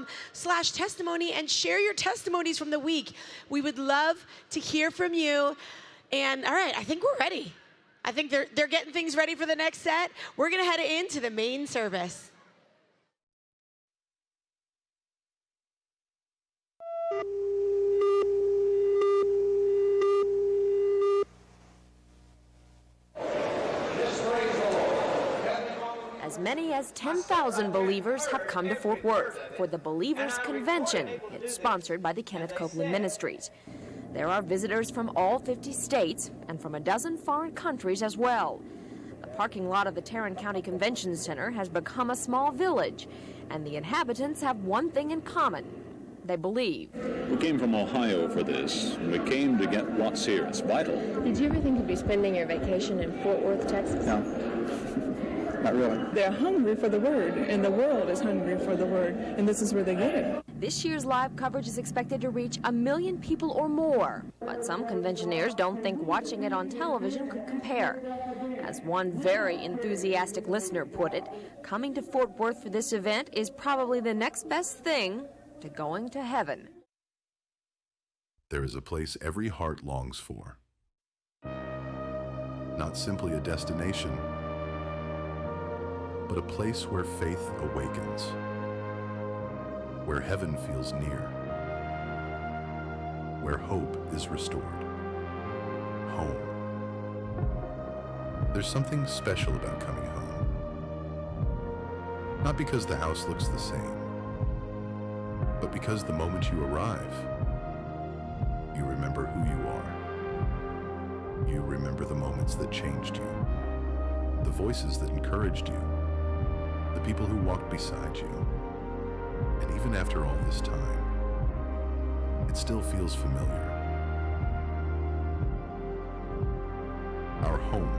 facebook.com/testimony and share your testimonies from the week. We would love to hear from you. And all right, I think we're ready. I think they're getting things ready for the next set. We're gonna head into the main service. As many as 10,000 believers have come to Fort Worth for the Believers Convention. It's sponsored by the Kenneth Copeland Ministries. There are visitors from all 50 states and from a dozen foreign countries as well. The parking lot of the Tarrant County Convention Center has become a small village, and the inhabitants have one thing in common. They believe. We came from Ohio for this, and we came to get what's here. It's vital. Did you ever think you'd be spending your vacation in Fort Worth, Texas? No. Not really. They're hungry for the Word, and the world is hungry for the Word, and this is where they get it. This year's live coverage is expected to reach 1 million people or more, but some conventioneers don't think watching it on television could compare. As one very enthusiastic listener put it, coming to Fort Worth for this event is probably the next best thing to going to heaven. There is a place every heart longs for. Not simply a destination, but a place where faith awakens, where heaven feels near, where hope is restored. Home. There's something special about coming home. Not because the house looks the same, but because the moment you arrive, you remember who you are. You remember the moments that changed you, the voices that encouraged you, the people who walked beside you. And even after all this time, it still feels familiar. Our home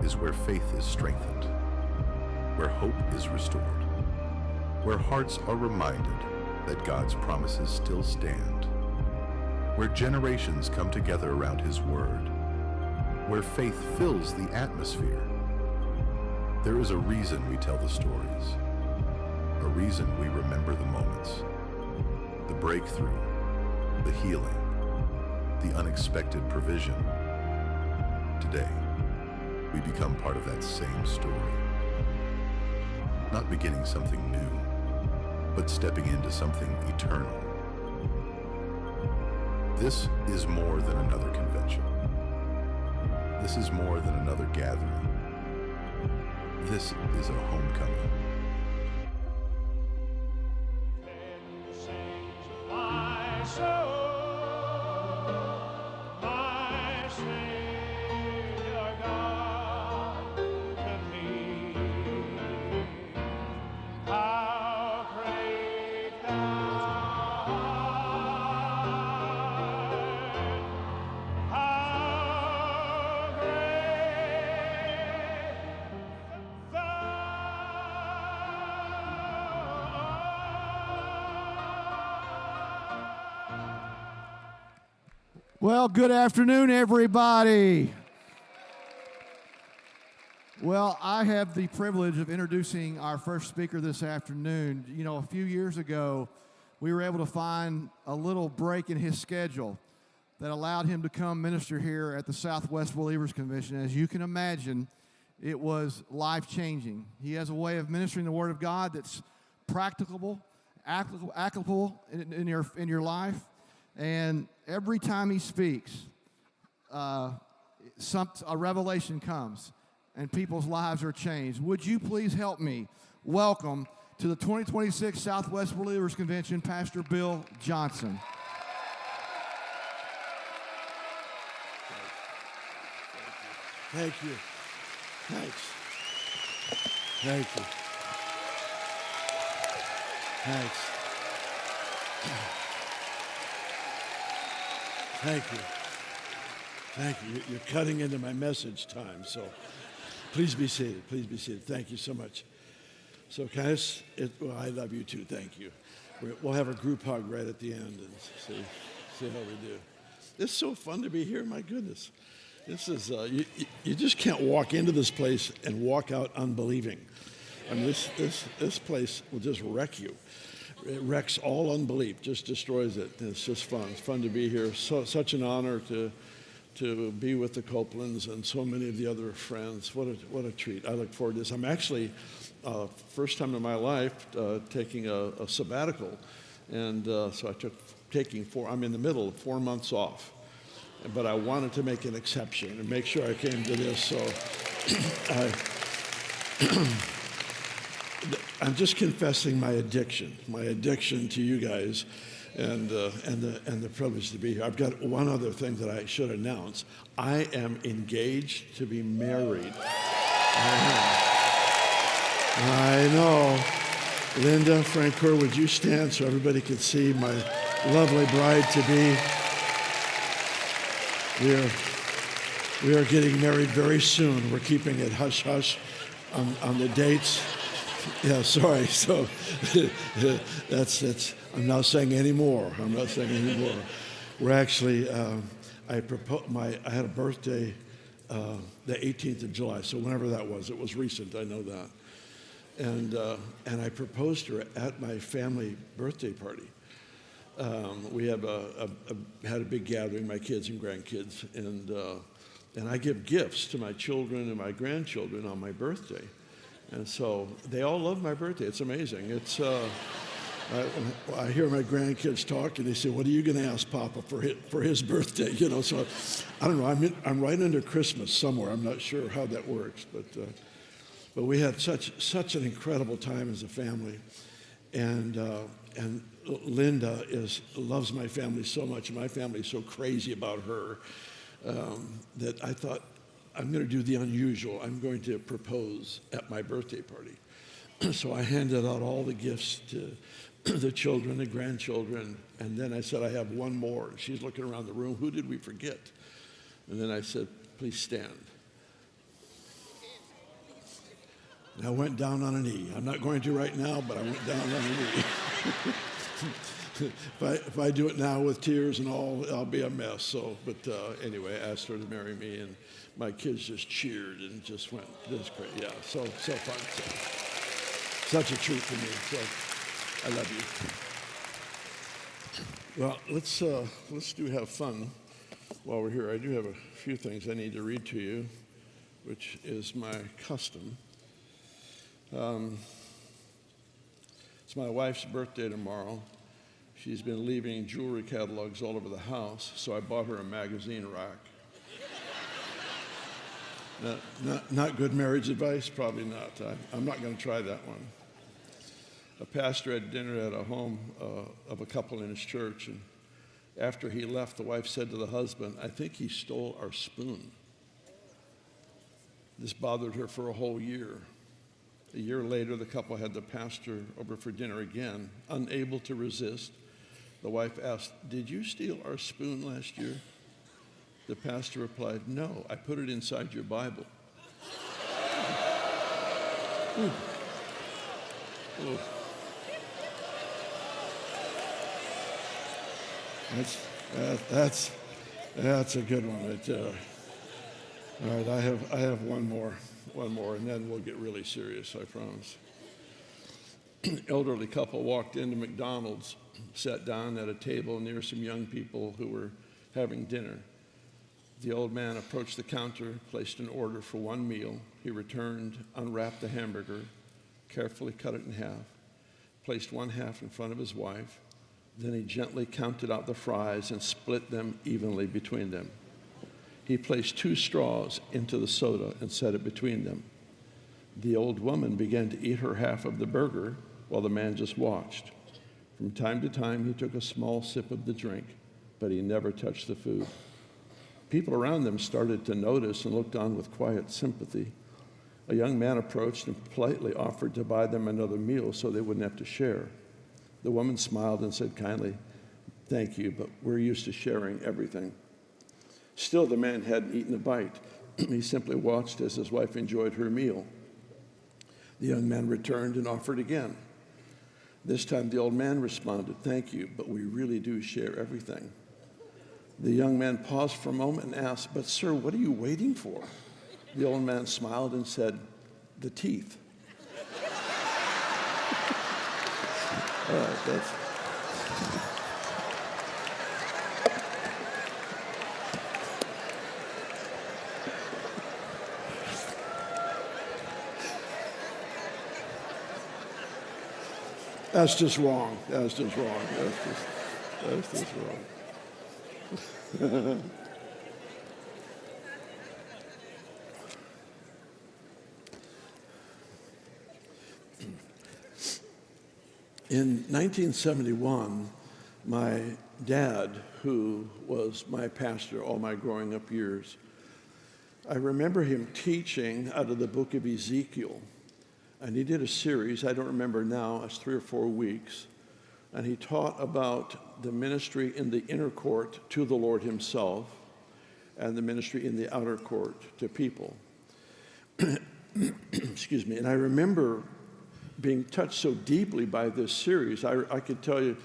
is where faith is strengthened, where hope is restored, where hearts are reminded that God's promises still stand, where generations come together around His Word, where faith fills the atmosphere. There is a reason we tell the stories, a reason we remember the moments, the breakthrough, the healing, the unexpected provision. Today, we become part of that same story. Not beginning something new, but stepping into something eternal. This is more than another convention. This is more than another gathering. This is a homecoming. Well, good afternoon, everybody. Well, I have the privilege of introducing our first speaker this afternoon. You know, a few years ago, we were able to find a little break in his schedule that allowed him to come minister here at the Southwest Believers Convention. As you can imagine, it was life-changing. He has a way of ministering the Word of God that's practicable, applicable in your life. And every time he speaks, a revelation comes, and people's lives are changed. Would you please help me welcome to the 2026 Southwest Believers Convention, Pastor Bill Johnson. Thank you. Thanks. Thank you. Thanks. Thank you. Thank you. You're cutting into my message time, so please be seated. Please be seated. Thank you so much. So, guys, well, I love you too. Thank you. We'll have a group hug right at the end and see how we do. It's so fun to be here. My goodness. This is, you just can't walk into this place and walk out unbelieving. I mean, this place will just wreck you. it wrecks all unbelief, just destroys it. It's just fun. It's fun to be here. Such an honor to be with the Copelands and so many of the other friends. What a treat. I look forward to this. I'm actually, first time in my life, taking a sabbatical. And so I'm in the middle of 4 months off. But I wanted to make an exception and make sure I came to this. So I'm just confessing my addiction to you guys, and the privilege to be here. I've got one other thing that I should announce. I am engaged to be married. I know. Linda, Francoeur, would you stand so everybody can see my lovely bride-to-be? We are getting married very soon. We're keeping it hush-hush on the dates. Yeah, sorry. So that's. I'm not saying any more. We're actually. I had a birthday, the 18th of July. So whenever that was, it was recent. I know that. And I proposed to her at my family birthday party. We have had a big gathering, my kids and grandkids, and I give gifts to my children and my grandchildren on my birthday. And so they all love my birthday. It's amazing. It's I hear my grandkids talk, and they say, "What are you going to ask Papa for his birthday?" You know, so I don't know. I'm right under Christmas somewhere. I'm not sure how that works, but we had such an incredible time as a family, and Linda loves my family so much, and my family is so crazy about her that I thought, I'm going to do the unusual. I'm going to propose at my birthday party. So I handed out all the gifts to the children, the grandchildren, and then I said, I have one more. And she's looking around the room. Who did we forget? And then I said, please stand. And I went down on a knee. I'm not going to right now, but I went down on a knee. If I do it now with tears and all, I'll be a mess. So, but anyway, I asked her to marry me, and my kids just cheered and just went, this is great. Yeah, so fun. So, such a treat for me. So I love you. Well, let's have fun while we're here. I do have a few things I need to read to you, which is my custom. It's my wife's birthday tomorrow. She's been leaving jewelry catalogs all over the house, so I bought her a magazine rack. Not good marriage advice? Probably not. I'm not going to try that one. A pastor had dinner at a home of a couple in his church, and after he left, the wife said to the husband, I think he stole our spoon. This bothered her for a whole year. A year later, the couple had the pastor over for dinner again. Unable to resist, the wife asked, did you steal our spoon last year? The pastor replied, no, I put it inside your Bible. Ooh. Ooh. That's a good one. All right, I have one more, and then we'll get really serious, I promise. Elderly couple walked into McDonald's, sat down at a table near some young people who were having dinner. The old man approached the counter, placed an order for one meal. He returned, unwrapped the hamburger, carefully cut it in half, placed one half in front of his wife. Then he gently counted out the fries and split them evenly between them. He placed 2 straws into the soda and set it between them. The old woman began to eat her half of the burger while the man just watched. From time to time, he took a small sip of the drink, but he never touched the food. People around them started to notice and looked on with quiet sympathy. A young man approached and politely offered to buy them another meal so they wouldn't have to share. The woman smiled and said kindly, thank you, but we're used to sharing everything. Still, the man hadn't eaten a bite. He simply watched as his wife enjoyed her meal. The young man returned and offered again. This time, the old man responded, thank you, but we really do share everything. The young man paused for a moment and asked, but sir, what are you waiting for? The old man smiled and said, the teeth. All right, that's just wrong. That's just wrong. That's just wrong. In 1971, my dad, who was my pastor all my growing up years, I remember him teaching out of the book of Ezekiel. And he did a series, I don't remember now, it's 3 or 4 weeks. And he taught about the ministry in the inner court to the Lord himself and the ministry in the outer court to people. Excuse me. And I remember being touched so deeply by this series. I could tell you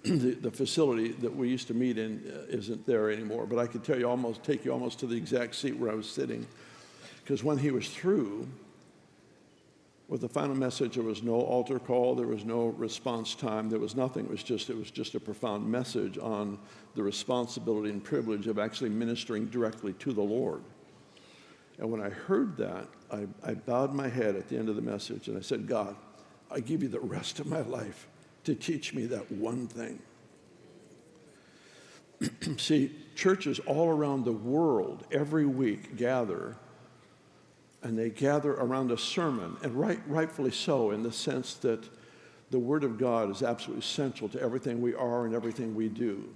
the facility that we used to meet in isn't there anymore, but I could tell you take you almost to the exact seat where I was sitting. Because when he was through with the final message, there was no altar call, there was no response time, there was nothing. It was just a profound message on the responsibility and privilege of actually ministering directly to the Lord. And when I heard that, I bowed my head at the end of the message and I said, God, I give you the rest of my life to teach me that one thing. See, churches all around the world every week gather, and they gather around a sermon, and rightfully so, in the sense that the Word of God is absolutely central to everything we are and everything we do.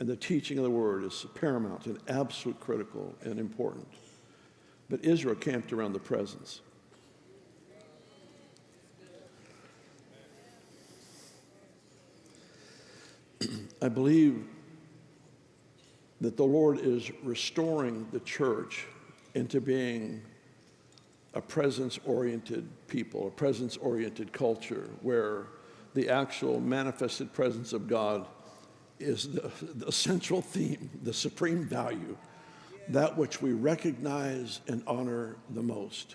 And the teaching of the Word is paramount and absolute critical and important. But Israel camped around the presence. I believe that the Lord is restoring the church into being a presence-oriented people, a presence-oriented culture, where the actual manifested presence of God is the central theme, the supreme value, that which we recognize and honor the most.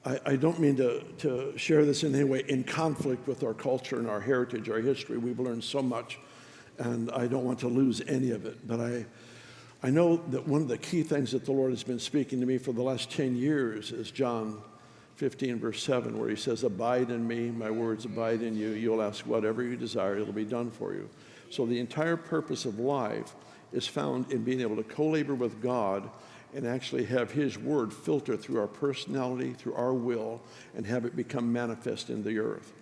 I don't mean to share this in any way in conflict with our culture and our heritage, our history. We've learned so much, and I don't want to lose any of it. But I know that one of the key things that the Lord has been speaking to me for the last 10 years is John 15, verse 7, where he says, abide in me, my words abide in you. You'll ask whatever you desire, it'll be done for you. So the entire purpose of life is found in being able to co-labor with God and actually have his word filter through our personality, through our will, and have it become manifest in the earth.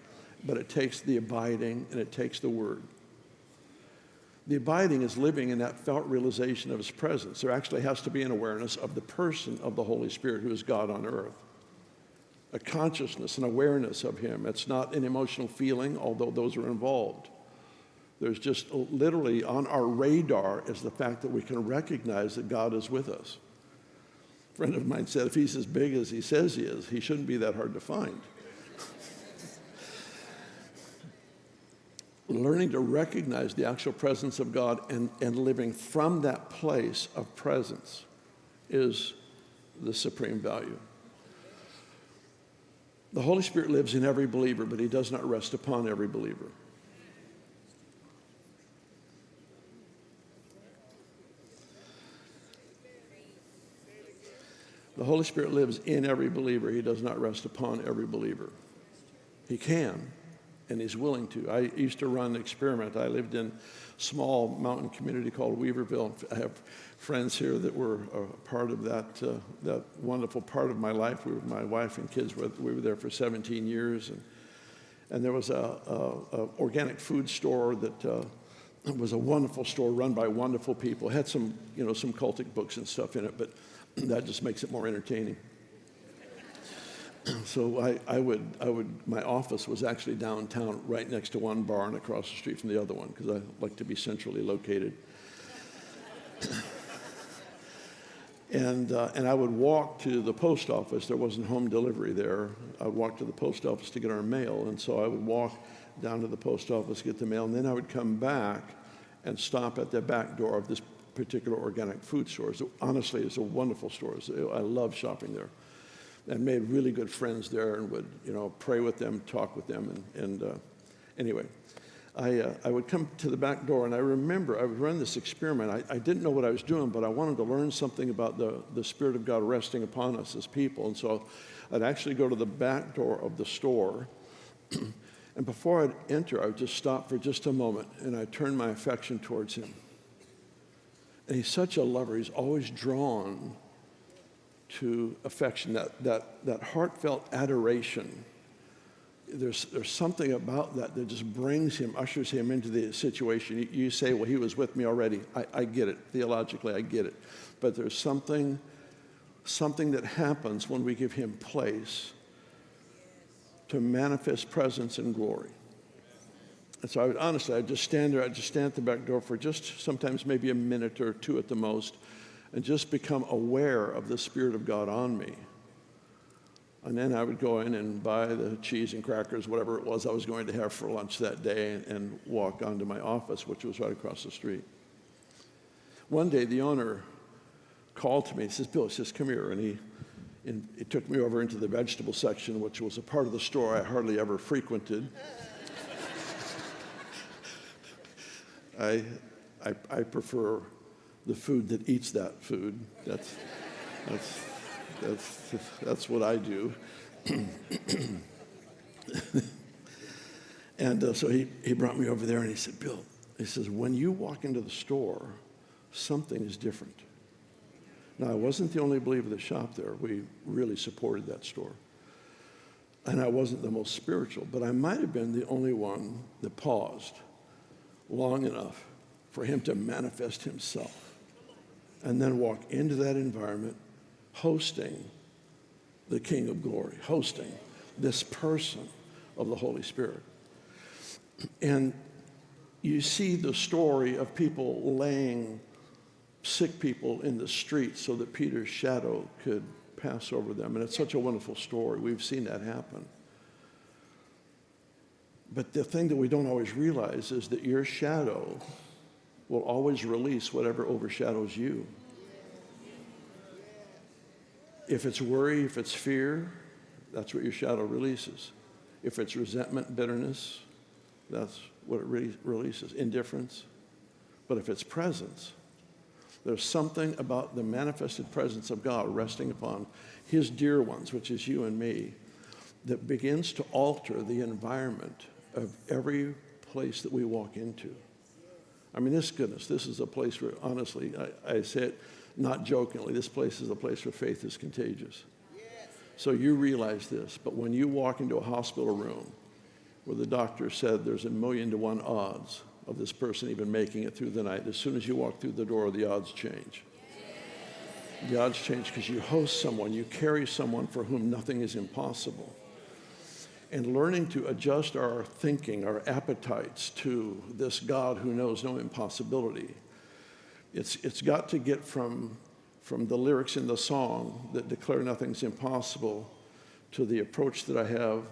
But it takes the abiding and it takes the word. The abiding is living in that felt realization of his presence. There actually has to be an awareness of the person of the Holy Spirit who is God on earth. A consciousness, an awareness of him. It's not an emotional feeling, although those are involved. There's just literally on our radar is the fact that we can recognize that God is with us. A friend of mine said, if he's as big as he says he is, he shouldn't be that hard to find. Learning to recognize the actual presence of God and living from that place of presence is the supreme value. The Holy Spirit lives in every believer, but he does not rest upon every believer. The Holy Spirit lives in every believer. He does not rest upon every believer. He can, and he's willing to. I used to run an experiment. I lived in a small mountain community called Weaverville. I have friends here that were a part of that wonderful part of my life. My wife and kids, we were there for 17 years. And there was a organic food store that was a wonderful store run by wonderful people. It had some cultic books and stuff in it, but that just makes it more entertaining. So my office was actually downtown right next to one bar and across the street from the other one because I like to be centrally located. And I would walk to the post office. There wasn't home delivery there. I would walk to the post office to get our mail. And so I would walk down to the post office, get the mail, and then I would come back and stop at the back door of this particular organic food store. So honestly, it's a wonderful store. I love shopping there. And made really good friends there and would, pray with them, talk with them. And Anyway, I would come to the back door, and I remember I would run this experiment. I didn't know what I was doing, but I wanted to learn something about the Spirit of God resting upon us as people. And so I'd actually go to the back door of the store, and before I'd enter, I would just stop for just a moment, and I'd turn my affection towards him. And he's such a lover. He's always drawn to affection, that heartfelt adoration. There's something about that just brings him, ushers him into the situation. You say, well, he was with me already. I get it. Theologically, I get it. But there's something that happens when we give him place to manifest presence and glory. And so I'd just stand there. I'd just stand at the back door for just sometimes maybe a minute or two at the most, and just become aware of the Spirit of God on me. And then I would go in and buy the cheese and crackers, whatever it was I was going to have for lunch that day, and walk onto my office, which was right across the street. One day, the owner called to me. He says, Bill, he says, come here. And he took me over into the vegetable section, which was a part of the store I hardly ever frequented. I prefer the food that eats that food. That's what I do. And so he brought me over there, and he said, Bill, he says, when you walk into the store, something is different. Now, I wasn't the only believer that shopped there. We really supported that store. And I wasn't the most spiritual, but I might have been the only one that paused long enough for him to manifest himself and then walk into that environment hosting the King of Glory, hosting this person of the Holy Spirit. And you see the story of people laying sick people in the street so that Peter's shadow could pass over them. And it's such a wonderful story. We've seen that happen. But the thing that we don't always realize is that your shadow will always release whatever overshadows you. If it's worry, if it's fear, that's what your shadow releases. If it's resentment, bitterness, that's what it releases. Indifference. But if it's presence, there's something about the manifested presence of God resting upon his dear ones, which is you and me, that begins to alter the environment of every place that we walk into. I mean, this is a place where, honestly, I say it not jokingly, this place is a place where faith is contagious. So you realize this, but when you walk into a hospital room where the doctor said there's 1,000,000 to 1 odds of this person even making it through the night, as soon as you walk through the door, the odds change. The odds change because you host someone, you carry someone for whom nothing is impossible. And learning to adjust our thinking, our appetites to this God who knows no impossibility. It's got to get from the lyrics in the song that declare nothing's impossible to the approach that I have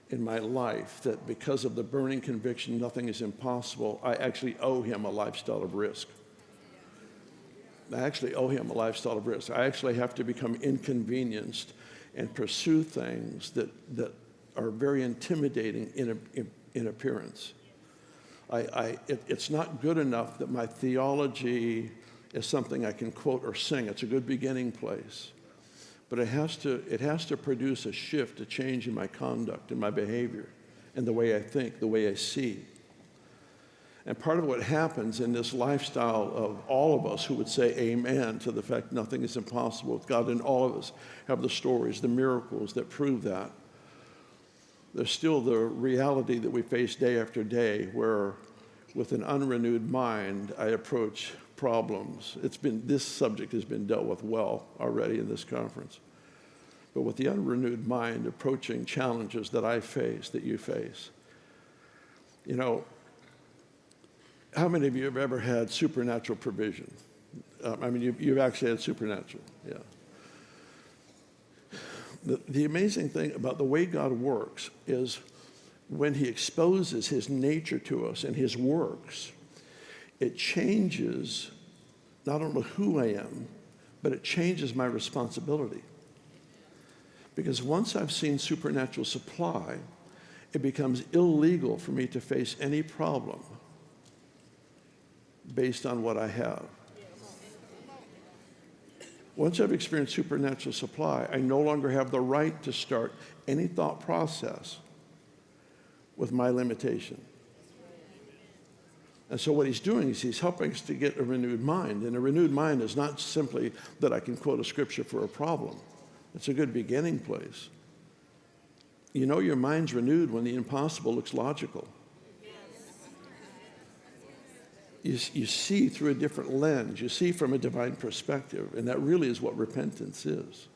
in my life, that because of the burning conviction nothing is impossible, I actually owe him a lifestyle of risk. I actually owe him a lifestyle of risk. I actually have to become inconvenienced and pursue things that are very intimidating in appearance. It's not good enough that my theology is something I can quote or sing. It's a good beginning place. But it has to produce a shift, a change in my conduct and my behavior and the way I think, the way I see. And part of what happens in this lifestyle of all of us who would say amen to the fact nothing is impossible with God, and all of us have the stories, the miracles that prove that. There's still the reality that we face day after day where with an unrenewed mind I approach problems. This subject has been dealt with well already in this conference. But with the unrenewed mind approaching challenges that I face, that you face. You know, how many of you have ever had supernatural provision? You've actually had supernatural, yeah. The amazing thing about the way God works is when he exposes his nature to us and his works, it changes not only who I am, but it changes my responsibility. Because once I've seen supernatural supply, it becomes illegal for me to face any problem based on what I have. Once I've experienced supernatural supply, I no longer have the right to start any thought process with my limitation. And so what he's doing is he's helping us to get a renewed mind. And a renewed mind is not simply that I can quote a scripture for a problem. It's a good beginning place. You know your mind's renewed when the impossible looks logical. You see through a different lens. You see from a divine perspective. And that really is what repentance is.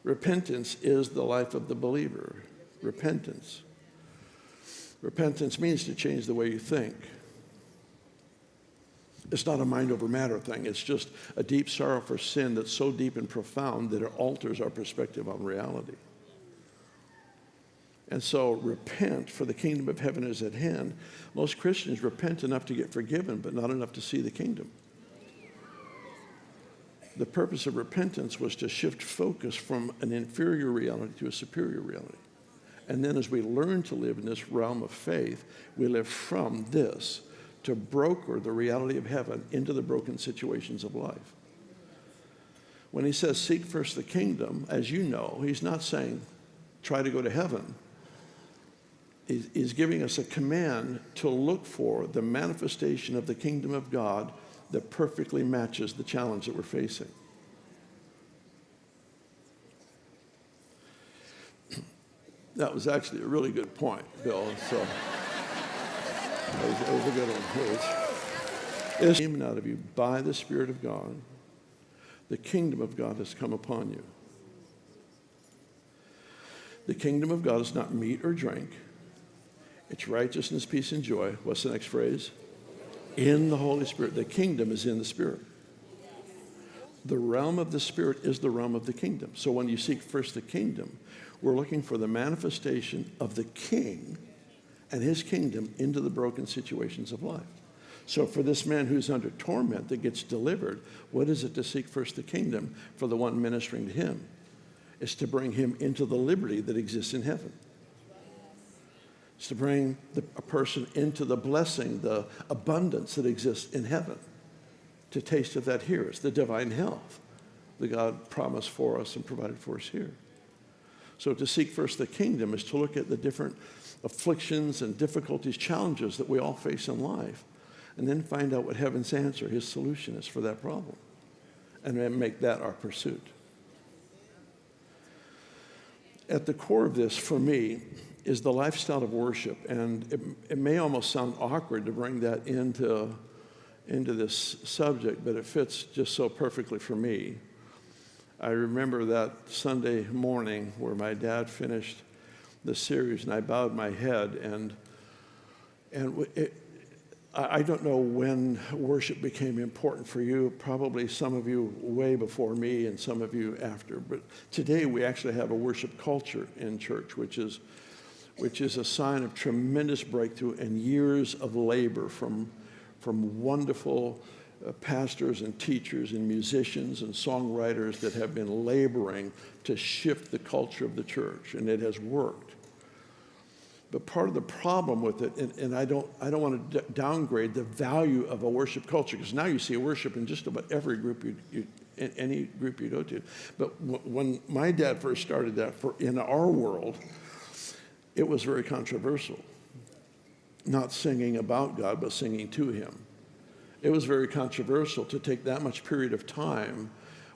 Repentance is the life of the believer. Repentance. Repentance means to change the way you think. It's not a mind over matter thing. It's just a deep sorrow for sin that's so deep and profound that it alters our perspective on reality. And so repent, for the kingdom of heaven is at hand. Most Christians repent enough to get forgiven, but not enough to see the kingdom. The purpose of repentance was to shift focus from an inferior reality to a superior reality. And then as we learn to live in this realm of faith, we live from this to broker the reality of heaven into the broken situations of life. When he says, seek first the kingdom, as you know, he's not saying, try to go to heaven. He's giving us a command to look for the manifestation of the kingdom of God that perfectly matches the challenge that we're facing. That was actually a really good point, Bill. So that was a good one. It's came out of you by the Spirit of God. The kingdom of God has come upon you. The kingdom of God is not meat or drink. It's righteousness, peace, and joy. What's the next phrase? In the Holy Spirit. The kingdom is in the Spirit. The realm of the Spirit is the realm of the kingdom. So when you seek first the kingdom, we're looking for the manifestation of the King and his kingdom into the broken situations of life. So for this man who's under torment that gets delivered, what is it to seek first the kingdom for the one ministering to him? It's to bring him into the liberty that exists in heaven. It's to bring a person into the blessing, the abundance that exists in heaven. To taste of that here. It's the divine health that God promised for us and provided for us here. So to seek first the kingdom is to look at the different afflictions and difficulties, challenges that we all face in life, and then find out what heaven's answer, his solution is for that problem, and then make that our pursuit. At the core of this, for me, is the lifestyle of worship, and it may almost sound awkward to bring that into this subject, but it fits just so perfectly for me. I remember that Sunday morning where my dad finished the series, and I bowed my head, and I don't know when worship became important for you, probably some of you way before me and some of you after, but today we actually have a worship culture in church, which is a sign of tremendous breakthrough and years of labor from wonderful pastors and teachers and musicians and songwriters that have been laboring to shift the culture of the church, and it has worked. But part of the problem with it, and I don't want to downgrade the value of a worship culture, because now you see worship in just about every group any group you go to. But when my dad first started that in our world, it was very controversial. Not singing about God, but singing to him. It was very controversial to take that much period of time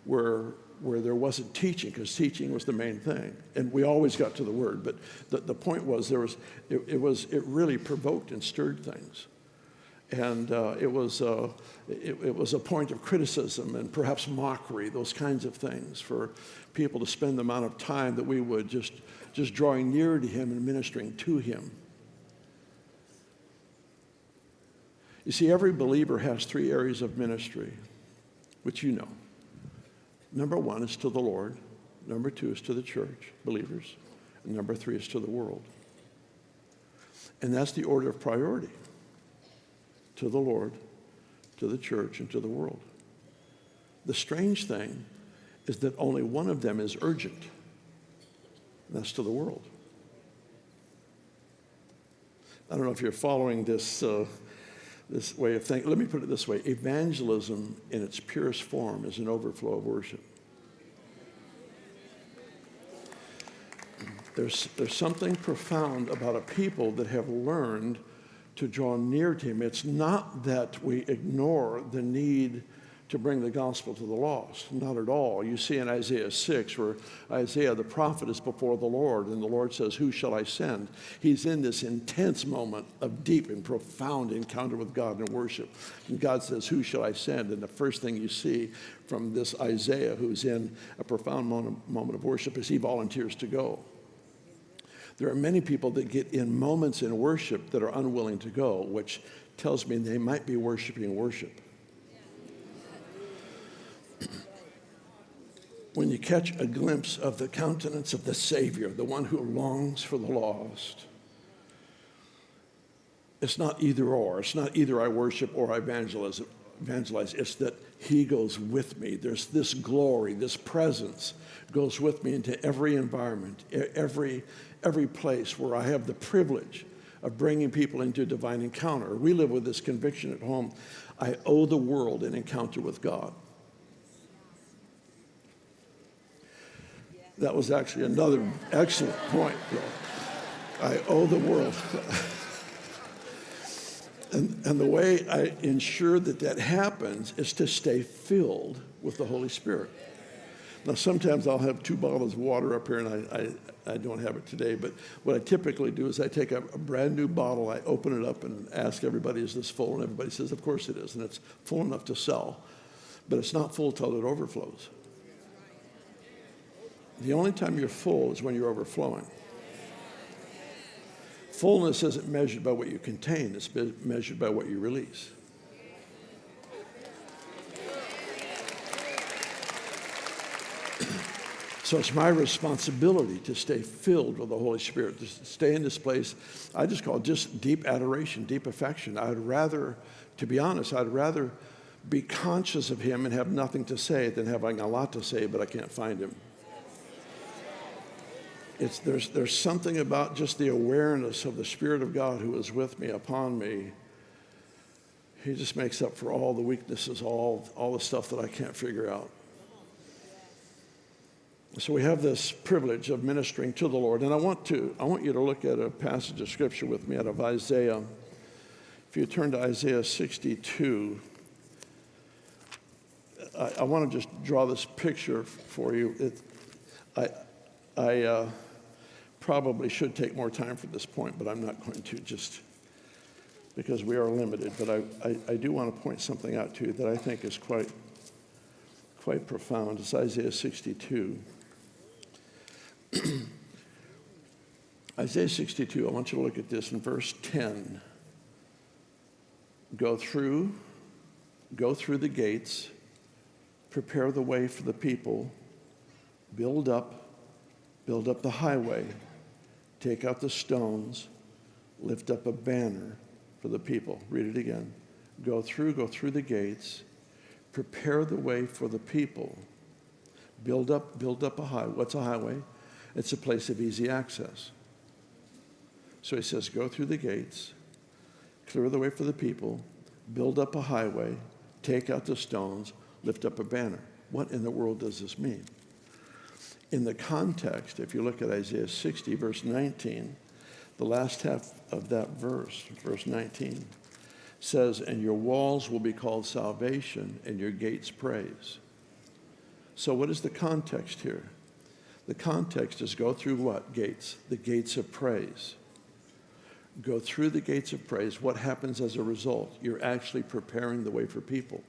where there wasn't teaching, because teaching was the main thing. And we always got to the word, but the point was it really provoked and stirred things. And it was a point of criticism and perhaps mockery, those kinds of things, for people to spend the amount of time that we would just drawing near to him and ministering to him. You see, every believer has three areas of ministry, which you know. Number one is to the Lord. Number two is to the church, believers. And number three is to the world. And that's the order of priority. To the Lord, to the church, and to the world. The strange thing is that only one of them is urgent. And that's to the world. I don't know if you're following this, this way of thinking. Let me put it this way. Evangelism in its purest form is an overflow of worship. There's something profound about a people that have learned to draw near to him. It's not that we ignore the need to bring the gospel to the lost. Not at all. You see in Isaiah 6 where Isaiah the prophet is before the Lord and the Lord says, who shall I send? He's in this intense moment of deep and profound encounter with God and worship. And God says, who shall I send? And the first thing you see from this Isaiah who's in a profound moment of worship is he volunteers to go. There are many people that get in moments in worship that are unwilling to go, which tells me they might be worshiping worship. When you catch a glimpse of the countenance of the Savior, the one who longs for the lost, it's not either or. It's not either I worship or I evangelize. It's that he goes with me. There's this glory, this presence goes with me into every environment, every place where I have the privilege of bringing people into divine encounter. We live with this conviction at home. I owe the world an encounter with God. That was actually another excellent point, Bill. I owe the world. And the way I ensure that that happens is to stay filled with the Holy Spirit. Now, sometimes I'll have 2 bottles of water up here, and I don't have it today, but what I typically do is I take a brand new bottle, I open it up and ask everybody, is this full? And everybody says, of course it is, and it's full enough to sell, but it's not full till it overflows. The only time you're full is when you're overflowing. Fullness isn't measured by what you contain, it's measured by what you release. So it's my responsibility to stay filled with the Holy Spirit, to stay in this place. I just call it just deep adoration, deep affection. To be honest, I'd rather be conscious of him and have nothing to say than having a lot to say, but I can't find him. There's something about just the awareness of the Spirit of God who is with me, upon me. He just makes up for all the weaknesses, all the stuff that I can't figure out. So we have this privilege of ministering to the Lord. And I want you to look at a passage of Scripture with me out of Isaiah. If you turn to Isaiah 62, I want to just draw this picture for you. I probably should take more time for this point, but I'm not going to, just because we are limited. But I do want to point something out to you that I think is quite profound. It's Isaiah 62. Isaiah 62, I want you to look at this in verse 10. Go through the gates, prepare the way for the people, build up the highway, take out the stones, lift up a banner for the people. Read it again. Go through the gates, prepare the way for the people, build up a highway. What's a highway? It's a place of easy access. So he says, go through the gates, clear the way for the people, build up a highway, take out the stones, lift up a banner. What in the world does this mean? In the context, if you look at Isaiah 60, verse 19, the last half of that verse, verse 19, says, and your walls will be called salvation and your gates praise. So what is the context here? The context is go through what gates? The gates of praise. Go through the gates of praise. What happens as a result? You're actually preparing the way for people.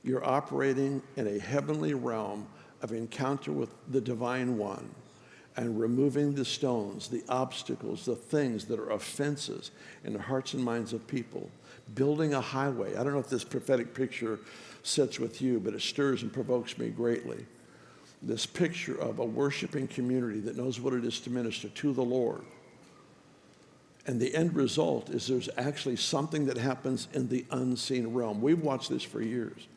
You're operating in a heavenly realm of encounter with the Divine One and removing the stones, the obstacles, the things that are offenses in the hearts and minds of people. Building a highway. I don't know if this prophetic picture sits with you, but it stirs and provokes me greatly. This picture of a worshiping community that knows what it is to minister to the Lord. And the end result is there's actually something that happens in the unseen realm. We've watched this for years.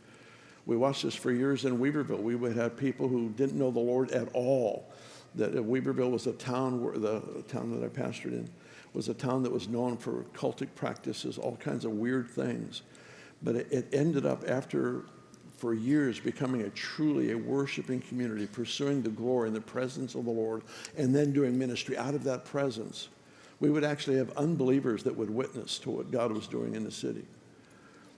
We watched this for years in Weaverville. We would have people who didn't know the Lord at all. that Weaverville was a town where the town that I pastored in was a town that was known for cultic practices, all kinds of weird things. But it ended up for years, becoming truly a worshiping community, pursuing the glory and the presence of the Lord, and then doing ministry out of that presence. We would actually have unbelievers that would witness to what God was doing in the city.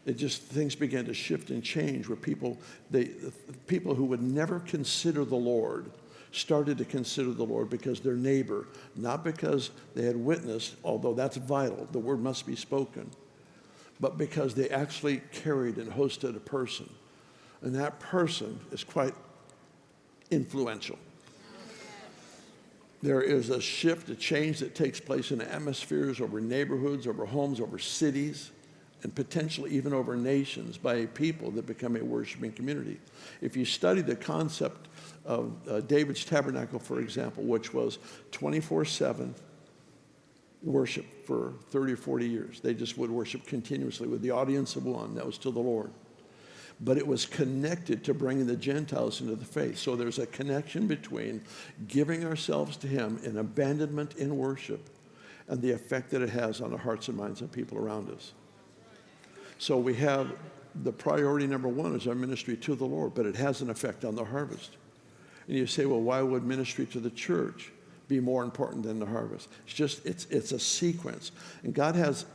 Things began to shift and change where people who would never consider the Lord started to consider the Lord because their neighbor, not because they had witnessed, although that's vital, the word must be spoken, but because they actually carried and hosted a person. And that person is quite influential. There is a shift, a change that takes place in atmospheres, over neighborhoods, over homes, over cities, and potentially even over nations by a people that become a worshiping community. If you study the concept of David's tabernacle, for example, which was 24/7 worship for 30 or 40 years. They just would worship continuously with the audience of one. That was to the Lord. But it was connected to bringing the Gentiles into the faith. So there's a connection between giving ourselves to Him in abandonment in worship and the effect that it has on the hearts and minds of people around us. So we have the priority number one is our ministry to the Lord, but it has an effect on the harvest. And you say, well, why would ministry to the church be more important than the harvest? It's a sequence. And God has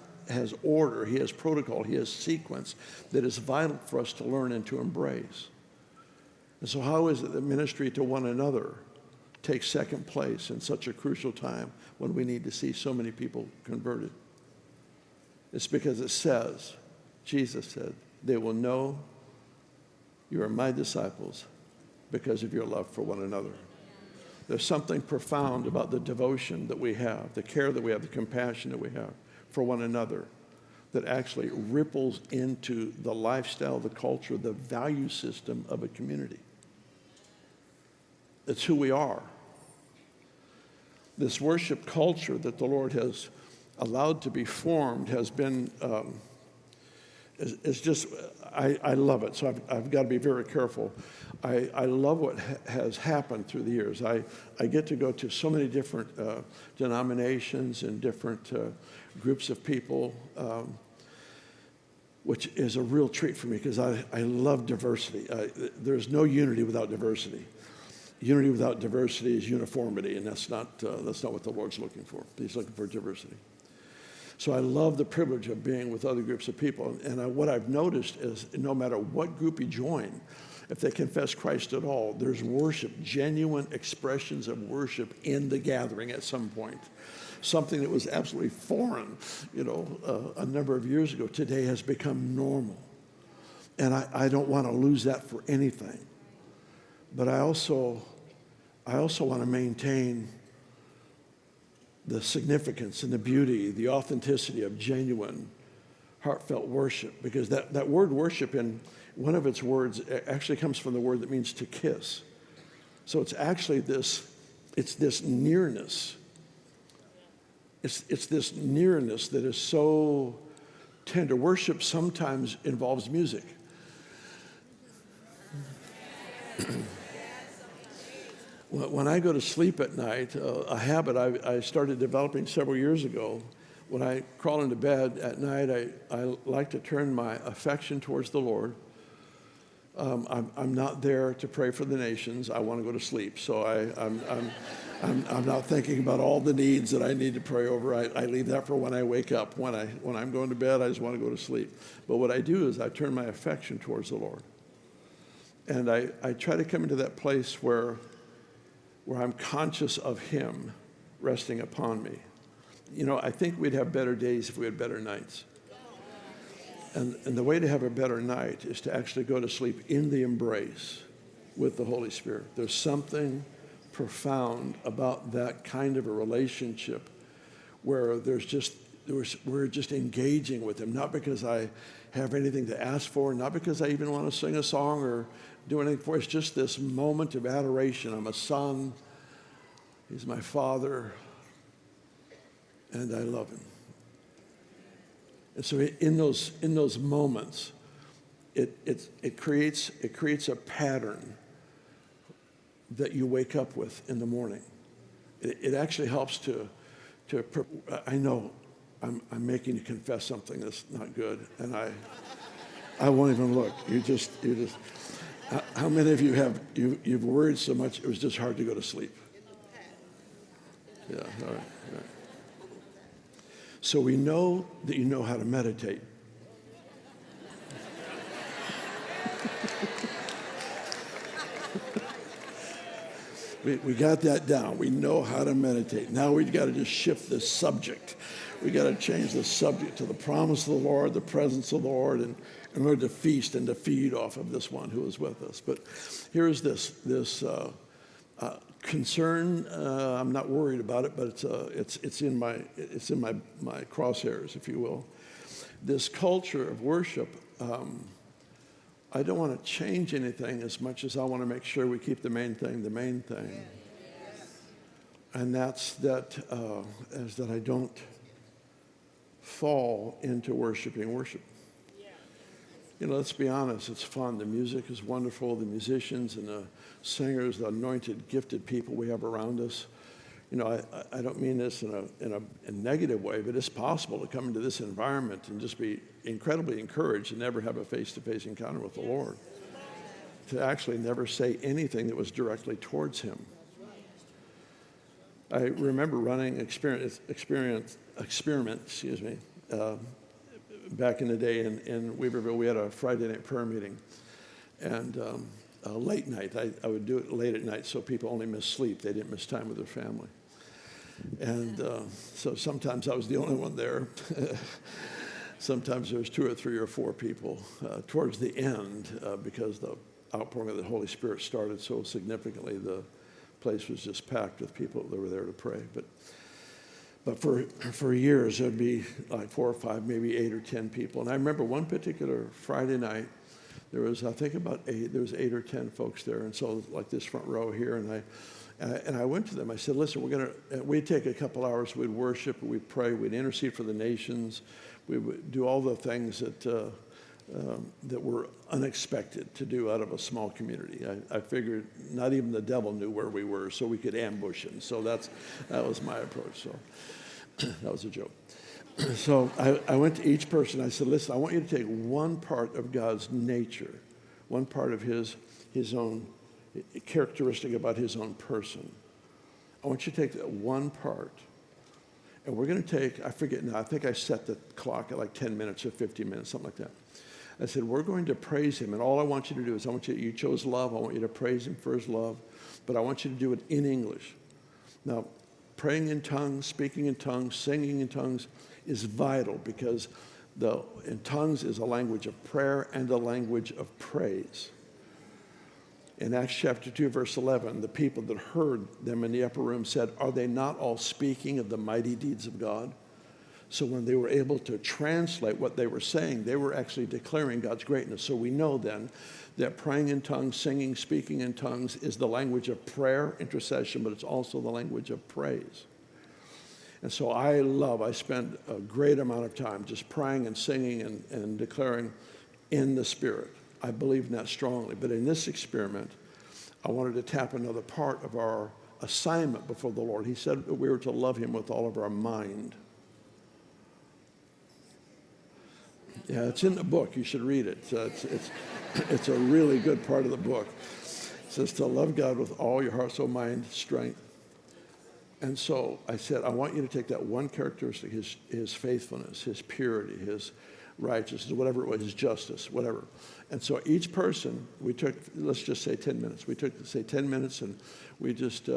order, He has protocol, He has sequence that is vital for us to learn and to embrace. And so how is it that ministry to one another takes second place in such a crucial time when we need to see so many people converted? It's because it says, Jesus said, they will know you are my disciples because of your love for one another. There's something profound about the devotion that we have, the care that we have, the compassion that we have for one another that actually ripples into the lifestyle, the culture, the value system of a community. It's who we are. This worship culture that the Lord has allowed to be formed has been, I love it, so I've got to be very careful. I love what has happened through the years. I get to go to so many different denominations and different groups of people, which is a real treat for me because I love diversity. There's no unity without diversity. Unity without diversity is uniformity, and that's not what the Lord's looking for. He's looking for diversity. So I love the privilege of being with other groups of people. And what I've noticed is no matter what group you join, if they confess Christ at all, there's worship, genuine expressions of worship in the gathering at some point. Something that was absolutely foreign, a number of years ago, today has become normal. And I don't want to lose that for anything. But I also want to maintain the significance and the beauty, the authenticity of genuine, heartfelt worship. Because that word worship, in one of its words, actually comes from the word that means to kiss. So it's actually this nearness. It's this nearness that is so tender. Worship sometimes involves music. When I go to sleep at night, a habit I started developing several years ago, when I crawl into bed at night, I like to turn my affection towards the Lord. I'm not there to pray for the nations. I want to go to sleep. So I'm not thinking about all the needs that I need to pray over. I leave that for when I wake up. When I'm going to bed, I just want to go to sleep. But what I do is I turn my affection towards the Lord. And I try to come into that place where I'm conscious of Him resting upon me. I think we'd have better days if we had better nights. And the way to have a better night is to actually go to sleep in the embrace with the Holy Spirit. There's something profound about that kind of a relationship where we're just engaging with Him, not because I have anything to ask for, not because I even want to sing a song or do anything for it. It's just this moment of adoration. I'm a son. He's my Father. And I love Him. And so in those moments, it creates a pattern that you wake up with in the morning. it actually helps to I know I'm making you confess something that's not good, and I won't even look. You just. How many of you you've worried so much it was just hard to go to sleep? Yeah, all right. So we know that you know how to meditate. We got that down. We know how to meditate. Now we've got to just shift the subject. We got to change the subject to the promise of the Lord, the presence of the Lord, and in order to feast and to feed off of this one who is with us. But here is this concern. I'm not worried about it, but it's in my crosshairs, if you will. This culture of worship. I don't want to change anything as much as I want to make sure we keep the main thing the main thing. And that's that I don't fall into worshiping worship. You know, let's be honest, it's fun. The music is wonderful. The musicians and the singers, the anointed, gifted people we have around us. You know, I don't mean this in a negative way, but it's possible to come into this environment and just be incredibly encouraged and never have a face-to-face encounter with the Lord. To actually never say anything that was directly towards Him. I remember running experiment, back in the day in Weaverville. We had a Friday night prayer meeting, and late night. I would do it late at night so people only missed sleep. They didn't miss time with their family. And so sometimes I was the only one there. Sometimes there was 2 or 3 or 4 people. Towards the end, because the outpouring of the Holy Spirit started so significantly, the place was just packed with people that were there to pray. But for years, there'd be like 4 or 5, maybe 8 or 10 people. And I remember one particular Friday night, there was, I think, there was 8 or 10 folks there. And so like this front row here, and I went to them. I said, listen, we'd take a couple hours, we'd worship, we'd pray, we'd intercede for the nations. We would do all the things that were unexpected to do out of a small community. I figured not even the devil knew where we were, so we could ambush him. So that was my approach. So that was a joke. So I went to each person. I said, listen, I want you to take one part of God's nature, one part of his own characteristic about his own person. I want you to take that one part, and we're going to take, I forget now, I think I set the clock at like 10 minutes or 15 minutes, something like that. I said, we're going to praise him, and all I want you to do is, you chose love, I want you to praise him for his love, but I want you to do it in English. Now, praying in tongues, speaking in tongues, singing in tongues is vital, because in tongues is a language of prayer and a language of praise. In Acts chapter 2, verse 11, the people that heard them in the upper room said, are they not all speaking of the mighty deeds of God? So when they were able to translate what they were saying, they were actually declaring God's greatness. So we know then that praying in tongues, singing, speaking in tongues is the language of prayer, intercession, but it's also the language of praise. And so I spend a great amount of time just praying and singing and declaring in the Spirit. I believe in that strongly. But in this experiment, I wanted to tap another part of our assignment before the Lord. He said that we were to love him with all of our mind. Yeah, it's in the book. You should read it. It's a really good part of the book. It says to love God with all your heart, soul, mind, strength. And so I said, I want you to take that one characteristic, his faithfulness, his purity, his righteousness, whatever it was, his justice, whatever. And so each person, we took, let's just say 10 minutes. We took, say, 10 minutes, and we just,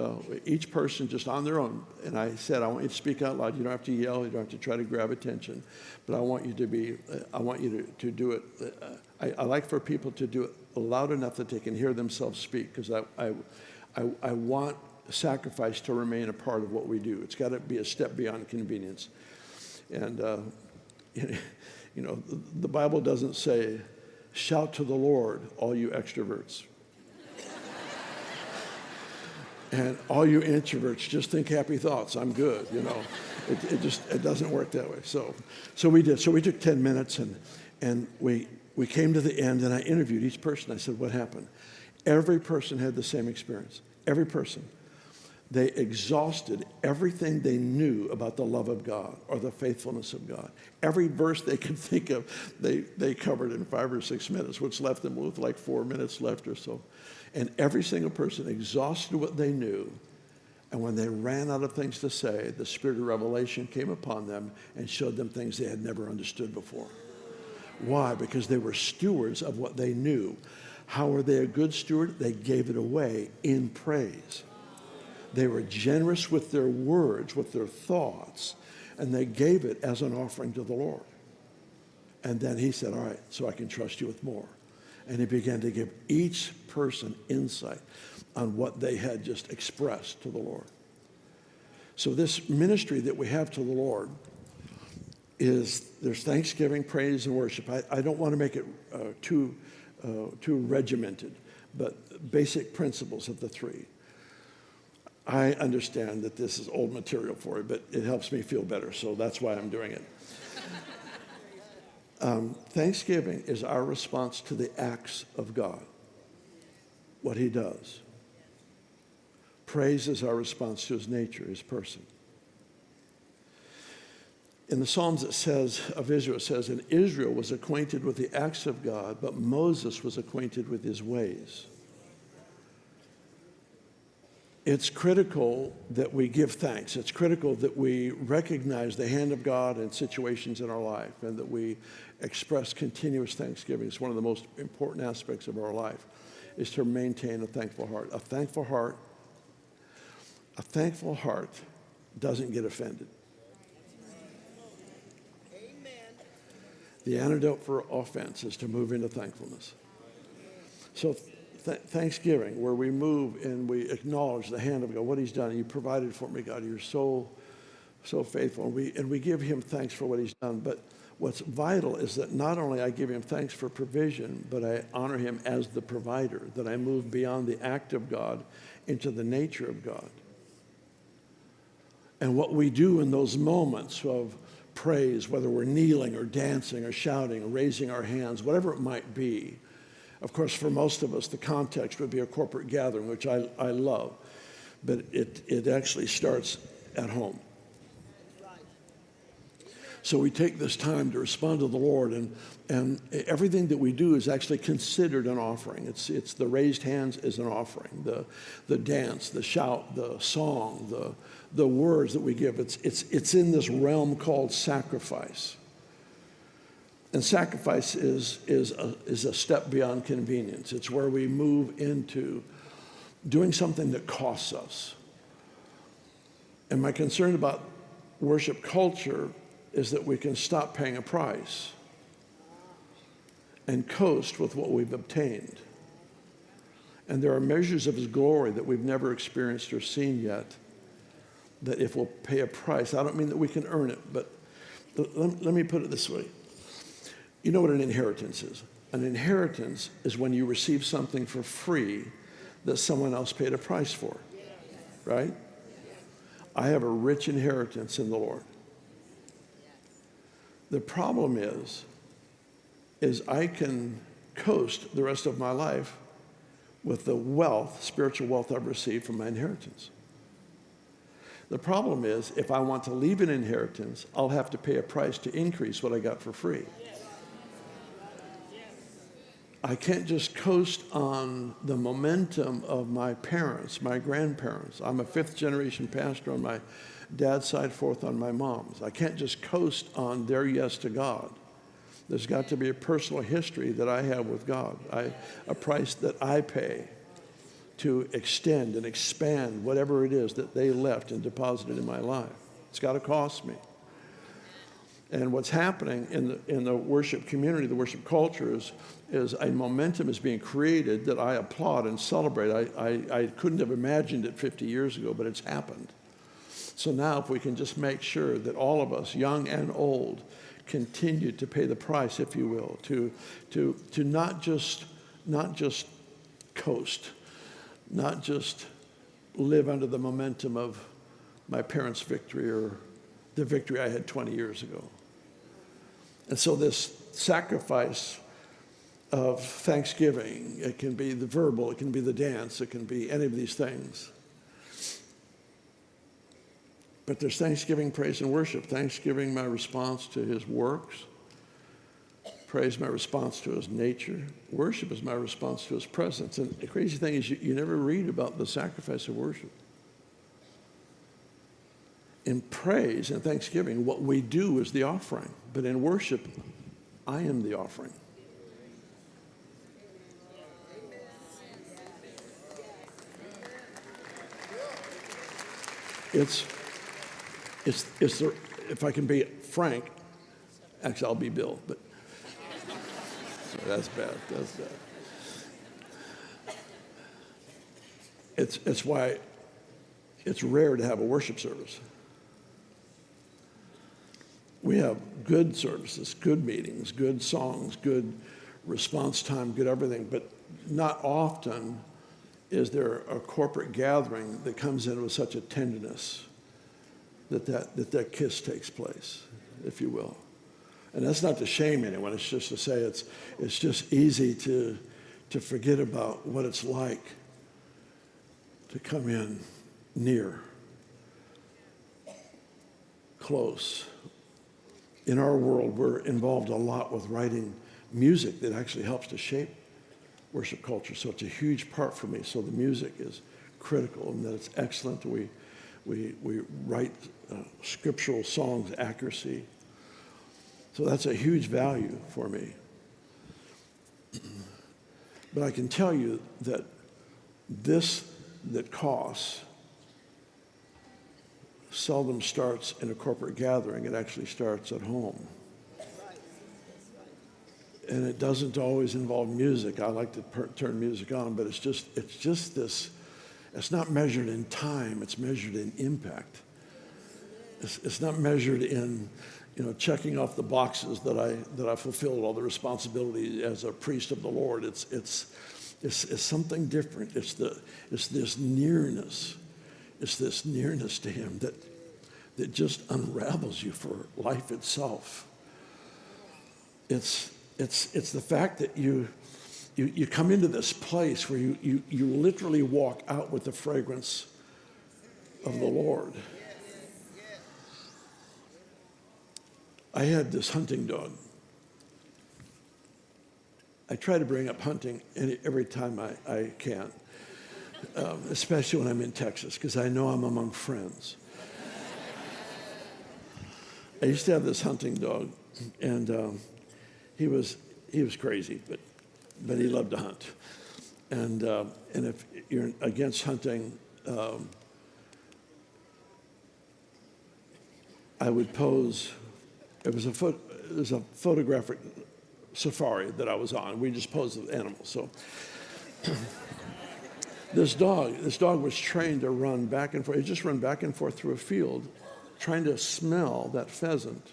each person just on their own. And I said, I want you to speak out loud. You don't have to yell. You don't have to try to grab attention. But I want you to to do it. I like for people to do it loud enough that they can hear themselves speak, because I want sacrifice to remain a part of what we do. It's got to be a step beyond convenience. And, you know, the Bible doesn't say, shout to the Lord, all you extroverts. And all you introverts, just think happy thoughts. I'm good, you know. It doesn't work that way. So we did. So we took 10 minutes, and we came to the end, and I interviewed each person. I said, what happened? Every person had the same experience. Every person. they exhausted everything they knew about the love of God or the faithfulness of God. Every verse they could think of, they covered in 5 or 6 minutes, which left them with like 4 minutes left or so. And every single person exhausted what they knew. And when they ran out of things to say, the spirit of revelation came upon them and showed them things they had never understood before. Why? Because they were stewards of what they knew. How were they a good steward? They gave it away in praise. They were generous with their words, with their thoughts, and they gave it as an offering to the Lord. And then he said, all right, so I can trust you with more. And he began to give each person insight on what they had just expressed to the Lord. So this ministry that we have to the Lord is, there's thanksgiving, praise, and worship. I don't want to make it too regimented, but basic principles of the three. I understand that this is old material for you, but it helps me feel better, so that's why I'm doing it. Thanksgiving is our response to the acts of God, what he does. Praise is our response to his nature, his person. In the Psalms it says, of Israel, it says, and Israel was acquainted with the acts of God, but Moses was acquainted with his ways. It's critical that we give thanks. It's critical that we recognize the hand of God in situations in our life and that we express continuous thanksgiving. It's one of the most important aspects of our life, is to maintain a thankful heart. A thankful heart doesn't get offended. The antidote for offense is to move into thankfulness. So Thanksgiving, where we move and we acknowledge the hand of God, what he's done. You provided for me, God. You're so faithful. And we give him thanks for what he's done. But what's vital is that not only I give him thanks for provision, but I honor him as the provider, that I move beyond the act of God into the nature of God. And what we do in those moments of praise, whether we're kneeling or dancing or shouting or raising our hands, whatever it might be. Of course, for most of us, the context would be a corporate gathering, which I love, but it actually starts at home. So we take this time to respond to the Lord, and everything that we do is actually considered an offering. It's the raised hands is an offering, the dance, the shout, the song, the words that we give. It's in this realm called sacrifice. And sacrifice is a step beyond convenience. It's where we move into doing something that costs us. And my concern about worship culture is that we can stop paying a price and coast with what we've obtained. And there are measures of his glory that we've never experienced or seen yet, that if we'll pay a price, I don't mean that we can earn it, but let me put it this way. You know what an inheritance is? An inheritance is when you receive something for free that someone else paid a price for, right? I have a rich inheritance in the Lord. The problem is I can coast the rest of my life with the wealth, spiritual wealth I've received from my inheritance. The problem is if I want to leave an inheritance, I'll have to pay a price to increase what I got for free. I can't just coast on the momentum of my parents, my grandparents. I'm a 5th generation pastor on my dad's side, 4th on my mom's. I can't just coast on their yes to God. There's got to be a personal history that I have with God, a price that I pay to extend and expand whatever it is that they left and deposited in my life. It's got to cost me. And what's happening in the worship community, the worship culture, is a momentum is being created that I applaud and celebrate. I couldn't have imagined it 50 years ago, but it's happened. So now if we can just make sure that all of us, young and old, continue to pay the price, if you will, to not just coast, not just live under the momentum of my parents' victory or the victory I had 20 years ago. And so this sacrifice of thanksgiving, it can be the verbal, it can be the dance, it can be any of these things. But there's thanksgiving, praise, and worship. Thanksgiving, my response to his works. Praise, my response to his nature. Worship is my response to his presence. And the crazy thing is you never read about the sacrifice of worship. In praise and thanksgiving, what we do is the offering. But in worship, I am the offering. It's the, if I can be frank, actually I'll be Bill, but that's bad. It's why it's rare to have a worship service. We have good services, good meetings, good songs, good response time, good everything, but not often is there a corporate gathering that comes in with such a tenderness that kiss takes place, if you will. And that's not to shame anyone. It's just to say it's just easy to forget about what it's like to come in near, close. In our world, we're involved a lot with writing music that actually helps to shape worship culture. So it's a huge part for me. So the music is critical and that it's excellent. We write scriptural songs, accuracy. So that's a huge value for me. But I can tell you that this that costs seldom starts in a corporate gathering. It actually starts at home. And it doesn't always involve music. I like to turn music on, but it's just this. It's not measured in time. It's measured in impact. It's not measured in, checking off the boxes that I fulfilled all the responsibilities as a priest of the Lord. It's something different. It's this nearness. It's this nearness to Him that just unravels you for life itself. It's the fact that you come into this place where you literally walk out with the fragrance of the Lord. I had this hunting dog. I try to bring up hunting every time I can, especially when I'm in Texas, because I know I'm among friends. I used to have this hunting dog, and he was crazy, but he loved to hunt. And if you're against hunting, I would pose. It was a photographic safari that I was on. We just posed with animals. So this dog was trained to run back and forth. He'd just run back and forth through a field, trying to smell that pheasant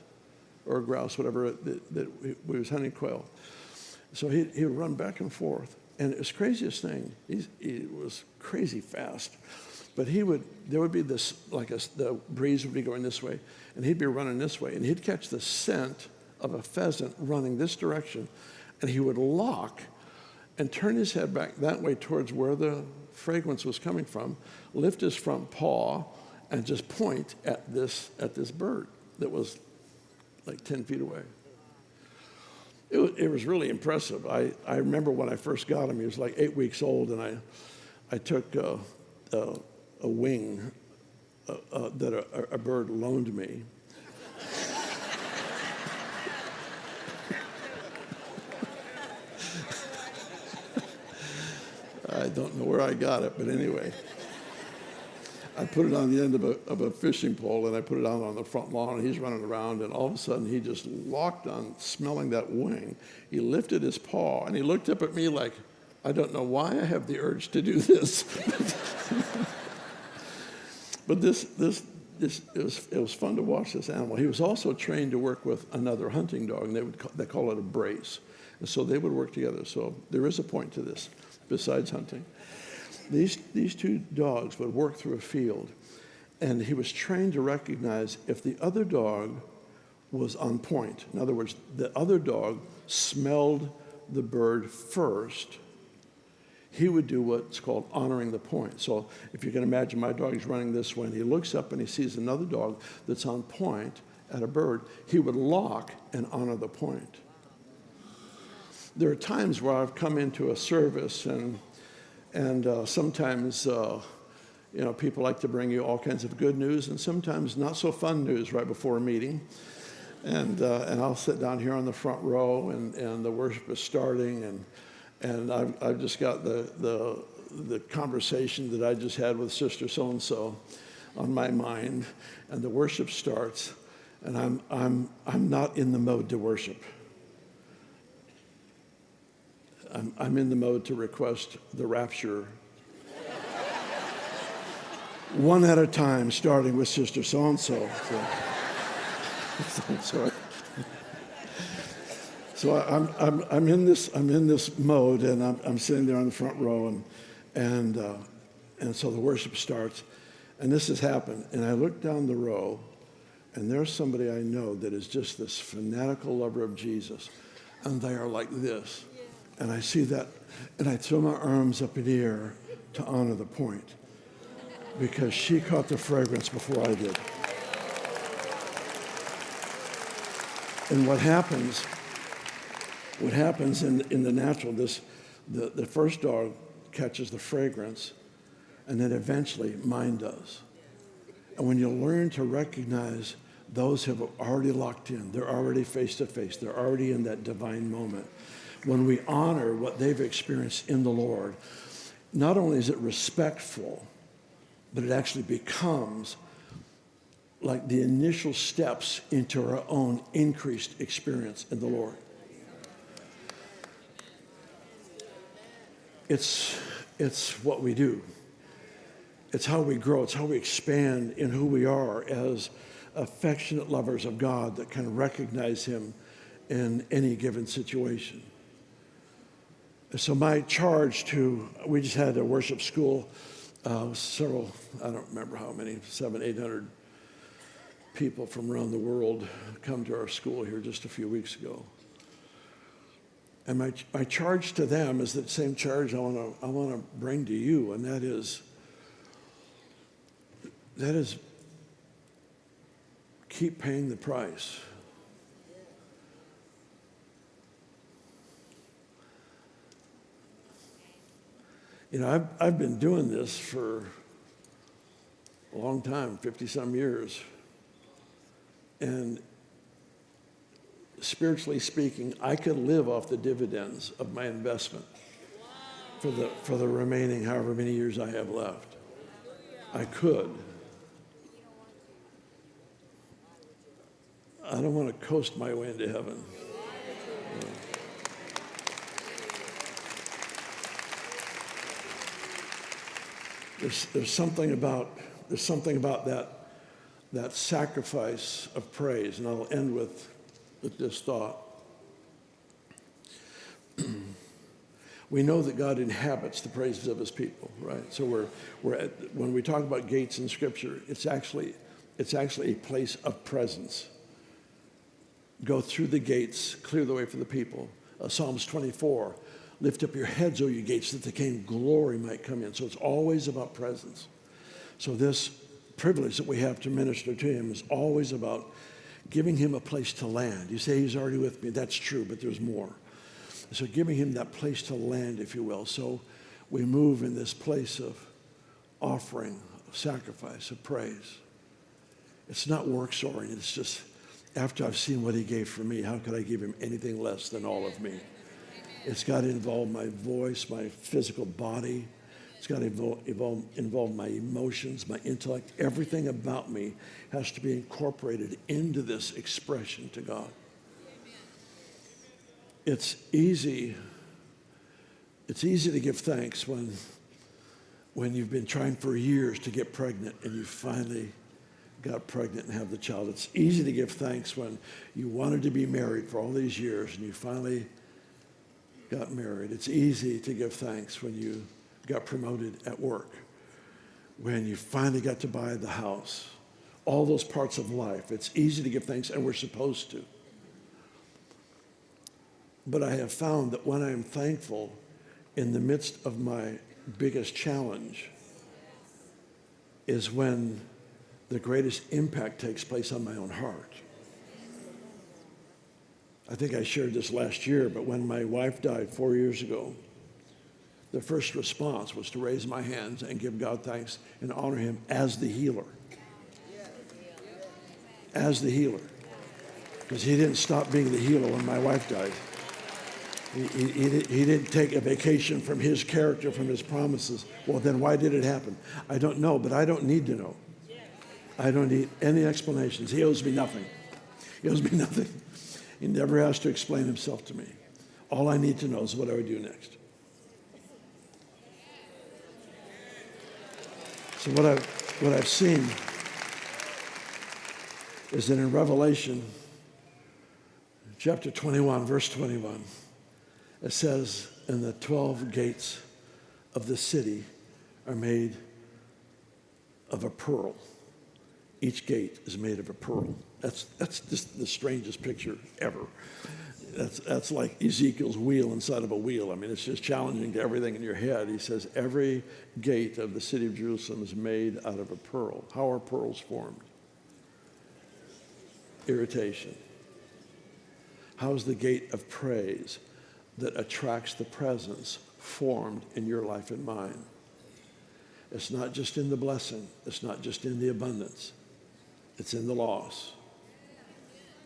or grouse, whatever that we was hunting, quail. So he would run back and forth. And his craziest thing, he was crazy fast. But there would be this, the breeze would be going this way, and he'd be running this way, and he'd catch the scent of a pheasant running this direction, and he would lock and turn his head back that way towards where the fragrance was coming from, lift his front paw, and just point at this bird that was like 10 feet away. It was really impressive. I remember when I first got him, he was like 8 weeks old, and I took a wing that a bird loaned me. I don't know where I got it, but anyway. I put it on the end of a fishing pole, and I put it out on the front lawn, and he's running around, and all of a sudden he just locked on smelling that wing. He lifted his paw, and he looked up at me like, I don't know why I have the urge to do this. But it was fun to watch this animal. He was also trained to work with another hunting dog, and they call it a brace. And so they would work together. So there is a point to this, besides hunting. These two dogs would work through a field, and he was trained to recognize if the other dog was on point. In other words, the other dog smelled the bird first. he would do what's called honoring the point. So if you can imagine my dog is running this way, and he looks up and he sees another dog that's on point at a bird, he would lock and honor the point. There are times where I've come into a service, and sometimes people like to bring you all kinds of good news, and sometimes not so fun news right before a meeting. And I'll sit down here on the front row, and the worship is starting, and I've just got the conversation that I just had with Sister so-and-so on my mind, and the worship starts, and I'm not in the mode to worship. I'm in the mode to request the rapture, one at a time, starting with Sister so-and-so. So I'm in this mode, and I'm sitting there on the front row, and so the worship starts, and this has happened, and I look down the row, and there's somebody I know that is just this fanatical lover of Jesus, and they are like this, and I see that, and I throw my arms up in the air to honor the point, because she caught the fragrance before I did. And what happens in the natural, the first dog catches the fragrance, and then eventually mine does. And when you learn to recognize those who have already locked in, they're already face to face, they're already in that divine moment. When we honor what they've experienced in the Lord, not only is it respectful, but it actually becomes like the initial steps into our own increased experience in the Lord. It's what we do. It's how we grow. It's how we expand in who we are as affectionate lovers of God that can recognize him in any given situation. So my charge we just had a worship school, several, I don't remember how many, 700, 800 people from around the world come to our school here just a few weeks ago. And my charge to them is that same charge I want to bring to you, and that is keep paying the price. I've been doing this for a long time, 50-some years. And spiritually speaking, I could live off the dividends of my investment for the remaining however many years I have left. I could. I don't want to coast my way into heaven. There's something about that sacrifice of praise, and I'll end with this thought. We know that God inhabits the praises of his people, right? So when we talk about gates in Scripture, it's actually a place of presence. Go through the gates, clear the way for the people. Psalms 24, lift up your heads, O you gates, that the King of glory might come in. So it's always about presence. So this privilege that we have to minister to him is always about giving him a place to land. You say he's already with me. That's true, but there's more. So giving him that place to land, if you will. So we move in this place of offering, of sacrifice, of praise. It's not works-oriented. It's just, after I've seen what he gave for me, how could I give him anything less than all of me? It's got to involve my voice, my physical body. It's got to involve my emotions, my intellect. Everything about me has to be incorporated into this expression to God. It's easy to give thanks when you've been trying for years to get pregnant and you finally got pregnant and have the child. It's easy to give thanks when you wanted to be married for all these years and you finally got married. It's easy to give thanks when you got promoted at work, when you finally got to buy the house. All those parts of life, it's easy to give thanks, and we're supposed to. But I have found that when I am thankful, in the midst of my biggest challenge is when the greatest impact takes place on my own heart. I think I shared this last year, but when my wife died 4 years ago, the first response was to raise my hands and give God thanks and honor him as the healer. As the healer. Because he didn't stop being the healer when my wife died. He didn't take a vacation from his character, from his promises. Well, then why did it happen? I don't know, but I don't need to know. I don't need any explanations. He owes me nothing. He owes me nothing. He never has to explain himself to me. All I need to know is what I would do next. So what I've seen is that in Revelation chapter 21, verse 21, it says, and the 12 gates of the city are made of a pearl. Each gate is made of a pearl. That's just the strangest picture ever. That's like Ezekiel's wheel inside of a wheel. I mean, it's just challenging to everything in your head. He says every gate of the city of Jerusalem is made out of a pearl. How are pearls formed? Irritation. How is the gate of praise that attracts the presence formed in your life and mine? It's not just in the blessing. It's not just in the abundance. It's in the loss.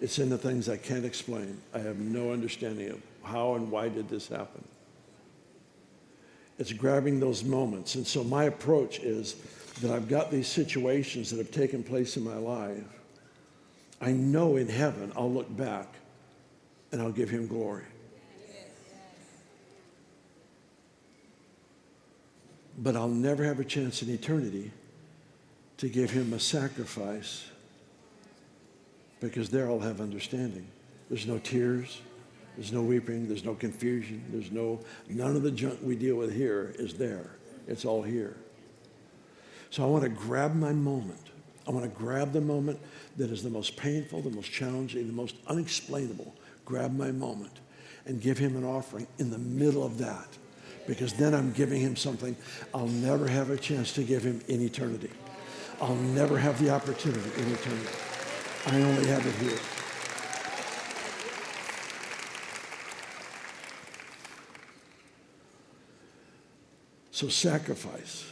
It's in the things I can't explain. I have no understanding of how and why did this happen. It's grabbing those moments. And so my approach is that I've got these situations that have taken place in my life. I know in heaven I'll look back and I'll give him glory. But I'll never have a chance in eternity to give him a sacrifice, because there I'll have understanding. There's no tears, there's no weeping, there's no confusion, none of the junk we deal with here is there. It's all here. So I want to grab my moment. I want to grab the moment that is the most painful, the most challenging, the most unexplainable. Grab my moment and give him an offering in the middle of that, because then I'm giving him something I'll never have a chance to give him in eternity. I'll never have the opportunity in eternity. I only have it here. So sacrifice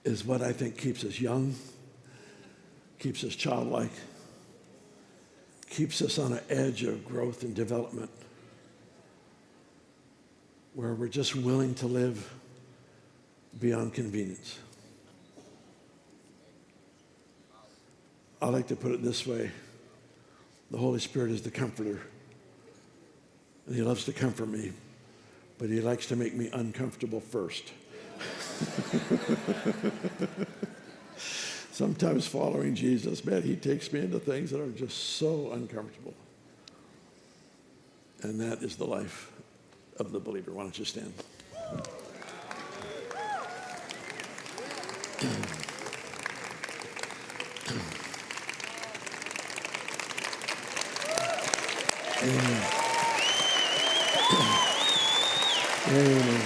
is what I think keeps us young, keeps us childlike, keeps us on an edge of growth and development, where we're just willing to live beyond convenience. I like to put it this way. The Holy Spirit is the comforter. And he loves to comfort me, but he likes to make me uncomfortable first. Sometimes following Jesus, man, he takes me into things that are just so uncomfortable. And that is the life of the believer. Why don't you stand? Amen. Amen.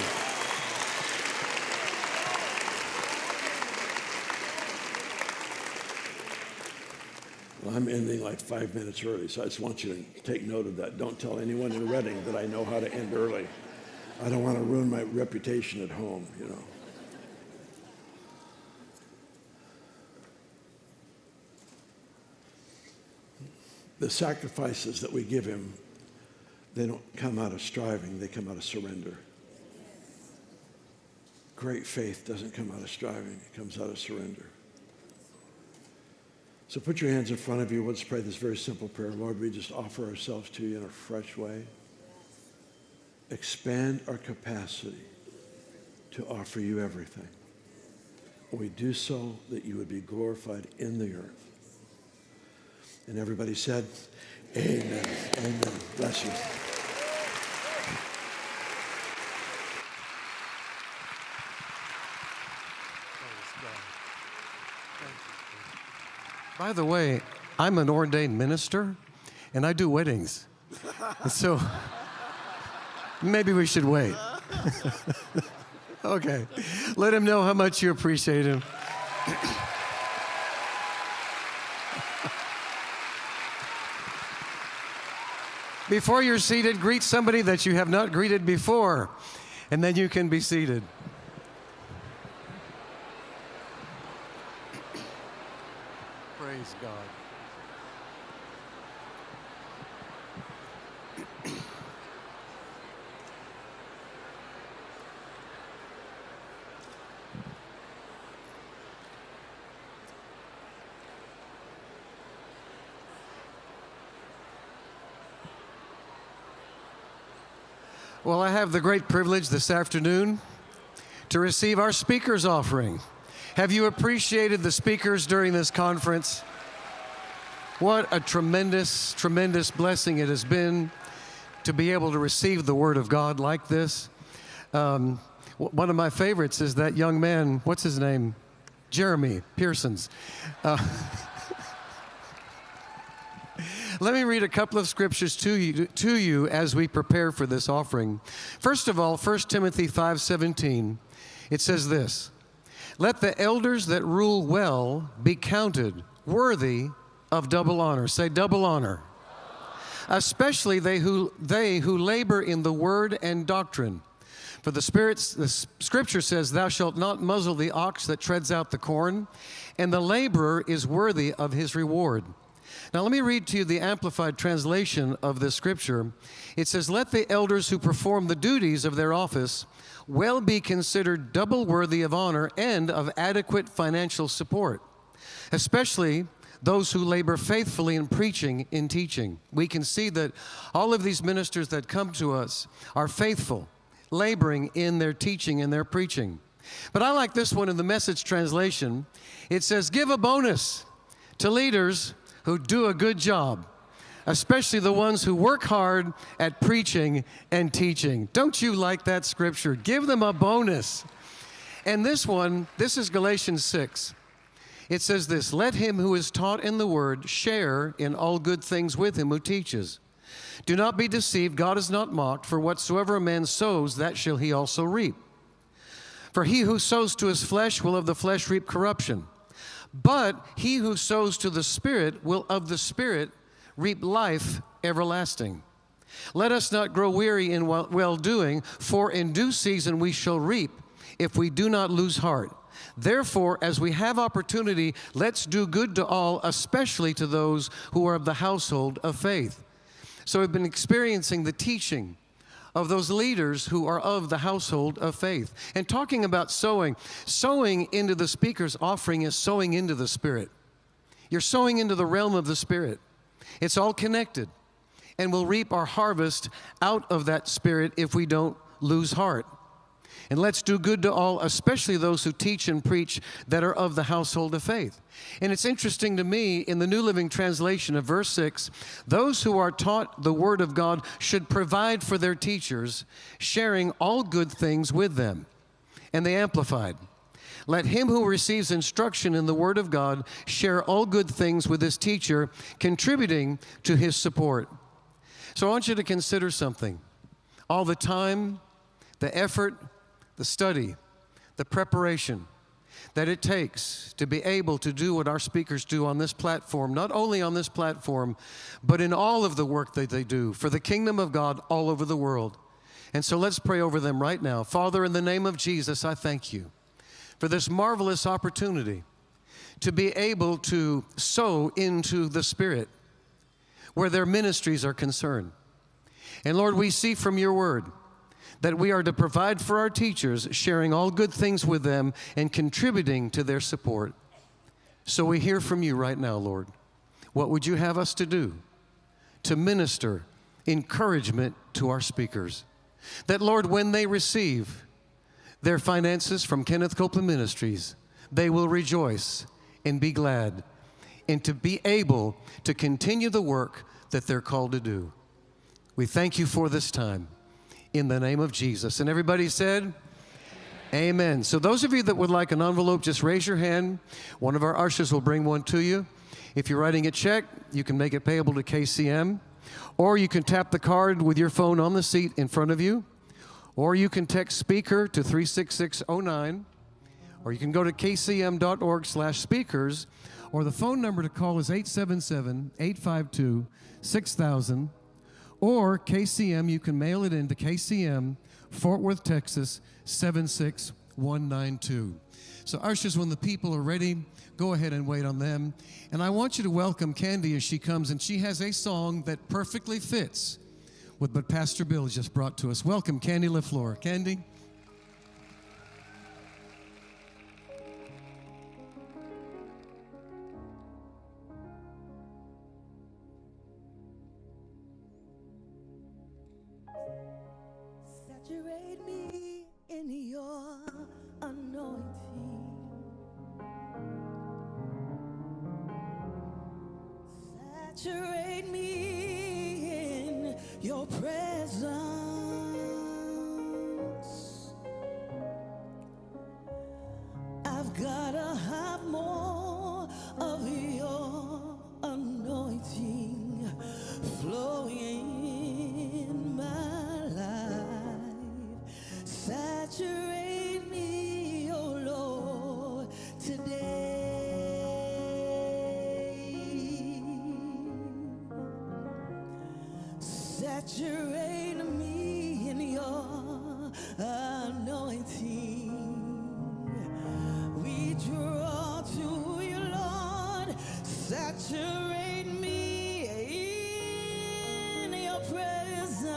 Well, I'm ending like 5 minutes early, so I just want you to take note of that. Don't tell anyone in Reading that I know how to end early. I don't want to ruin my reputation at home, you know. The sacrifices that we give him, they don't come out of striving, they come out of surrender. Great faith doesn't come out of striving, it comes out of surrender. So put your hands in front of you. Let's pray this very simple prayer. Lord, we just offer ourselves to you in a fresh way. Expand our capacity to offer you everything. We do so that you would be glorified in the earth. And everybody said, amen. Amen. Bless you. By the way, I'm an ordained minister, and I do weddings. And so Maybe we should wait. Okay. Let him know how much you appreciate him. Before you're seated, greet somebody that you have not greeted before, and then you can be seated. Praise God. Well, I have the great privilege this afternoon to receive our speaker's offering. Have you appreciated the speakers during this conference? What a tremendous, tremendous blessing it has been to be able to receive the Word of God like this. One of my favorites is that young man, what's his name? Jeremy Pearsons. Let me read a couple of scriptures to you as we prepare for this offering. First of all, 1 Timothy 5:17, it says this, "Let the elders that rule well be counted worthy of double honor." Say double honor. Especially they who labor in the word and doctrine. For the scripture says, "Thou shalt not muzzle the ox that treads out the corn, and the laborer is worthy of his reward." Now let me read to you the amplified translation of this scripture. It says, "Let the elders who perform the duties of their office well be considered double worthy of honor and of adequate financial support, especially those who labor faithfully in preaching and teaching." We can see that all of these ministers that come to us are faithful, laboring in their teaching and their preaching. But I like this one in the Message translation. It says, "Give a bonus to leaders who do a good job, especially the ones who work hard at preaching and teaching." Don't you like that scripture? Give them a bonus. And this one, this is Galatians 6. It says this, "Let him who is taught in the word share in all good things with him who teaches. Do not be deceived, God is not mocked, for whatsoever a man sows, that shall he also reap. For he who sows to his flesh will of the flesh reap corruption. But he who sows to the Spirit will of the Spirit reap life everlasting. Let us not grow weary in well-doing, for in due season we shall reap if we do not lose heart. Therefore, as we have opportunity, let's do good to all, especially to those who are of the household of faith." So we've been experiencing the teaching of those leaders who are of the household of faith. And talking about sowing into the speaker's offering is sowing into the Spirit. You're sowing into the realm of the Spirit. It's all connected. And we'll reap our harvest out of that Spirit if we don't lose heart. And let's do good to all, especially those who teach and preach that are of the household of faith. And it's interesting to me, in the New Living Translation of verse 6, "Those who are taught the Word of God should provide for their teachers, sharing all good things with them." And they amplified, "Let him who receives instruction in the Word of God share all good things with his teacher, contributing to his support." So I want you to consider something. All the time, the effort, the study, the preparation that it takes to be able to do what our speakers do on this platform, not only on this platform, but in all of the work that they do for the kingdom of God all over the world. And so let's pray over them right now. Father, in the name of Jesus, I thank you for this marvelous opportunity to be able to sow into the Spirit where their ministries are concerned. And Lord, we see from your word that we are to provide for our teachers, sharing all good things with them and contributing to their support. So we hear from you right now, Lord. What would you have us to do to minister encouragement to our speakers? That, Lord, when they receive their finances from Kenneth Copeland Ministries, they will rejoice and be glad and to be able to continue the work that they're called to do. We thank you for this time. In the name of Jesus. And everybody said, Amen. So those of you that would like an envelope, just raise your hand. One of our ushers will bring one to you. If you're writing a check, you can make it payable to KCM, or you can tap the card with your phone on the seat in front of you. or you can text speaker to 36609, or you can go to kcm.org/speakers, or the phone number to call is 877-852-6000, or KCM, you can mail it in to KCM, Fort Worth, Texas, 76192. So ushers, when the people are ready, go ahead and wait on them. And I want you to welcome Candy as she comes, and she has a song that perfectly fits with what Pastor Bill has just brought to us. Welcome, Candy LaFleur. Candy? Saturate me in your anointing. Saturate me in your presence. I've gotta have more of your anointing flowing in my life. Saturate me, oh Lord, today. Saturate me in your anointing. We draw to you, Lord. Saturate me in your presence.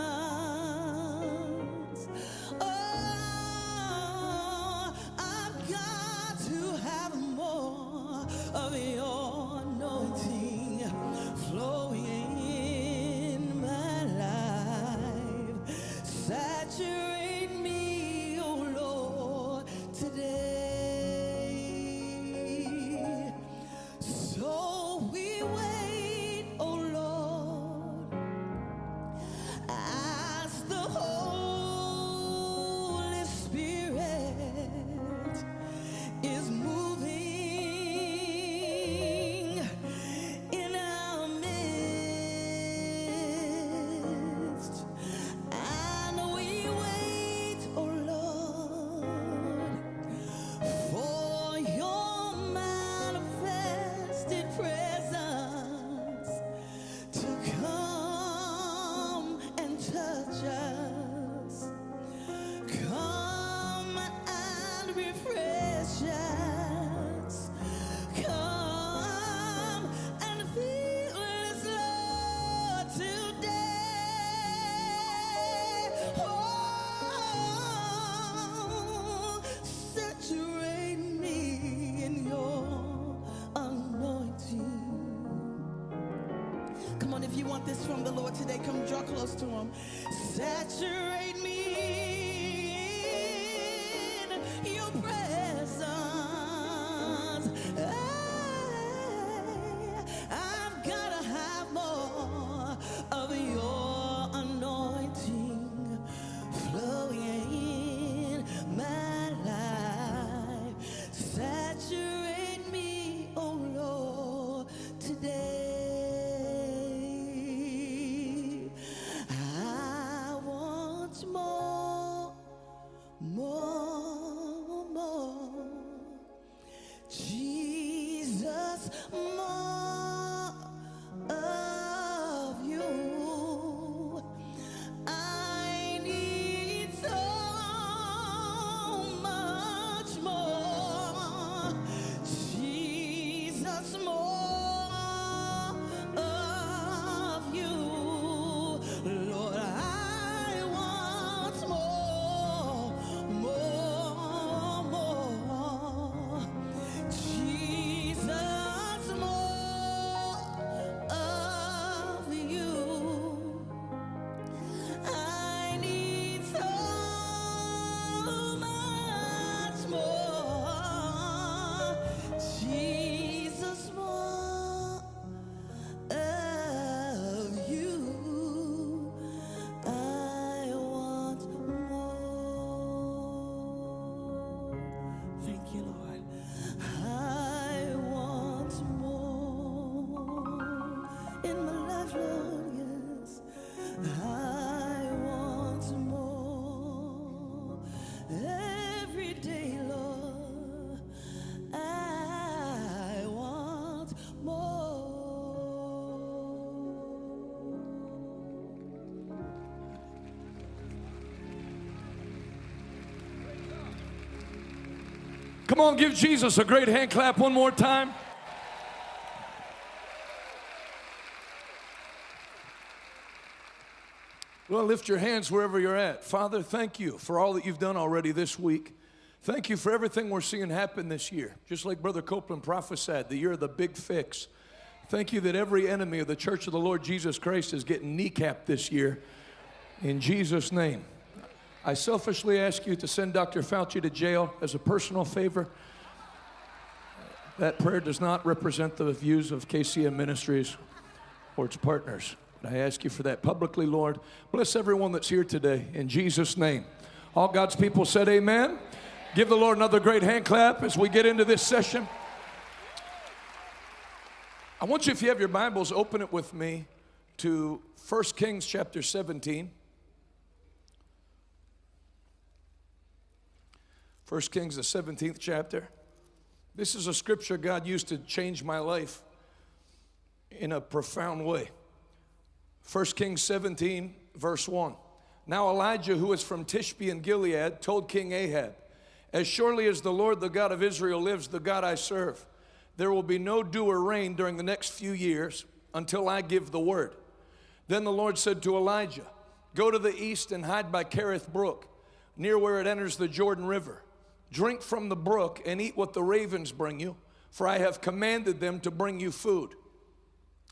Oh, I've got to have more of your anointing flowing in my life. Saturate me, oh Lord, today. So we wait, oh Lord, as the Holy Spirit is moving in our midst. And we wait, oh Lord, for your manifested presence to come and touch us. Come and refresh us. Come and fill us, Lord, today. Oh, saturate me in your anointing. Come on, if you want this from the Lord today, come draw close to him. Saturate me in your presence. I've gotta have more of your anointing flowing in my life. Saturate me, oh Lord, today. I want more, more, more. Jesus, more of you. I need so much more. Jesus, more of you. Lord, I want more. Jesus, more of you. I need so much more. Jesus, more of you. I want more. Thank you, Lord. I want more in my life, Lord, yes. I want more. Come on, give Jesus a great hand clap one more time. Well, lift your hands wherever you're at. Father, thank you for all that you've done already this week. Thank you for everything we're seeing happen this year. Just like Brother Copeland prophesied, the year of the big fix. Thank you that every enemy of the Church of the Lord Jesus Christ is getting kneecapped this year. In Jesus' name. I selfishly ask you to send Dr. Fauci to jail as a personal favor. That prayer does not represent the views of KCM Ministries or its partners. I ask you for that publicly, Lord. Bless everyone that's here today, in Jesus' name. All God's people said amen. Give the Lord another great hand clap as we get into this session. I want you, if you have your Bibles, open it with me to 1 Kings chapter 17. 1 Kings, the 17th chapter. This is a scripture God used to change my life in a profound way. 1 Kings 17, verse 1. Now Elijah, who is from Tishbe in Gilead, told King Ahab, as surely as the Lord, the God of Israel, lives, the God I serve, there will be no dew or rain during the next few years until I give the word. Then the Lord said to Elijah, go to the east and hide by Kerith Brook, near where it enters the Jordan River. Drink from the brook and eat what the ravens bring you, for I have commanded them to bring you food.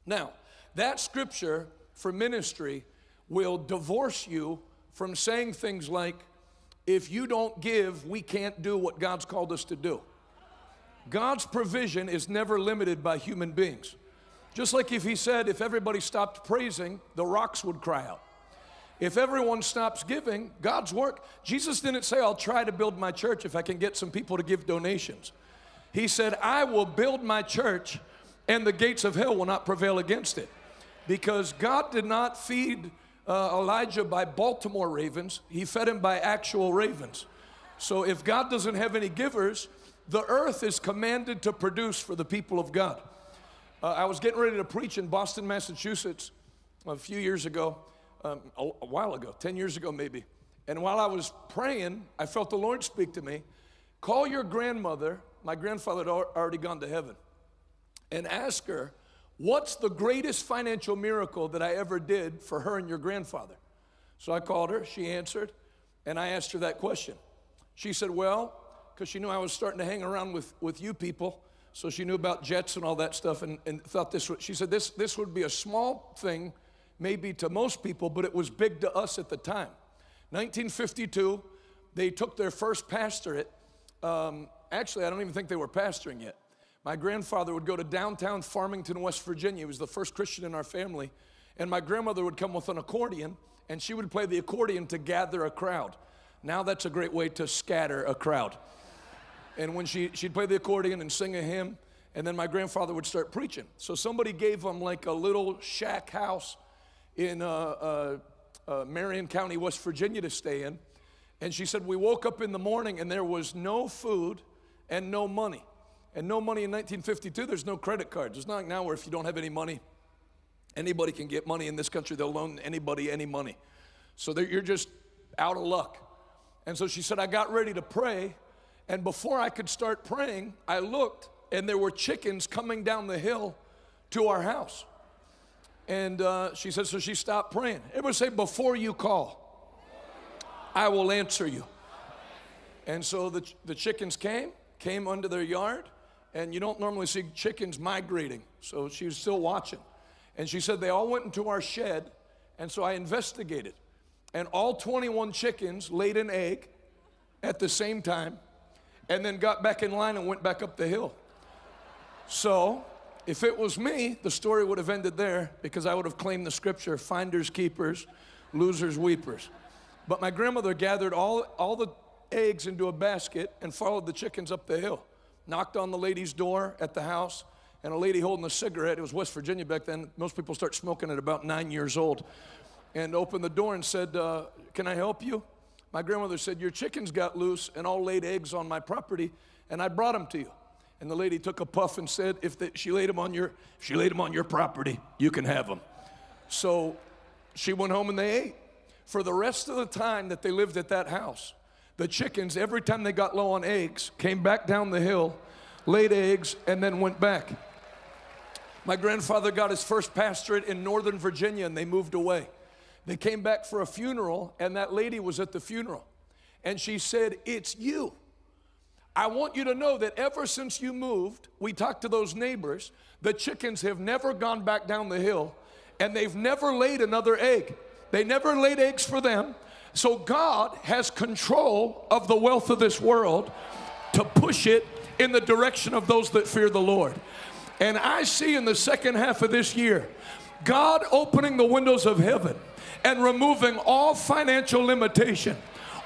Now, that scripture for ministry will divorce you from saying things like, if you don't give, we can't do what God's called us to do. God's provision is never limited by human beings. Just like if he said, if everybody stopped praising, the rocks would cry out. If everyone stops giving, God's work. Jesus didn't say, I'll try to build my church if I can get some people to give donations. He said, I will build my church and the gates of hell will not prevail against it. Because God did not feed Elijah by Baltimore ravens. He fed him by actual ravens. So if God doesn't have any givers, the earth is commanded to produce for the people of God. I was getting ready to preach in Boston, Massachusetts a few years ago, a while ago, 10 years ago maybe. And while I was praying, I felt the Lord speak to me, call your grandmother, my grandfather had already gone to heaven, and ask her, what's the greatest financial miracle that I ever did for her and your grandfather? So I called her, she answered, and I asked her that question. She said, well, because she knew I was starting to hang around with you people, so she knew about jets and all that stuff, and thought this would, she said, this would be a small thing, maybe to most people, but it was big to us at the time. 1952, they took their first pastorate. Actually, I don't even think they were pastoring yet. My grandfather would go to downtown Farmington, West Virginia. He was the first Christian in our family. And my grandmother would come with an accordion, and she would play the accordion to gather a crowd. Now that's a great way to scatter a crowd. And when she'd play the accordion and sing a hymn, and then my grandfather would start preaching. So somebody gave him like a little shack house in Marion County, West Virginia to stay in. And she said, we woke up in the morning and there was no food and no money. And no money in 1952, there's no credit cards. It's not like now where if you don't have any money, anybody can get money in this country. They'll loan anybody any money. So you're just out of luck. And so she said, I got ready to pray. And before I could start praying, I looked and there were chickens coming down the hill to our house. And she said, so she stopped praying. Everybody say, before you call, I will answer you. And so the chickens came under their yard. And you don't normally see chickens migrating. So she was still watching. And she said they all went into our shed. And so I investigated. And all 21 chickens laid an egg at the same time. And then got back in line and went back up the hill. So if it was me, the story would have ended there because I would have claimed the scripture, finders, keepers, losers, weepers. But my grandmother gathered all the eggs into a basket and followed the chickens up the hill. Knocked on the lady's door at the house, and a lady holding a cigarette, it was West Virginia back then, most people start smoking at about 9 years old, and opened the door and said, can I help you? My grandmother said, your chickens got loose and all laid eggs on my property, and I brought them to you. And the lady took a puff and said, if she laid them on your property, you can have them. So she went home and they ate. For the rest of the time that they lived at that house, The chickens, every time they got low on eggs, came back down the hill, laid eggs, and then went back. My grandfather got his first pastorate in Northern Virginia, and they moved away. They came back for a funeral, and that lady was at the funeral. And she said, "It's you. I want you to know that ever since you moved," we talked to those neighbors, "the chickens have never gone back down the hill, and they've never laid another egg. They never laid eggs for them." So God has control of the wealth of this world to push it in the direction of those that fear the Lord. And I see in the second half of this year, God opening the windows of heaven and removing all financial limitation,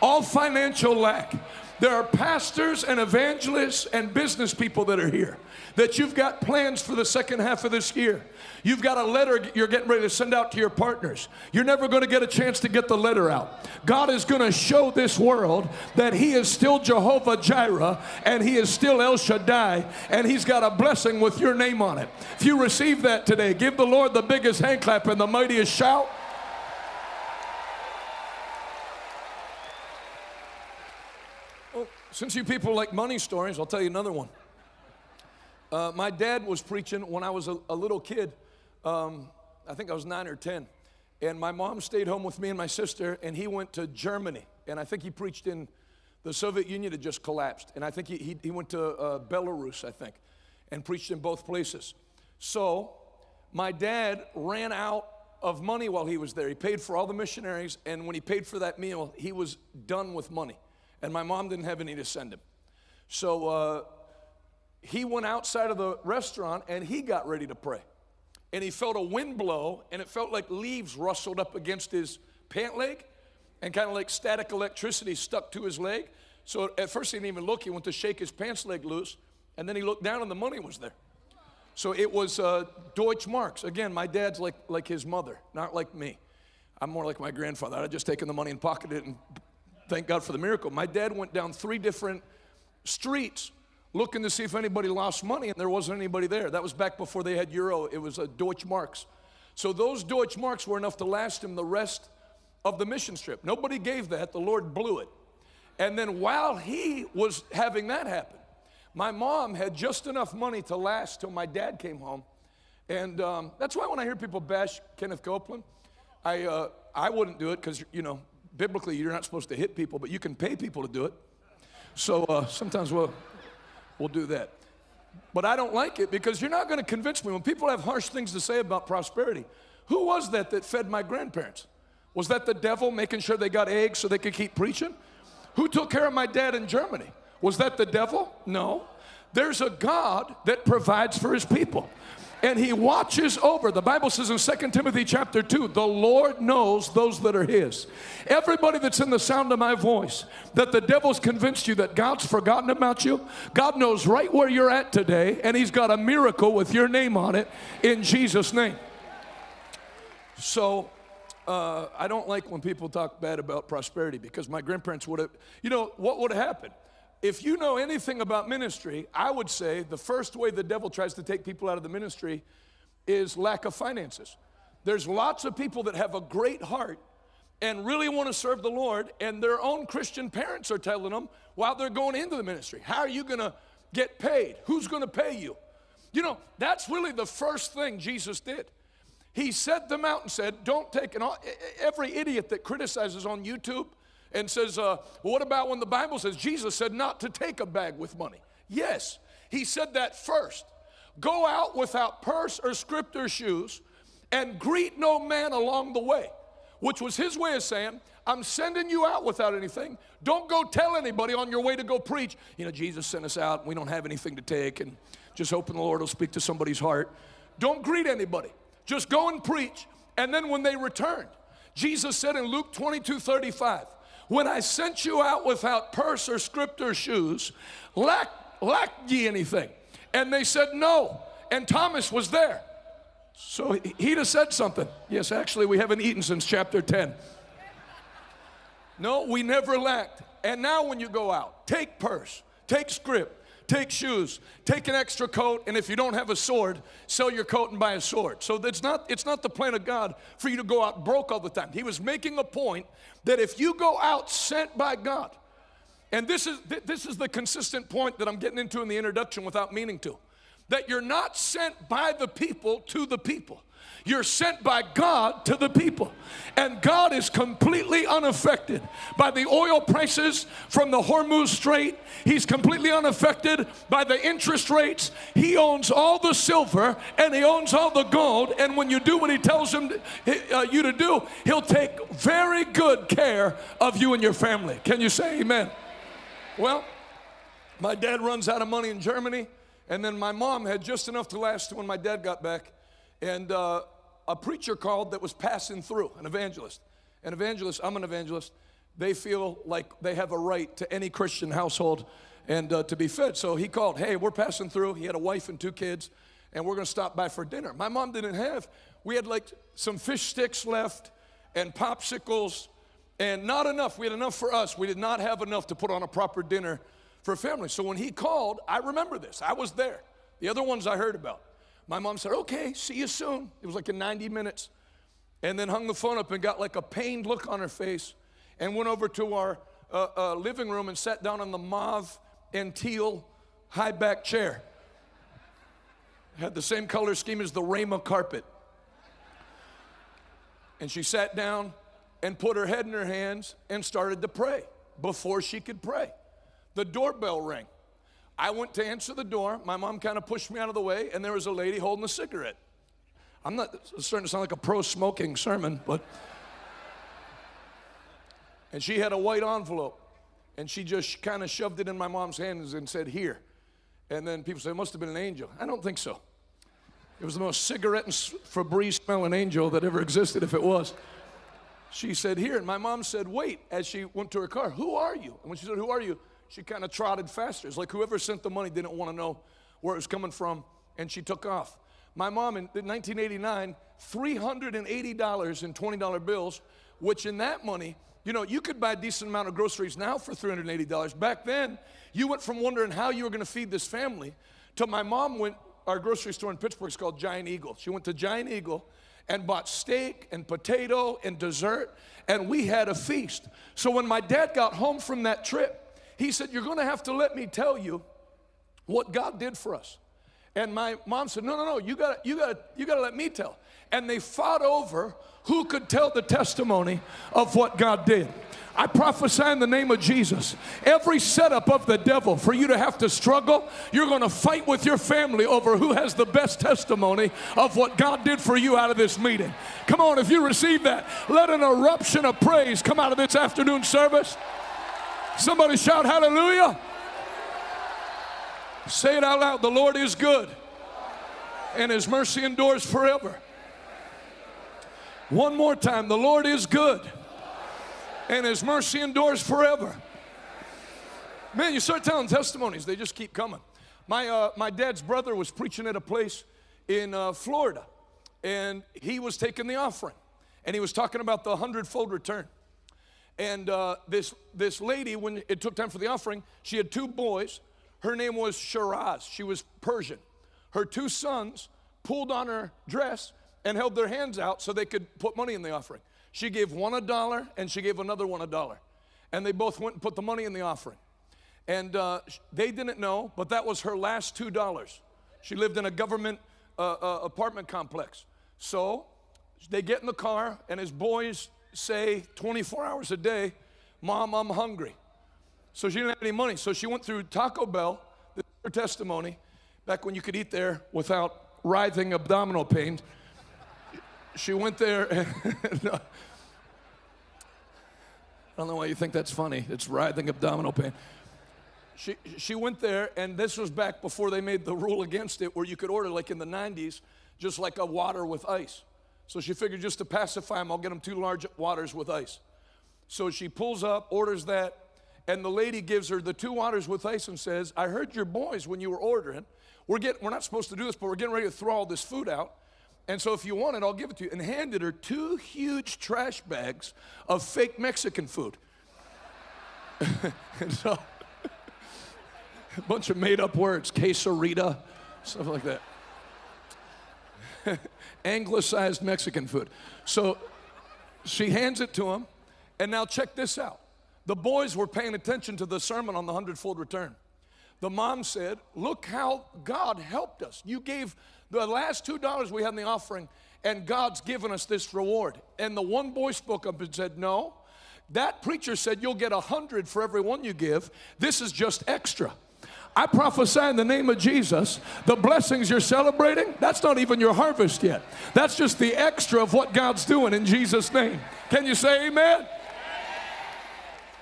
all financial lack. There are pastors and evangelists and business people that are here, that you've got plans for the second half of this year. You've got a letter you're getting ready to send out to your partners. You're never going to get a chance to get the letter out. God is going to show this world that He is still Jehovah Jireh, and He is still El Shaddai, and He's got a blessing with your name on it. If you receive that today, give the Lord the biggest hand clap and the mightiest shout. Since you people like money stories, I'll tell you another one. My dad was preaching when I was a little kid. I think I was 9 or 10. And my mom stayed home with me and my sister, and he went to Germany. And I think he preached in the Soviet Union had just collapsed. And I think he went to Belarus, I think, and preached in both places. So my dad ran out of money while he was there. He paid for all the missionaries, and when he paid for that meal, he was done with money. And my mom didn't have any to send him. So he went outside of the restaurant and he got ready to pray. And he felt a wind blow, and it felt like leaves rustled up against his pant leg, and kind of like static electricity stuck to his leg. So at first he didn't even look. He went to shake his pants leg loose, and then he looked down and the money was there. So it was Deutsche Marks. Again, my dad's like his mother, not like me. I'm more like my grandfather. I'd just taken the money and pocketed it and thank God for the miracle. My dad went down 3 different streets looking to see if anybody lost money, and there wasn't anybody there. That was back before they had euro. It was Deutsche Marks. So those Deutsche Marks were enough to last him the rest of the mission trip. Nobody gave that. The Lord blew it. And then while he was having that happen, my mom had just enough money to last till my dad came home. And that's why when I hear people bash Kenneth Copeland, I wouldn't do it because, you know, biblically, you're not supposed to hit people, but you can pay people to do it. So sometimes we'll do that. But I don't like it because you're not going to convince me. When people have harsh things to say about prosperity, who was that fed my grandparents? Was that the devil making sure they got eggs so they could keep preaching? Who took care of my dad in Germany? Was that the devil? No. There's a God that provides for His people. And He watches over. The Bible says in 2 Timothy chapter 2, the Lord knows those that are His. Everybody that's in the sound of my voice, that the devil's convinced you that God's forgotten about you, God knows right where you're at today, and He's got a miracle with your name on it in Jesus' name. So I don't like when people talk bad about prosperity, because my grandparents would have, you know, what would have happened? If you know anything about ministry, I would say the first way the devil tries to take people out of the ministry is lack of finances. There's lots of people that have a great heart and really want to serve the Lord, and their own Christian parents are telling them while they're going into the ministry, how are you going to get paid? Who's going to pay you? You know, that's really the first thing Jesus did. He set them out and said, don't take, and every idiot that criticizes on YouTube and says, well, what about when the Bible says Jesus said not to take a bag with money? Yes, He said that first. Go out without purse or scrip or shoes, and greet no man along the way, which was His way of saying, I'm sending you out without anything. Don't go tell anybody on your way to go preach. You know, Jesus sent us out, and we don't have anything to take, and just hoping the Lord will speak to somebody's heart. Don't greet anybody. Just go and preach. And then when they returned, Jesus said in Luke 22:35, when I sent you out without purse or scrip or shoes, lack ye anything? And they said no. And Thomas was there. So he'd have said something. Yes, actually, we haven't eaten since chapter 10. No, we never lacked. And now when you go out, take purse, take scrip, take shoes, take an extra coat, and if you don't have a sword, sell your coat and buy a sword. So it's not the plan of God for you to go out broke all the time. He was making a point that if you go out sent by God, And this is the consistent point that I'm getting into in the introduction without meaning to. That you're not sent by the people to the people. You're sent by God to the people. And God is completely unaffected by the oil prices from the Hormuz Strait. He's completely unaffected by the interest rates. He owns all the silver and he owns all the gold. And when you do what he tells you to do, he'll take very good care of you and your family. Can you say amen? Well, my dad runs out of money in Germany. And then my mom had just enough to last when my dad got back. And a preacher called that was passing through, an evangelist. An evangelist, I'm an evangelist. They feel like they have a right to any Christian household and to be fed. So he called, hey, we're passing through. He had a wife and 2 kids, and we're going to stop by for dinner. My mom didn't have, we had like some fish sticks left and popsicles and not enough. We had enough for us. We did not have enough to put on a proper dinner for family. So when he called, I remember this. I was there. The other ones I heard about. My mom said, okay, see you soon. It was like in 90 minutes. And then hung the phone up and got like a pained look on her face and went over to our living room and sat down on the mauve and teal high back chair. Had the same color scheme as the Rama carpet. And she sat down and put her head in her hands and started to pray before she could pray. The doorbell rang. I went to answer the door. My mom kind of pushed me out of the way, and there was a lady holding a cigarette. I'm not starting to sound like a pro-smoking sermon, but. And she had a white envelope, and she just kind of shoved it in my mom's hands and said, here. And then people say, it must have been an angel. I don't think so. It was the most cigarette and Febreze smelling angel that ever existed, if it was. She said, here. And my mom said, wait, as she went to her car, who are you? And when she said, who are you? She kind of trotted faster. It's like whoever sent the money didn't want to know where it was coming from, and she took off. My mom, in 1989, $380 in $20 bills, which in that money, you know, you could buy a decent amount of groceries now for $380. Back then, you went from wondering how you were going to feed this family to my mom went, our grocery store in Pittsburgh is called Giant Eagle. She went to Giant Eagle and bought steak and potato and dessert, and we had a feast. So when my dad got home from that trip, he said, you're going to have to let me tell you what God did for us. And my mom said, no, you got to let me tell. And they fought over who could tell the testimony of what God did. I prophesy in the name of Jesus, every setup of the devil for you to have to struggle, you're going to fight with your family over who has the best testimony of what God did for you out of this meeting. Come on, if you receive that, let an eruption of praise come out of this afternoon service. Somebody shout hallelujah. Say it out loud. The Lord is good and his mercy endures forever. One more time. The Lord is good and his mercy endures forever. Man, you start telling testimonies, they just keep coming. My dad's brother was preaching at a place in Florida, and he was taking the offering, and he was talking about the 100-fold return. And this lady, when it took time for the offering, she had 2 boys. Her name was Shiraz. She was Persian. Her 2 sons pulled on her dress and held their hands out so they could put money in the offering. She gave one $1 and she gave another one $1. And they both went and put the money in the offering. And they didn't know, but that was her last $2. She lived in a government apartment complex. So they get in the car, and his boys say 24 hours a day, Mom, I'm hungry. So she didn't have any money. So she went through Taco Bell, this is her testimony, back when you could eat there without writhing abdominal pain. She went there and I don't know why you think that's funny. It's writhing abdominal pain. She went there, and this was back before they made the rule against it, where you could order, like in the 90s, just like a water with ice. So she figured, just to pacify them, I'll get them 2 large waters with ice. So she pulls up, orders that, and the lady gives her the 2 waters with ice and says, I heard your boys when you were ordering. We're not supposed to do this, but we're getting ready to throw all this food out. And so if you want it, I'll give it to you. And handed her 2 huge trash bags of fake Mexican food. And so, a bunch of made-up words, quesarita, stuff like that. Anglicized Mexican food. So she hands it to him, and now check this out. The boys were paying attention to the sermon on the 100-fold return. The mom said, look how God helped us. You gave the last $2 we had in the offering, and God's given us this reward. And the one boy spoke up and said, no, that preacher said you'll get 100 for every one you give. This is just extra. I prophesy in the name of Jesus, the blessings you're celebrating, that's not even your harvest yet. That's just the extra of what God's doing in Jesus' name. Can you say amen?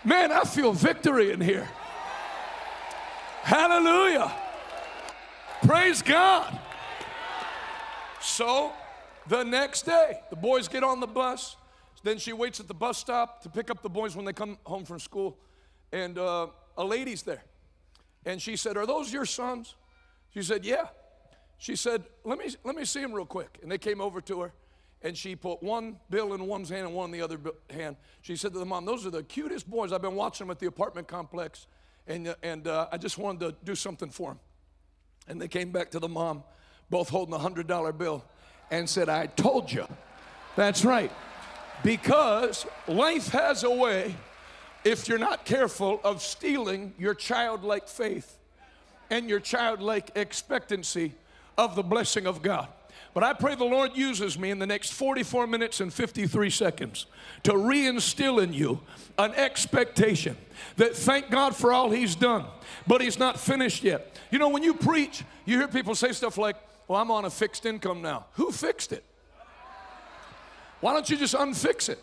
Man, I feel victory in here. Hallelujah. Praise God. So the next day, the boys get on the bus. Then she waits at the bus stop to pick up the boys when they come home from school. And a lady's there. And she said, are those your sons? She said, yeah. She said, let me see them real quick. And they came over to her. And she put one bill in one's hand and one in the other hand. She said to the mom, those are the cutest boys. I've been watching them at the apartment complex. And I just wanted to do something for them. And they came back to the mom, both holding a $100 bill, and said, I told you. That's right. Because life has a way, if you're not careful, of stealing your childlike faith and your childlike expectancy of the blessing of God. But I pray the Lord uses me in the next 44 minutes and 53 seconds to reinstill in you an expectation that thank God for all He's done, but He's not finished yet. You know, when you preach, you hear people say stuff like, well, I'm on a fixed income now. Who fixed it? Why don't you just unfix it?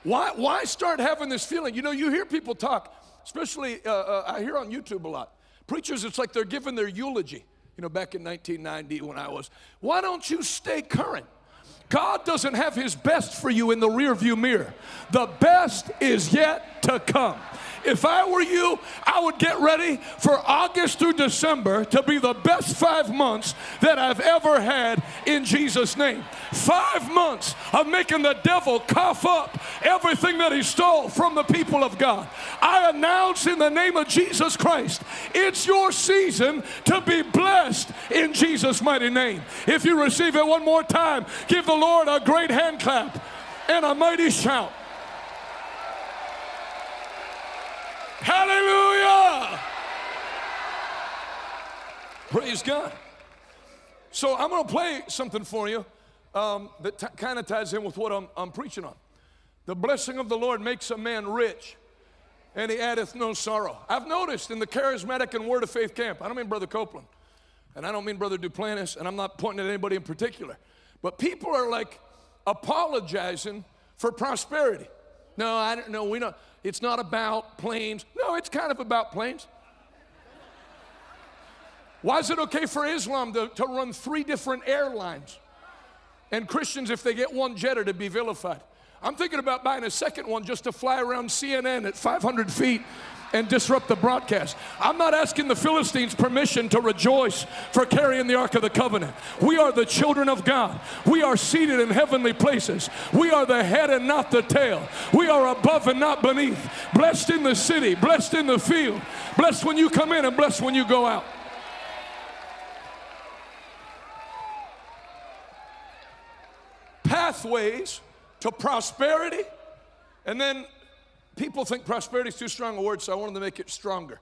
Why start having this feeling? You know, you hear people talk, especially I hear on YouTube a lot. Preachers, it's like they're giving their eulogy. You know, back in 1990 when I was, why don't you stay current? God doesn't have His best for you in the rearview mirror. The best is yet to come. If I were you, I would get ready for August through December to be the best 5 months that I've ever had in Jesus' name. 5 months of making the devil cough up everything that he stole from the people of God. I announce in the name of Jesus Christ, it's your season to be blessed in Jesus' mighty name. If you receive it one more time, give the Lord a great hand clap and a mighty shout. Hallelujah! Praise God. So I'm going to play something for you that kind of ties in with what I'm preaching on. The blessing of the Lord makes a man rich, and he addeth no sorrow. I've noticed in the charismatic and word of faith camp, I don't mean Brother Copeland, and I don't mean Brother Duplantis, and I'm not pointing at anybody in particular, but people are like apologizing for prosperity. No, I don't know. We know it's not about planes. No, it's kind of about planes. Why is it okay for Islam to run 3 different airlines? And Christians, if they get one jet, are to be vilified. I'm thinking about buying a second one just to fly around CNN at 500 feet and disrupt the broadcast. I'm not asking the Philistines permission to rejoice for carrying the Ark of the Covenant. We are the children of God. We are seated in heavenly places. We are the head and not the tail. We are above and not beneath. Blessed in the city, blessed in the field, blessed when you come in and blessed when you go out. Pathways to prosperity, and then people think prosperity is too strong a word, so I wanted to make it stronger.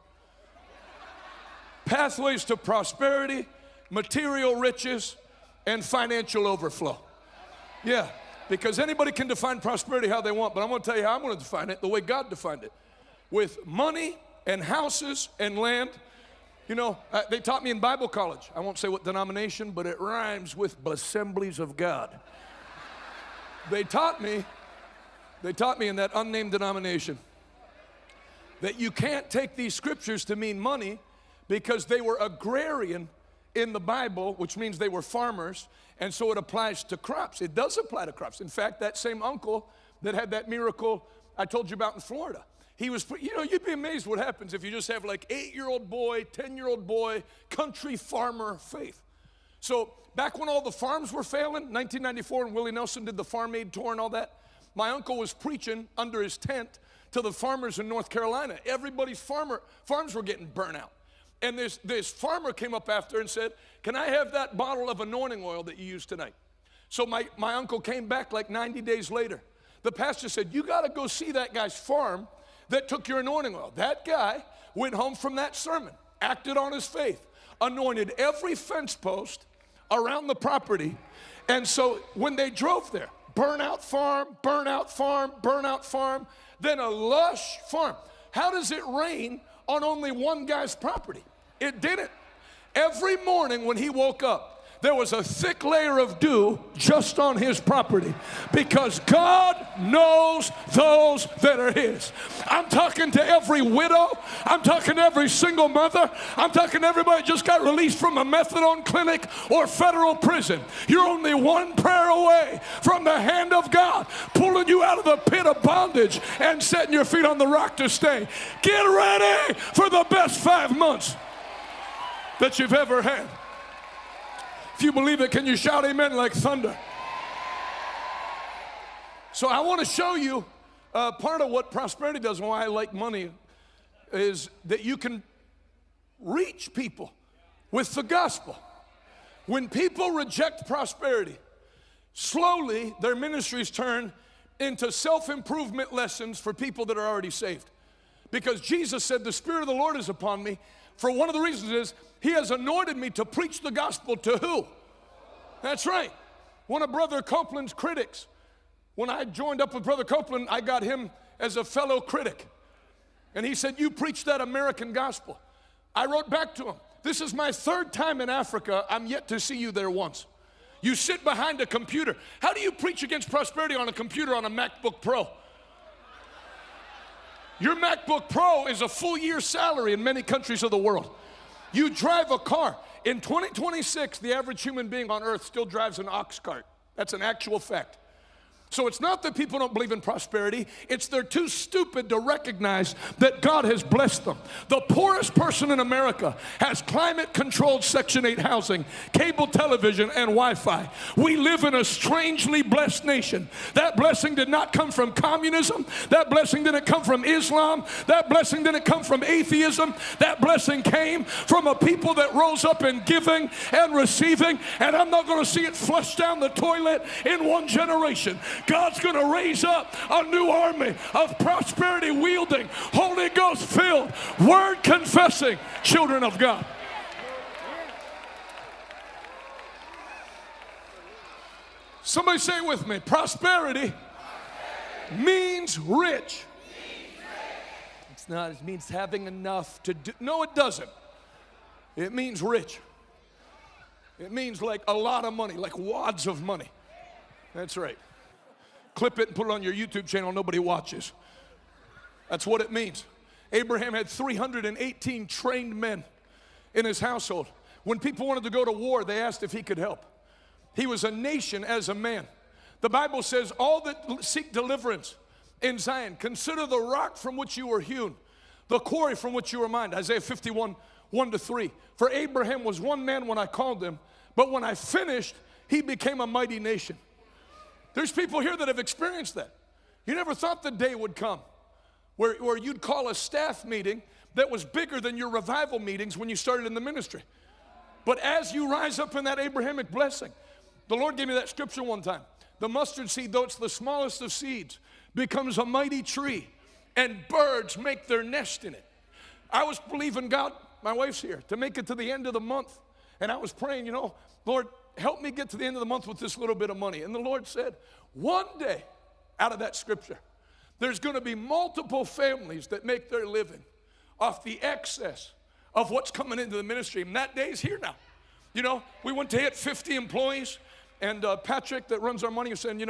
Pathways to prosperity, material riches, and financial overflow. Yeah, because anybody can define prosperity how they want, but I'm going to tell you how I'm going to define it, the way God defined it. With money and houses and land. You know, they taught me in Bible college. I won't say what denomination, but it rhymes with Assemblies of God. They taught me in that unnamed denomination that you can't take these scriptures to mean money because they were agrarian in the Bible, which means they were farmers, and so it applies to crops. It does apply to crops. In fact, that same uncle that had that miracle I told you about in Florida, he was, you know, you'd be amazed what happens if you just have like 8-year-old boy, 10-year-old boy, country farmer faith. So back when all the farms were failing, 1994, and Willie Nelson did the Farm Aid tour and all that, my uncle was preaching under his tent to the farmers in North Carolina. Everybody's farms were getting burnt out. And this farmer came up after and said, can I have that bottle of anointing oil that you used tonight? So my uncle came back like 90 days later. The pastor said, you got to go see that guy's farm that took your anointing oil. That guy went home from that sermon, acted on his faith, anointed every fence post around the property. And so when they drove there, burnout farm, burnout farm, burnout farm, then a lush farm. How does it rain on only one guy's property? It didn't. Every morning when he woke up, there was a thick layer of dew just on his property, because God knows those that are his. I'm talking to every widow. I'm talking to every single mother. I'm talking to everybody who just got released from a methadone clinic or federal prison. You're only one prayer away from the hand of God pulling you out of the pit of bondage and setting your feet on the rock to stay. Get ready for the best 5 months that you've ever had. If you believe it, can you shout amen like thunder? So I want to show you part of what prosperity does and why I like money is that you can reach people with the gospel. When people reject prosperity, slowly their ministries turn into self-improvement lessons for people that are already saved. Because Jesus said, the Spirit of the Lord is upon me. For one of the reasons is, he has anointed me to preach the gospel to who? That's right. One of Brother Copeland's critics. When I joined up with Brother Copeland, I got him as a fellow critic. And he said, you preach that American gospel. I wrote back to him, this is my 3rd time in Africa. I'm yet to see you there once. You sit behind a computer. How do you preach against prosperity on a computer on a MacBook Pro? Your MacBook Pro is a full year's salary in many countries of the world. You drive a car. In 2026, the average human being on earth still drives an ox cart. That's an actual fact. So it's not that people don't believe in prosperity, it's they're too stupid to recognize that God has blessed them. The poorest person in America has climate-controlled Section 8 housing, cable television, and Wi-Fi. We live in a strangely blessed nation. That blessing did not come from communism. That blessing didn't come from Islam. That blessing didn't come from atheism. That blessing came from a people that rose up in giving and receiving, and I'm not going to see it flush down the toilet in one generation. God's going to raise up a new army of prosperity wielding, Holy Ghost filled, word confessing children of God. Somebody say it with me. Prosperity means rich. It's not, it means having enough to do. No, it doesn't. It means rich. It means like a lot of money, like wads of money. That's right. Clip it and put it on your YouTube channel, nobody watches. That's what it means. Abraham had 318 trained men in his household. When people wanted to go to war, they asked if he could help. He was a nation as a man. The Bible says, all that seek deliverance in Zion, consider the rock from which you were hewn, the quarry from which you were mined. Isaiah 51, 1-3. For Abraham was one man when I called him, but when I finished, he became a mighty nation. There's people here that have experienced that. You never thought the day would come where you'd call a staff meeting that was bigger than your revival meetings when you started in the ministry. But as you rise up in that Abrahamic blessing, the Lord gave me that scripture one time. The mustard seed, though it's the smallest of seeds, becomes a mighty tree, and birds make their nest in it. I was believing God, my wife's here, to make it to the end of the month. And I was praying, Lord, help me get to the end of the month with this little bit of money. And the Lord said, one day, out of that scripture, there's going to be multiple families that make their living off the excess of what's coming into the ministry. And that day's here now. We went to hit 50 employees, and Patrick that runs our money was saying,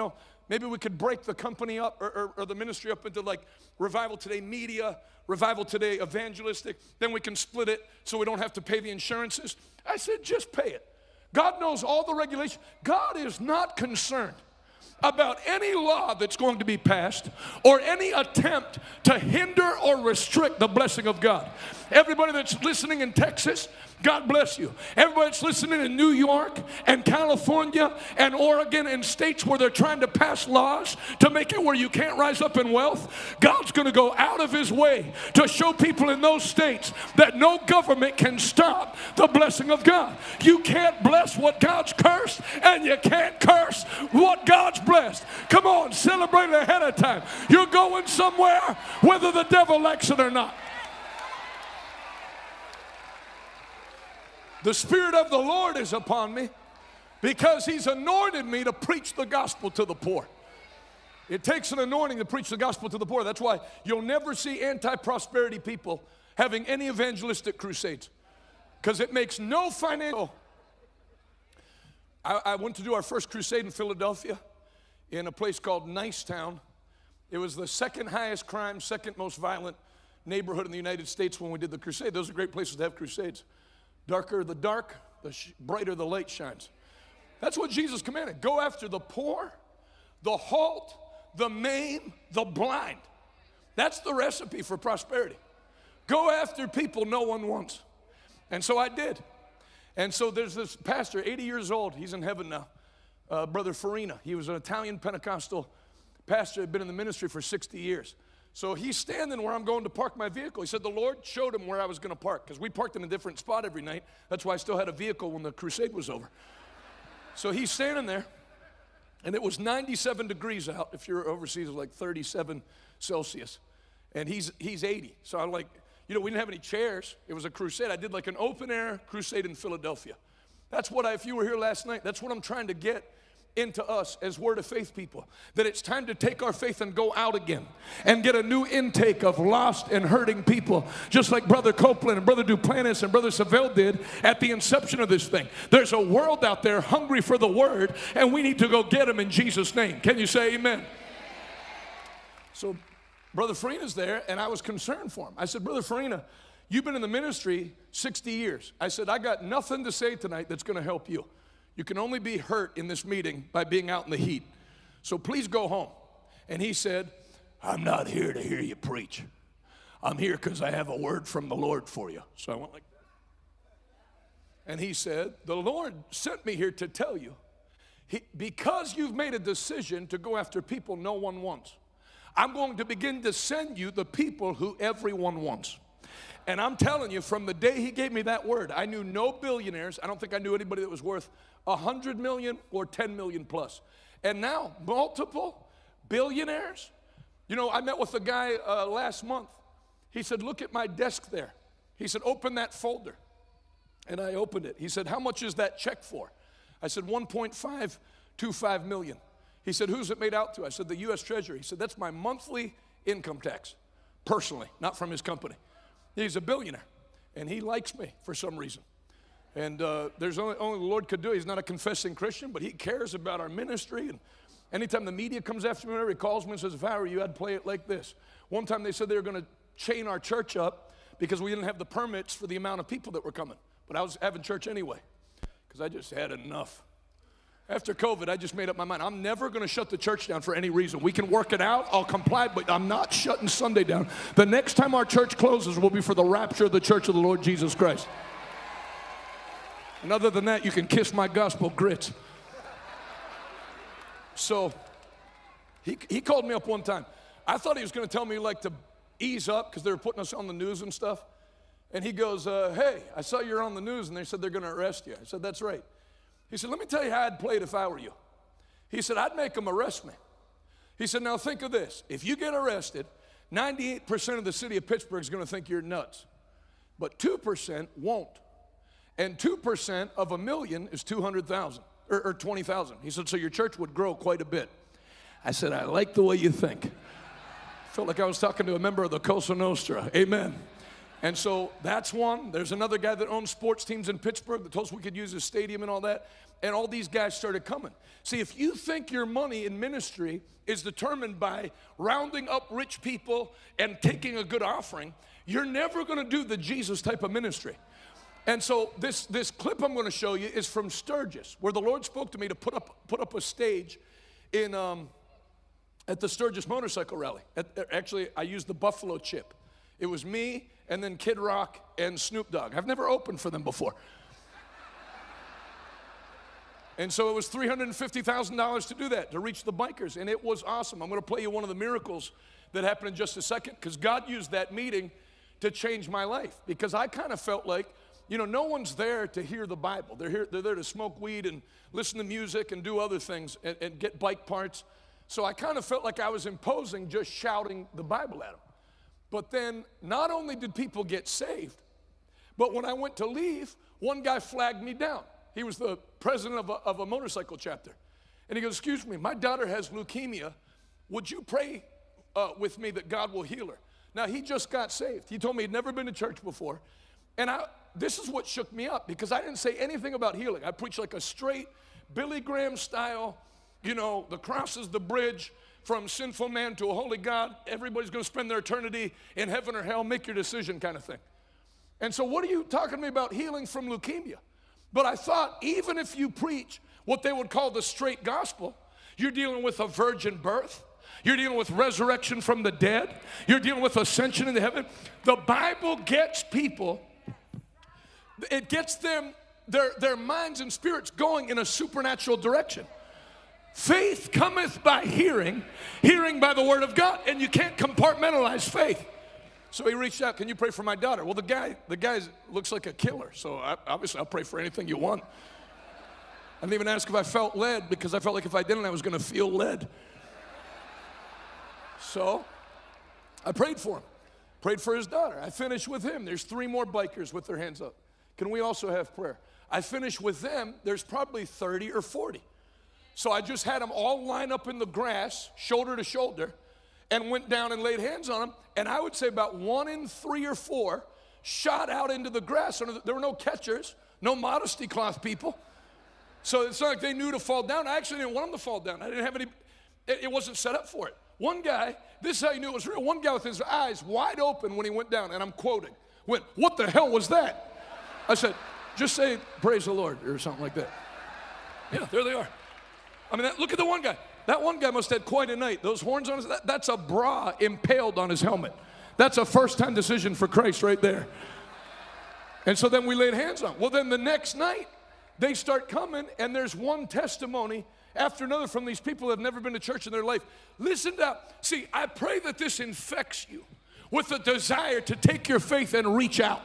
maybe we could break the company up or the ministry up into like Revival Today Media, Revival Today Evangelistic. Then we can split it so we don't have to pay the insurances. I said, just pay it. God knows all the regulations. God is not concerned about any law that's going to be passed or any attempt to hinder or restrict the blessing of God. Everybody that's listening in Texas, God bless you. Everybody that's listening in New York and California and Oregon and states where they're trying to pass laws to make it where you can't rise up in wealth, God's going to go out of his way to show people in those states that no government can stop the blessing of God. You can't bless what God's cursed, and you can't curse what God's blessed. blessed. Come on, celebrate it ahead of time. You're going somewhere, whether the devil likes it or not. The Spirit of the Lord is upon me because He's anointed me to preach the gospel to the poor. It takes an anointing to preach the gospel to the poor. That's why you'll never see anti-prosperity people having any evangelistic crusades, because it makes no financial. I went to do our first crusade in Philadelphia in a place called Nicetown. It was the second highest crime, second most violent neighborhood in the United States when we did the crusade. Those are great places to have crusades. Darker the dark, the brighter the light shines. That's what Jesus commanded. Go after the poor, the halt, the maimed, the blind. That's the recipe for prosperity. Go after people no one wants. And so I did. And so there's this pastor, 80 years old. He's in heaven now. Brother Farina. He was an Italian Pentecostal pastor, had been in the ministry for 60 years. So he's standing where I'm going to park my vehicle. He said the Lord showed him where I was going to park, because we parked in a different spot every night. That's why I still had a vehicle when the crusade was over. So he's standing there, and it was 97 degrees out. If you're overseas, it's like 37 Celsius. And he's 80. So I'm like, you know, we didn't have any chairs. It was a crusade. I did like an open-air crusade in Philadelphia. That's what if you were here last night, that's what I'm trying to get into us as Word of Faith people, that it's time to take our faith and go out again and get a new intake of lost and hurting people, just like Brother Copeland and Brother Duplantis and Brother Savelle did at the inception of this thing. There's a world out there hungry for the Word, and we need to go get them in Jesus' name. Can you say amen? So Brother Farina's there, and I was concerned for him. I said, Brother Farina, you've been in the ministry 60 years. I said, I got nothing to say tonight that's going to help you. You can only be hurt in this meeting by being out in the heat. So please go home. And he said, I'm not here to hear you preach. I'm here because I have a word from the Lord for you. So I went like that. And he said, the Lord sent me here to tell you, because you've made a decision to go after people no one wants, I'm going to begin to send you the people who everyone wants. And I'm telling you, from the day he gave me that word, I knew no billionaires. I don't think I knew anybody that was worth 100 million or 10 million plus. And now, multiple billionaires. You know, I met with a guy last month. He said, look at my desk there. He said, open that folder. And I opened it. He said, how much is that check for? I said, 1.525 million. He said, who's it made out to? I said, the U.S. Treasury. He said, that's my monthly income tax, personally, not from his company. He's a billionaire, and he likes me for some reason. And there's only the Lord could do it. He's not a confessing Christian, but he cares about our ministry. And anytime the media comes after me, he calls me and says, if I were you, I'd play it like this. One time they said they were going to chain our church up because we didn't have the permits for the amount of people that were coming. But I was having church anyway because I just had enough. After COVID, I just made up my mind. I'm never going to shut the church down for any reason. We can work it out. I'll comply, but I'm not shutting Sunday down. The next time our church closes will be for the rapture of the church of the Lord Jesus Christ. And other than that, you can kiss my gospel grits. So he called me up one time. I thought he was going to tell me like to ease up because they were putting us on the news and stuff. And he goes, hey, I saw you're on the news and they said they're going to arrest you. I said, that's right. He said, let me tell you how I'd play it if I were you. He said, I'd make them arrest me. He said, now think of this. If you get arrested, 98% of the city of Pittsburgh is going to think you're nuts. But 2% won't. And 2% of 1,000,000 is 200,000 or 20,000. He said, so your church would grow quite a bit. I said, I like the way you think. Felt like I was talking to a member of the Cosa Nostra. Amen. And so that's one. There's another guy that owns sports teams in Pittsburgh that told us we could use his stadium and all that. And all these guys started coming. See, if you think your money in ministry is determined by rounding up rich people and taking a good offering, you're never going to do the Jesus type of ministry. And so this clip I'm going to show you is from Sturgis, where the Lord spoke to me to put up a stage in at the Sturgis motorcycle rally. Actually, I used the Buffalo chip. It was me and then Kid Rock and Snoop Dogg. I've never opened for them before. And so it was $350,000 to do that, to reach the bikers, and it was awesome. I'm going to play you one of the miracles that happened in just a second, because God used that meeting to change my life, because I kind of felt like you know, no one's there to hear the Bible. They're there to smoke weed and listen to music and do other things and get bike parts. So I kind of felt like I was imposing just shouting the Bible at them. But then not only did people get saved, but when I went to leave, one guy flagged me down. He was the president of a motorcycle chapter. And he goes, excuse me, my daughter has leukemia. Would you pray with me that God will heal her? Now, he just got saved. He told me he'd never been to church before. And this is what shook me up, because I didn't say anything about healing. I preached like a straight Billy Graham style, you know, the cross is the bridge from sinful man to a holy God. Everybody's going to spend their eternity in heaven or hell. Make your decision kind of thing. And so what are you talking to me about healing from leukemia? But I thought, even if you preach what they would call the straight gospel, you're dealing with a virgin birth. You're dealing with resurrection from the dead. You're dealing with ascension into heaven. The Bible gets people, it gets them, their minds and spirits going in a supernatural direction. Faith cometh by hearing, hearing by the word of God, and you can't compartmentalize faith. So he reached out, can you pray for my daughter? Well, the guy looks like a killer, so obviously I'll pray for anything you want. I didn't even ask if I felt led, because I felt like if I didn't, I was going to feel led. So I prayed for him, prayed for his daughter. I finished with him. There's 3 more bikers with their hands up. Can we also have prayer? I finished with them. There's probably 30 or 40. So I just had them all line up in the grass, shoulder to shoulder, and went down and laid hands on them. And I would say about 1 in 3 or 4 shot out into the grass. There were no catchers, no modesty cloth people. So it's not like they knew to fall down. I actually didn't want them to fall down. I didn't have any, it wasn't set up for it. One guy, this is how you knew it was real. One guy with his eyes wide open when he went down, and I'm quoting, went, what the hell was that? I said, just say, praise the Lord, or something like that. Yeah, there they are. I mean, look at the one guy. That one guy must have had quite a night. Those horns on his, that's a bra impaled on his helmet. That's a first-time decision for Christ right there. And so then we laid hands on him. Well, then the next night, they start coming, and there's one testimony after another from these people that have never been to church in their life. Listen to, see, I pray that this infects you with a desire to take your faith and reach out.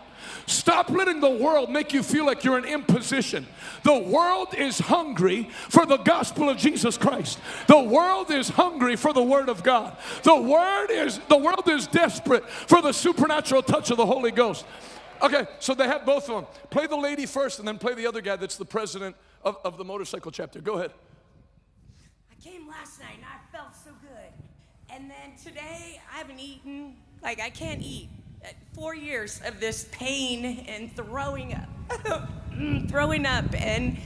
Stop letting the world make you feel like you're an imposition. The world is hungry for the gospel of Jesus Christ. The world is hungry for the word of God. The world is desperate for the supernatural touch of the Holy Ghost. Okay, so they have both of them. Play the lady first and then play the other guy that's the president of the motorcycle chapter. Go ahead. I came last night and I felt so good. And then today I haven't eaten, like I can't eat. 4 years of this pain and throwing up, and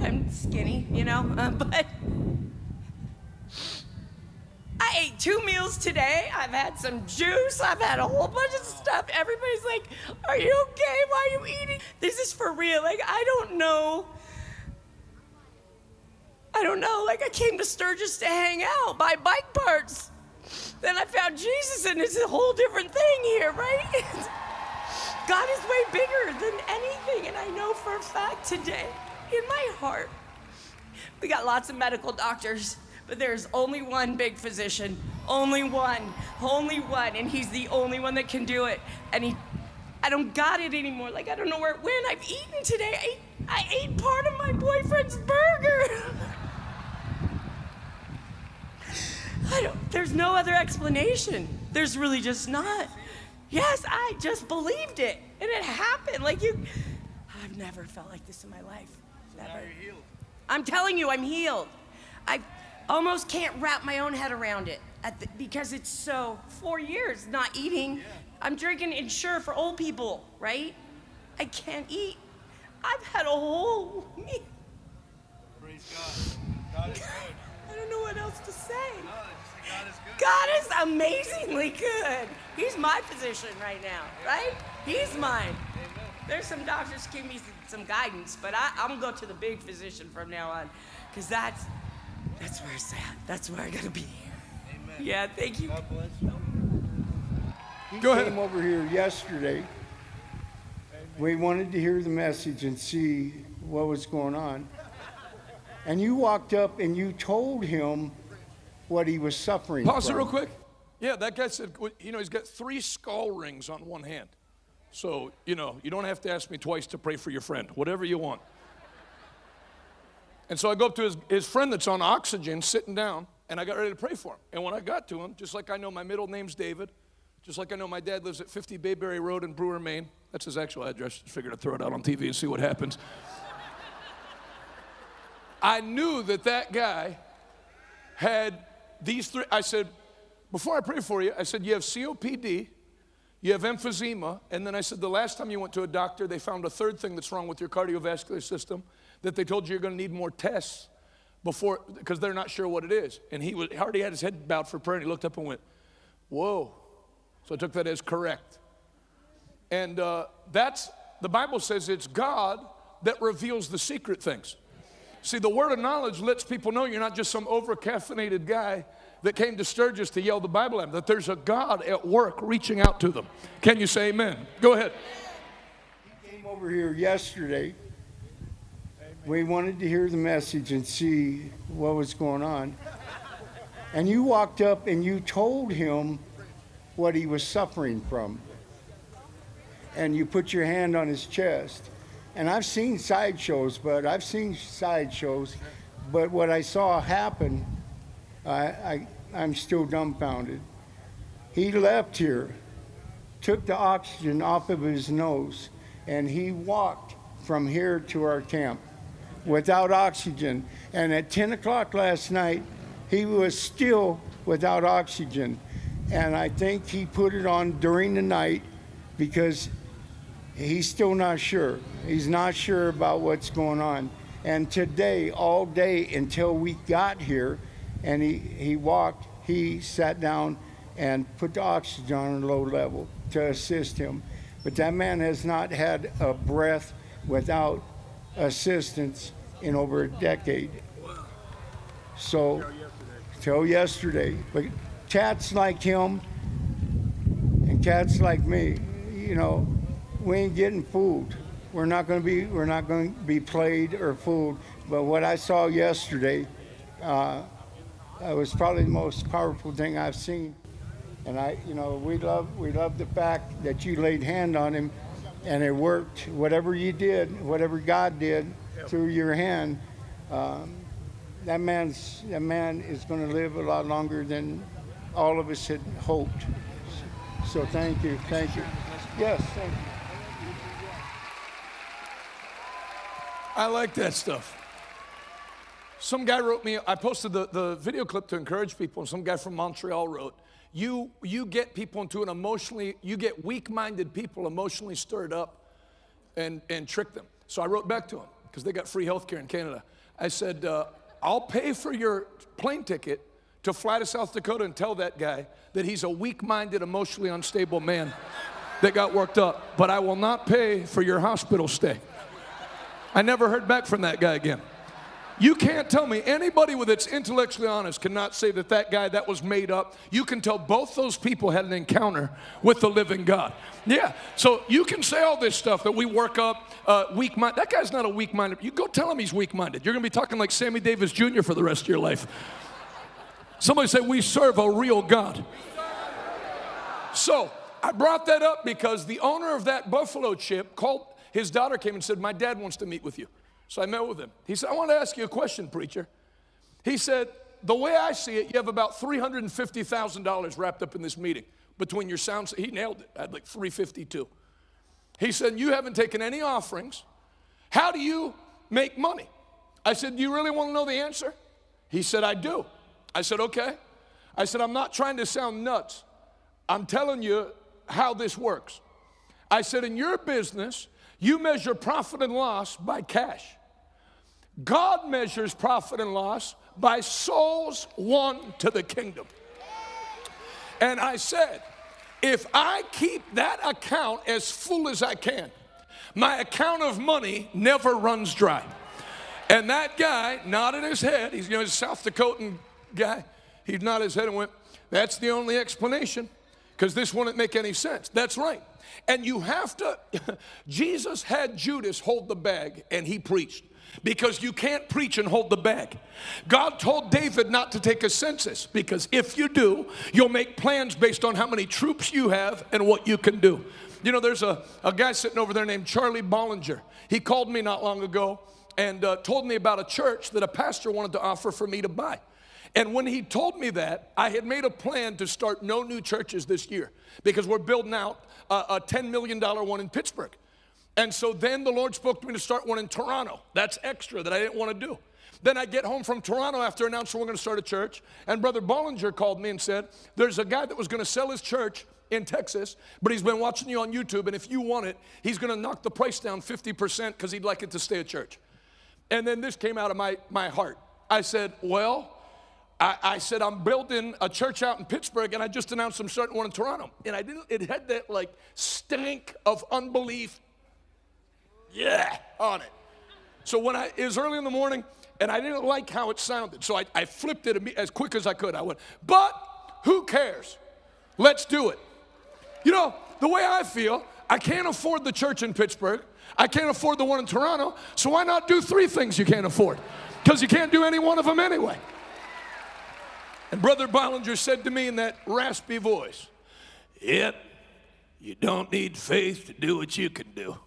I'm skinny, you know, but I ate 2 meals today. I've had some juice. I've had a whole bunch of stuff. Everybody's like, are you okay? Why are you eating? This is for real. Like, I don't know. Like, I came to Sturgis to hang out, buy bike parts. Then I found Jesus, and it's a whole different thing here, right? God is way bigger than anything, and I know for a fact today, in my heart, we got lots of medical doctors, but there's only one big physician, only one, and he's the only one that can do it. And I don't got it anymore. Like, I don't know where it went. I've eaten today. I ate part of my boyfriend's burger. There's no other explanation. There's really just not. Yes, I just believed it, and it happened. I've never felt like this in my life. Never. Now you're healed. I'm telling you, I'm healed. I almost can't wrap my own head around it because it's so 4 years not eating. Yeah. I'm drinking Ensure for old people, right? I can't eat. I've had a whole meal. Praise God. God is good. I don't know what else to say. No, God is good. God is amazingly good. He's my physician right now, right? He's mine. Amen. There's some doctors give me some guidance, but I'm gonna go to the big physician from now on, because that's where it's at. That's where I gotta be. Amen. Yeah, thank you. God bless you. He Go ahead. came over here yesterday. Amen. We wanted to hear the message and see what was going on. And you walked up and you told him what he was suffering Pause from. it real quick. Yeah, that guy said, you know, he's got 3 skull rings on one hand. So, you know, you don't have to ask me twice to pray for your friend, whatever you want. And so I go up to his friend that's on oxygen, sitting down, and I got ready to pray for him. And when I got to him, just like I know my middle name's David, just like I know my dad lives at 50 Bayberry Road in Brewer, Maine. That's his actual address. Just figured I'd throw it out on TV and see what happens. I knew that guy had these three. I said, before I pray for you, I said, you have COPD, you have emphysema, and then I said, the last time you went to a doctor, they found a third thing that's wrong with your cardiovascular system, that they told you you're going to need more tests before, because they're not sure what it is. And he already had his head bowed for prayer, and he looked up and went, whoa. So I took that as correct. And the Bible says it's God that reveals the secret things. See, the word of knowledge lets people know you're not just some over-caffeinated guy that came to Sturgis to yell the Bible at him, that there's a God at work reaching out to them. Can you say amen? Go ahead. He came over here yesterday. We wanted to hear the message and see what was going on. And you walked up and you told him what he was suffering from. And you put your hand on his chest. And I've seen sideshows, but what I saw happen, I'm still dumbfounded. He left here, took the oxygen off of his nose, and he walked from here to our camp without oxygen. And at 10 o'clock last night, he was still without oxygen. And I think he put it on during the night because he's still not sure. He's not sure about what's going on. And today, all day until we got here, and he walked, he sat down and put the oxygen on a low level to assist him. But that man has not had a breath without assistance in over a decade. So, till yesterday. But cats like him and cats like me, you know, we ain't getting fooled. We're not going to be played or fooled. But what I saw yesterday was probably the most powerful thing I've seen. And we love the fact that you laid hand on him, and it worked. Whatever you did, whatever God did through your hand, that man is going to live a lot longer than all of us had hoped. So thank you. Yes, thank you. I like that stuff. Some guy wrote me, I posted the video clip to encourage people, and some guy from Montreal wrote, you get people into you get weak-minded people emotionally stirred up and trick them. So I wrote back to him, because they got free health care in Canada. I said, I'll pay for your plane ticket to fly to South Dakota and tell that guy that he's a weak-minded, emotionally unstable man that got worked up, but I will not pay for your hospital stay. I never heard back from that guy again. You can't tell me, anybody that's intellectually honest cannot say that guy, that was made up. You can tell both those people had an encounter with the living God. Yeah, so you can say all this stuff that we work up, weak-minded. That guy's not a weak-minded. You go tell him he's weak-minded. You're going to be talking like Sammy Davis Jr. for the rest of your life. Somebody say, we serve a real God. So I brought that up because the owner of that buffalo chip called. His daughter came and said, my dad wants to meet with you. So I met with him. He said, I want to ask you a question, preacher. He said, the way I see it, you have about $350,000 wrapped up in this meeting between your sounds. He nailed it. I had like 352. He said, you haven't taken any offerings. How do you make money? I said, do you really want to know the answer? He said, I do. I said, okay. I said, I'm not trying to sound nuts. I'm telling you how this works. I said, in your business, you measure profit and loss by cash. God measures profit and loss by souls won to the kingdom. And I said, if I keep that account as full as I can, my account of money never runs dry. And that guy nodded his head. He's a South Dakotan guy. He nodded his head and went, that's the only explanation, because this wouldn't make any sense. That's right. And you have to, Jesus had Judas hold the bag, and he preached. Because you can't preach and hold the bag. God told David not to take a census, because if you do, you'll make plans based on how many troops you have and what you can do. You know, there's a guy sitting over there named Charlie Bollinger. He called me not long ago and told me about a church that a pastor wanted to offer for me to buy. And when he told me that, I had made a plan to start no new churches this year because we're building out a $10 million one in Pittsburgh. And so then the Lord spoke to me to start one in Toronto. That's extra that I didn't want to do. Then I get home from Toronto after announcing we're going to start a church, and Brother Bollinger called me and said, there's a guy that was going to sell his church in Texas, but he's been watching you on YouTube, and if you want it, he's going to knock the price down 50% because he'd like it to stay a church. And then this came out of my heart. I said, well, I said, I'm building a church out in Pittsburgh, and I just announced I'm starting one in Toronto. And it had that like stank of unbelief, on it. So it was early in the morning, and I didn't like how it sounded. So I flipped it as quick as I could. I went, but who cares? Let's do it. You know, the way I feel, I can't afford the church in Pittsburgh. I can't afford the one in Toronto. So why not do 3 things you can't afford? Because you can't do any one of them anyway. And Brother Bollinger said to me in that raspy voice, yep, you don't need faith to do what you can do.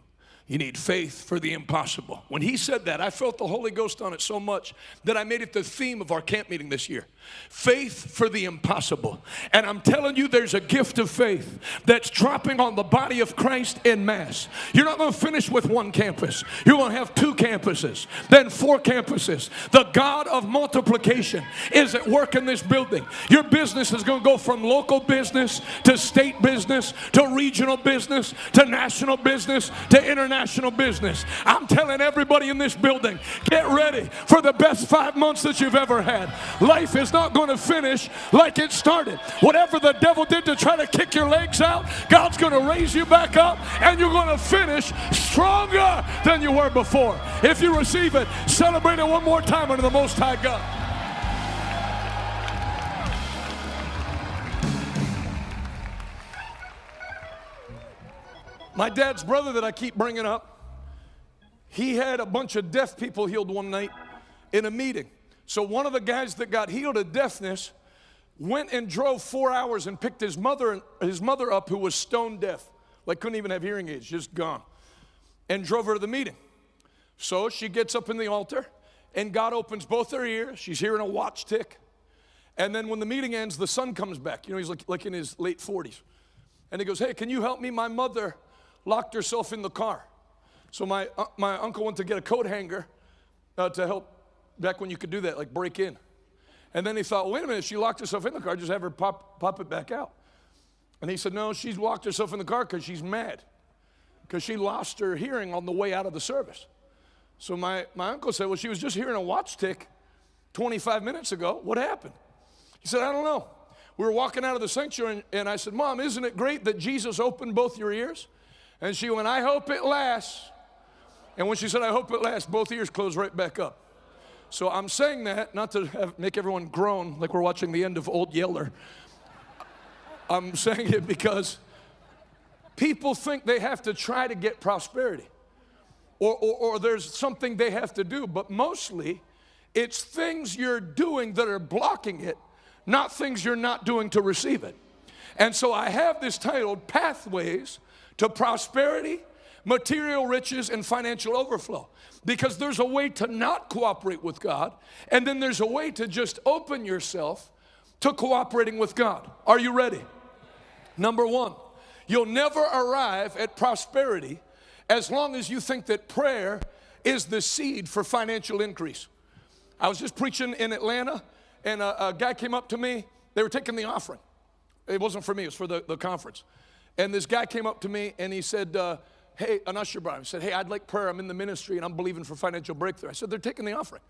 You need faith for the impossible. When he said that, I felt the Holy Ghost on it so much that I made it the theme of our camp meeting this year. Faith for the impossible. And I'm telling you, there's a gift of faith that's dropping on the body of Christ en masse. You're not going to finish with 1 campus. You're going to have 2 campuses, then 4 campuses. The God of multiplication is at work in this building. Your business is going to go from local business to state business to regional business to national business to international business. I'm telling everybody in this building, get ready for the best 5 months that you've ever had. Life is not going to finish like it started. Whatever the devil did to try to kick your legs out, God's going to raise you back up, and you're going to finish stronger than you were before. If you receive it, celebrate it one more time under the Most High God. My dad's brother that I keep bringing up, he had a bunch of deaf people healed one night in a meeting. So one of the guys that got healed of deafness went and drove 4 hours and picked his mother up, who was stone deaf, like couldn't even have hearing aids, just gone, and drove her to the meeting. So she gets up in the altar, and God opens both her ears. She's hearing a watch tick. And then when the meeting ends, the son comes back. You know, he's like in his late 40s. And he goes, hey, can you help me? My mother locked herself in the car. So my uncle went to get a coat hanger to help, back when you could do that, like break in. And then he thought, well, wait a minute, she locked herself in the car, just have her pop it back out. And he said, no, she's locked herself in the car because she's mad, because she lost her hearing on the way out of the service. So my uncle said, well, she was just hearing a watch tick 25 minutes ago. What happened? He said, I don't know. We were walking out of the sanctuary, and I said, Mom, isn't it great that Jesus opened both your ears? And she went, I hope it lasts. And when she said, I hope it lasts, both ears closed right back up. So I'm saying that, not to make everyone groan like we're watching the end of Old Yeller. I'm saying it because people think they have to try to get prosperity. Or there's something they have to do. But mostly, it's things you're doing that are blocking it, not things you're not doing to receive it. And so I have this titled, Pathways to Prosperity, Material Riches, and Financial Overflow. Because there's a way to not cooperate with God, and then there's a way to just open yourself to cooperating with God. Are you ready? Number 1, you'll never arrive at prosperity as long as you think that prayer is the seed for financial increase. I was just preaching in Atlanta, and a guy came up to me. They were taking the offering. It wasn't for me, it was for the conference. And this guy came up to me, and he said, hey, an usher brought him. He said, hey, I'd like prayer. I'm in the ministry, and I'm believing for financial breakthrough. I said, they're taking the offering.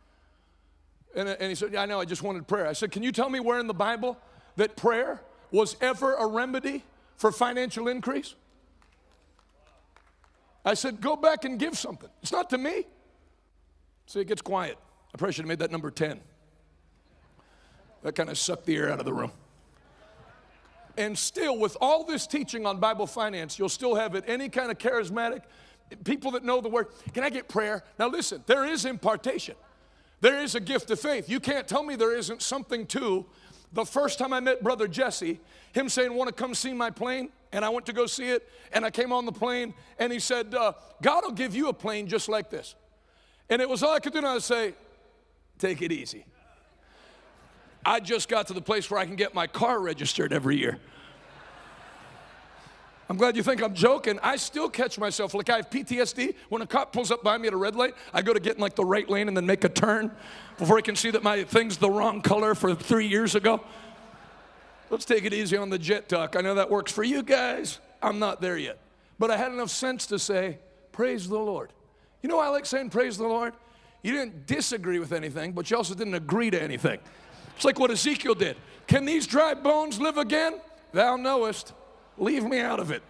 And he said, yeah, I know, I just wanted prayer. I said, can you tell me where in the Bible that prayer was ever a remedy for financial increase? I said, go back and give something. It's not to me. So it gets quiet. I probably should have made that number 10. That kind of sucked the air out of the room. And still, with all this teaching on Bible finance, you'll still have it. Any kind of charismatic, people that know the word, can I get prayer? Now listen, there is impartation. There is a gift of faith. You can't tell me there isn't something to the first time I met Brother Jesse, him saying, want to come see my plane? And I went to go see it, and I came on the plane, and he said, God will give you a plane just like this. And it was all I could do now to say, take it easy. I just got to the place where I can get my car registered every year. I'm glad you think I'm joking. I still catch myself. Like I have PTSD. When a cop pulls up by me at a red light, I go to get in like the right lane and then make a turn before he can see that my thing's the wrong color for 3 years ago. Let's take it easy on the jet talk. I know that works for you guys. I'm not there yet. But I had enough sense to say, praise the Lord. You know why I like saying praise the Lord? You didn't disagree with anything, but you also didn't agree to anything. It's like what Ezekiel did. Can these dry bones live again? Thou knowest. Leave me out of it.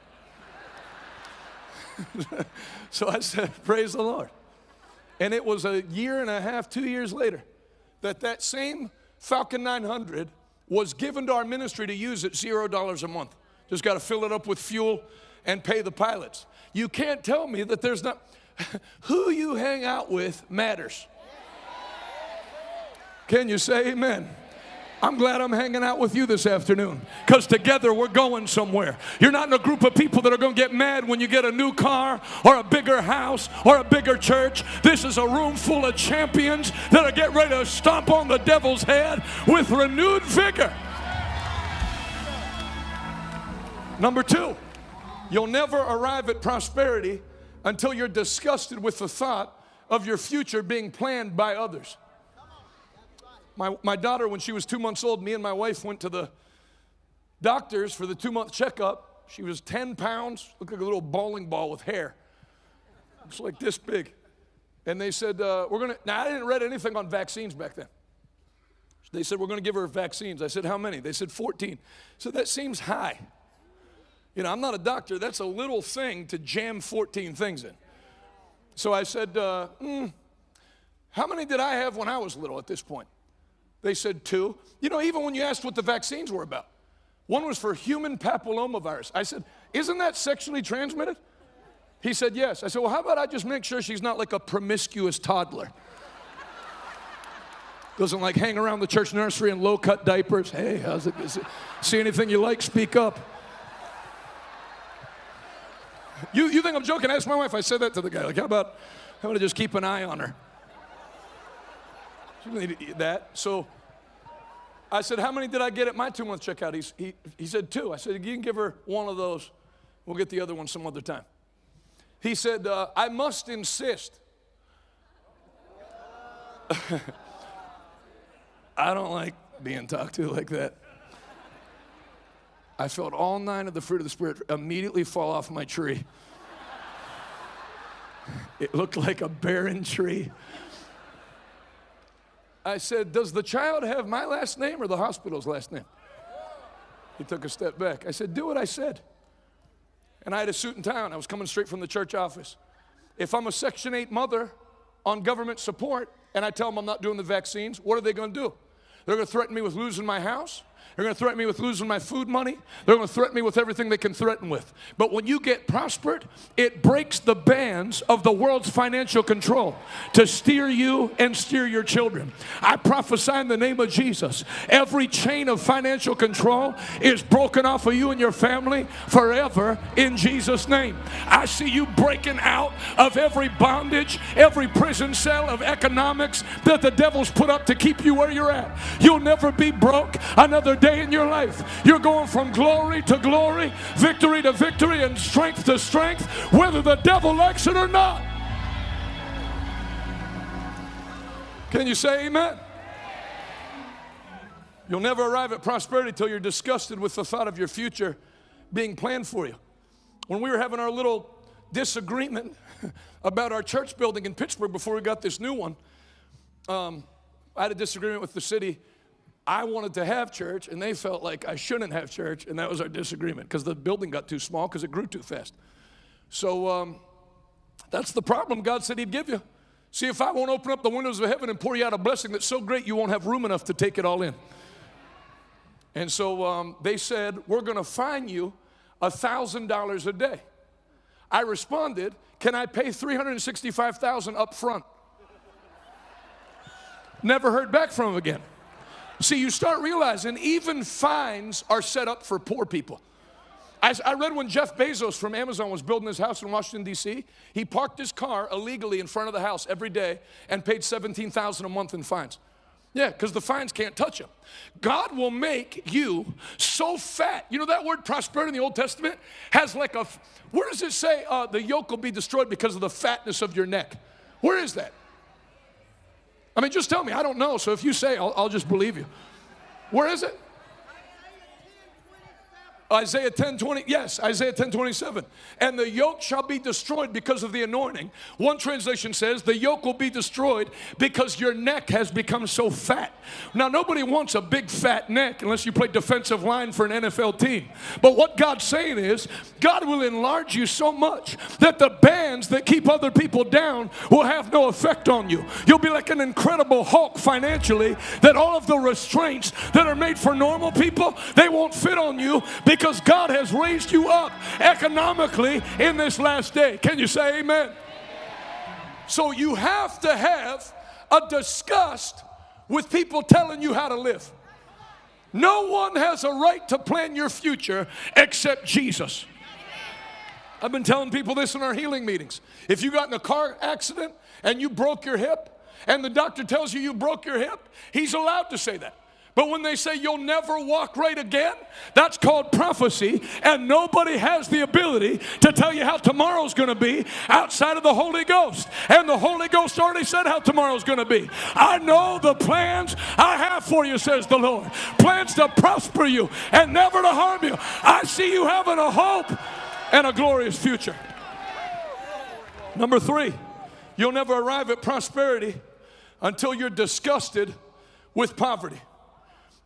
So I said, praise the Lord. And it was a year and a half, 2 years later, that same Falcon 900 was given to our ministry to use at $0 a month. Just got to fill it up with fuel and pay the pilots. You can't tell me that there's not, who you hang out with matters. Can you say amen? I'm glad I'm hanging out with you this afternoon because together we're going somewhere. You're not in a group of people that are going to get mad when you get a new car or a bigger house or a bigger church. This is a room full of champions that are getting ready to stomp on the devil's head with renewed vigor. Number 2, you'll never arrive at prosperity until you're disgusted with the thought of your future being planned by others. My daughter, when she was 2 months old, me and my wife went to the doctors for the 2-month checkup. She was 10 pounds, looked like a little bowling ball with hair. It's like this big. And they said, now I didn't read anything on vaccines back then. They said, we're going to give her vaccines. I said, how many? They said 14. So that seems high. You know, I'm not a doctor. That's a little thing to jam 14 things in. So I said, how many did I have when I was little at this point? They said 2. You know, even when you asked what the vaccines were about, one was for human papillomavirus. I said, isn't that sexually transmitted? He said, yes. I said, well, how about I just make sure she's not like a promiscuous toddler? Doesn't like hang around the church nursery in low-cut diapers. Hey, how's it? See anything you like, speak up. You think I'm joking? Ask my wife. I said that to the guy. Like, how about I just keep an eye on her? She didn't need that. So I said, how many did I get at my 2-month checkout? He said 2. I said, you can give her one of those. We'll get the other one some other time. He said, I must insist. I don't like being talked to like that. I felt all 9 of the fruit of the Spirit immediately fall off my tree. It looked like a barren tree. I said, does the child have my last name or the hospital's last name? He took a step back. I said, do what I said. And I had a suit and tie on. I was coming straight from the church office. If I'm a Section 8 mother on government support and I tell them I'm not doing the vaccines, what are they going to do? They're going to threaten me with losing my house. They're going to threaten me with losing my food money. They're going to threaten me with everything they can threaten with. But when you get prospered, it breaks the bands of the world's financial control to steer you and steer your children. I prophesy in the name of Jesus, every chain of financial control is broken off of you and your family forever in Jesus' name. I see you breaking out of every bondage, every prison cell of economics that the devil's put up to keep you where you're at. You'll never be broke another day in your life. You're going from glory to glory, victory to victory, and strength to strength, whether the devil likes it or not. Can you say amen? You'll never arrive at prosperity till you're disgusted with the thought of your future being planned for you. When we were having our little disagreement about our church building in Pittsburgh before we got this new one, I had a disagreement with the city. I wanted to have church, and they felt like I shouldn't have church, and that was our disagreement because the building got too small because it grew too fast. So that's the problem God said he'd give you. See, if I won't open up the windows of heaven and pour you out a blessing that's so great you won't have room enough to take it all in. And so they said, we're going to fine you $1,000 a day. I responded, can I pay $365,000 up front? Never heard back from him again. See, you start realizing even fines are set up for poor people. I read when Jeff Bezos from Amazon was building his house in Washington, D.C., he parked his car illegally in front of the house every day and paid $17,000 a month in fines. Yeah, because the fines can't touch him. God will make you so fat. You know that word prosperity in the Old Testament has like a, where does it say the yoke will be destroyed because of the fatness of your neck? Where is that? I mean, just tell me. I don't know. So if you say, I'll just believe you. Where is it? Isaiah 10:20, yes, Isaiah 10:27. And the yoke shall be destroyed because of the anointing. One translation says the yoke will be destroyed because your neck has become so fat. Now, nobody wants a big fat neck unless you play defensive line for an NFL team. But what God's saying is God will enlarge you so much that the bands that keep other people down will have no effect on you. You'll be like an incredible Hulk financially, that all of the restraints that are made for normal people, they won't fit on you, because God has raised you up economically in this last day. Can you say amen? So you have to have a disgust with people telling you how to live. No one has a right to plan your future except Jesus. I've been telling people this in our healing meetings. If you got in a car accident and you broke your hip, and the doctor tells you broke your hip, he's allowed to say that. But when they say you'll never walk right again, that's called prophecy, and nobody has the ability to tell you how tomorrow's going to be outside of the Holy Ghost. And the Holy Ghost already said how tomorrow's going to be. I know the plans I have for you, says the Lord. Plans to prosper you and never to harm you. I see you having a hope and a glorious future. Number 3, you'll never arrive at prosperity until you're disgusted with poverty.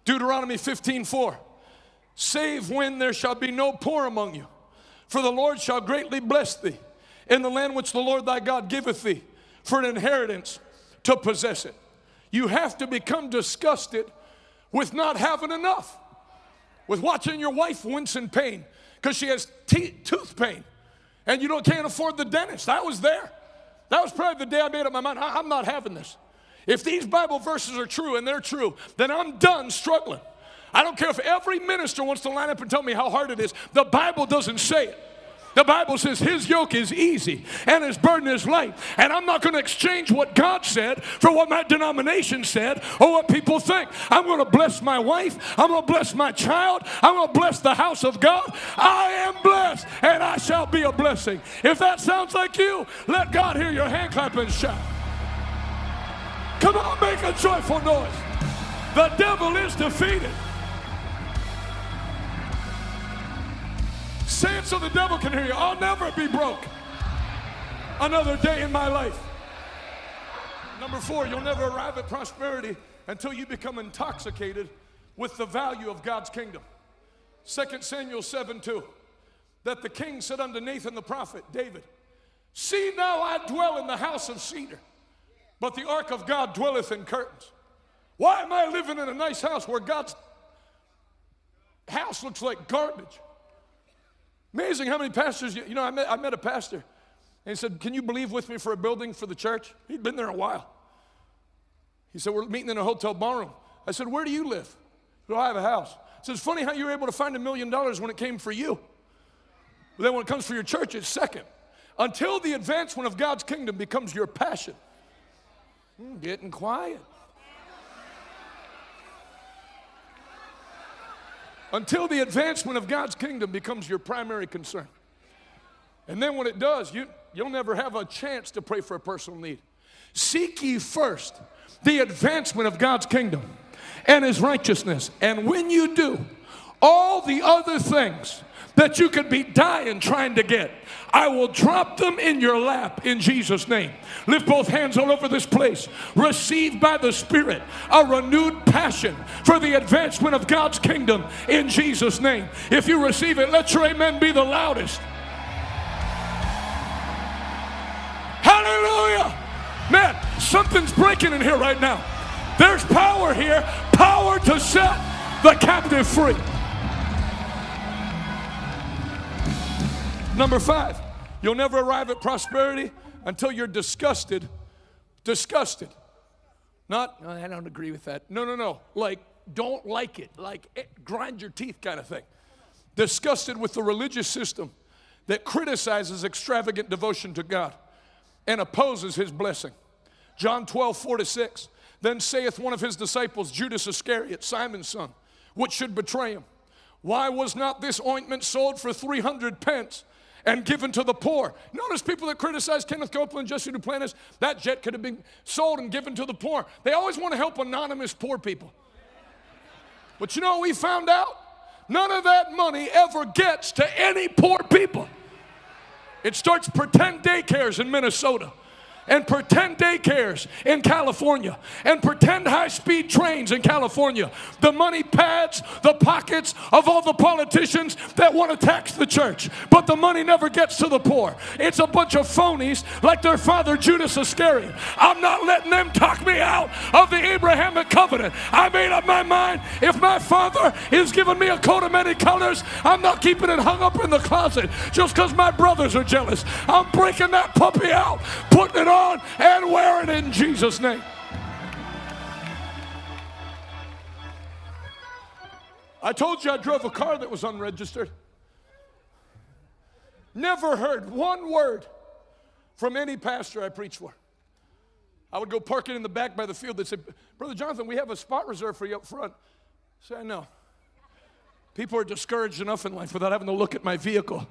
Deuteronomy 15:4. Save when there shall be no poor among you, for the Lord shall greatly bless thee in the land which the Lord thy God giveth thee for an inheritance to possess it. You have to become disgusted with not having enough, with watching your wife wince in pain because she has tooth pain and you can't afford the dentist. I was there. That was probably the day I made up my mind. I'm not having this. If these Bible verses are true, and they're true, then I'm done struggling. I don't care if every minister wants to line up and tell me how hard it is. The Bible doesn't say it. The Bible says his yoke is easy and his burden is light. And I'm not going to exchange what God said for what my denomination said or what people think. I'm going to bless my wife. I'm going to bless my child. I'm going to bless the house of God. I am blessed and I shall be a blessing. If that sounds like you, let God hear your hand clap and shout. Come on, make a joyful noise. The devil is defeated. Say it so the devil can hear you. I'll never be broke another day in my life. Number 4, you'll never arrive at prosperity until you become intoxicated with the value of God's kingdom. 2 Samuel 7:2. That the king said unto Nathan the prophet, David, see now I dwell in the house of cedar, but the ark of God dwelleth in curtains. Why am I living in a nice house where God's house looks like garbage? Amazing how many pastors, I met a pastor, and he said, can you believe with me for a building for the church? He'd been there a while. He said, we're meeting in a hotel ballroom. I said, where do you live? He said, I have a house. He said, it's funny how you were able to find $1 million when it came for you. But then when it comes for your church, it's second. Until the advancement of God's kingdom becomes your passion. Getting quiet. Until the advancement of God's kingdom becomes your primary concern. And then when it does, you'll never have a chance to pray for a personal need. Seek ye first the advancement of God's kingdom and his righteousness. And when you do, all the other things that you could be dying trying to get, I will drop them in your lap in Jesus' name. Lift both hands all over this place. Receive by the Spirit a renewed passion for the advancement of God's kingdom in Jesus' name. If you receive it, let your amen be the loudest. Hallelujah! Man, something's breaking in here right now. There's power here, power to set the captive free. Number 5, you'll never arrive at prosperity until you're disgusted. Disgusted. Not, no, I don't agree with that. No. Like, don't like it. Like, grind your teeth kind of thing. disgusted with the religious system that criticizes extravagant devotion to God and opposes his blessing. John 12:4-6. Then saith one of his disciples, Judas Iscariot, Simon's son, which should betray him, why was not this ointment sold for 300 pence and given to the poor? Notice people that criticize Kenneth Copeland, Jesse Duplantis, that jet could have been sold and given to the poor. They always want to help anonymous poor people. But you know what we found out? None of that money ever gets to any poor people. It starts pretend daycares in Minnesota, and pretend daycares in California, and pretend high-speed trains in California. The money pads the pockets of all the politicians that want to tax the church, but the money never gets to the poor. It's a bunch of phonies like their father Judas Iscariot. I'm not letting them talk me out of the Abrahamic covenant. I made up my mind. If my father is giving me a coat of many colors, I'm not keeping it hung up in the closet just because my brothers are jealous. I'm breaking that puppy out, putting it on, and wear it in Jesus' name. I told you I drove a car that was unregistered. Never heard one word from any pastor I preached for. I would go park it in the back by the field. They'd say, Brother Jonathan, we have a spot reserved for you up front. I say, I know. People are discouraged enough in life without having to look at my vehicle.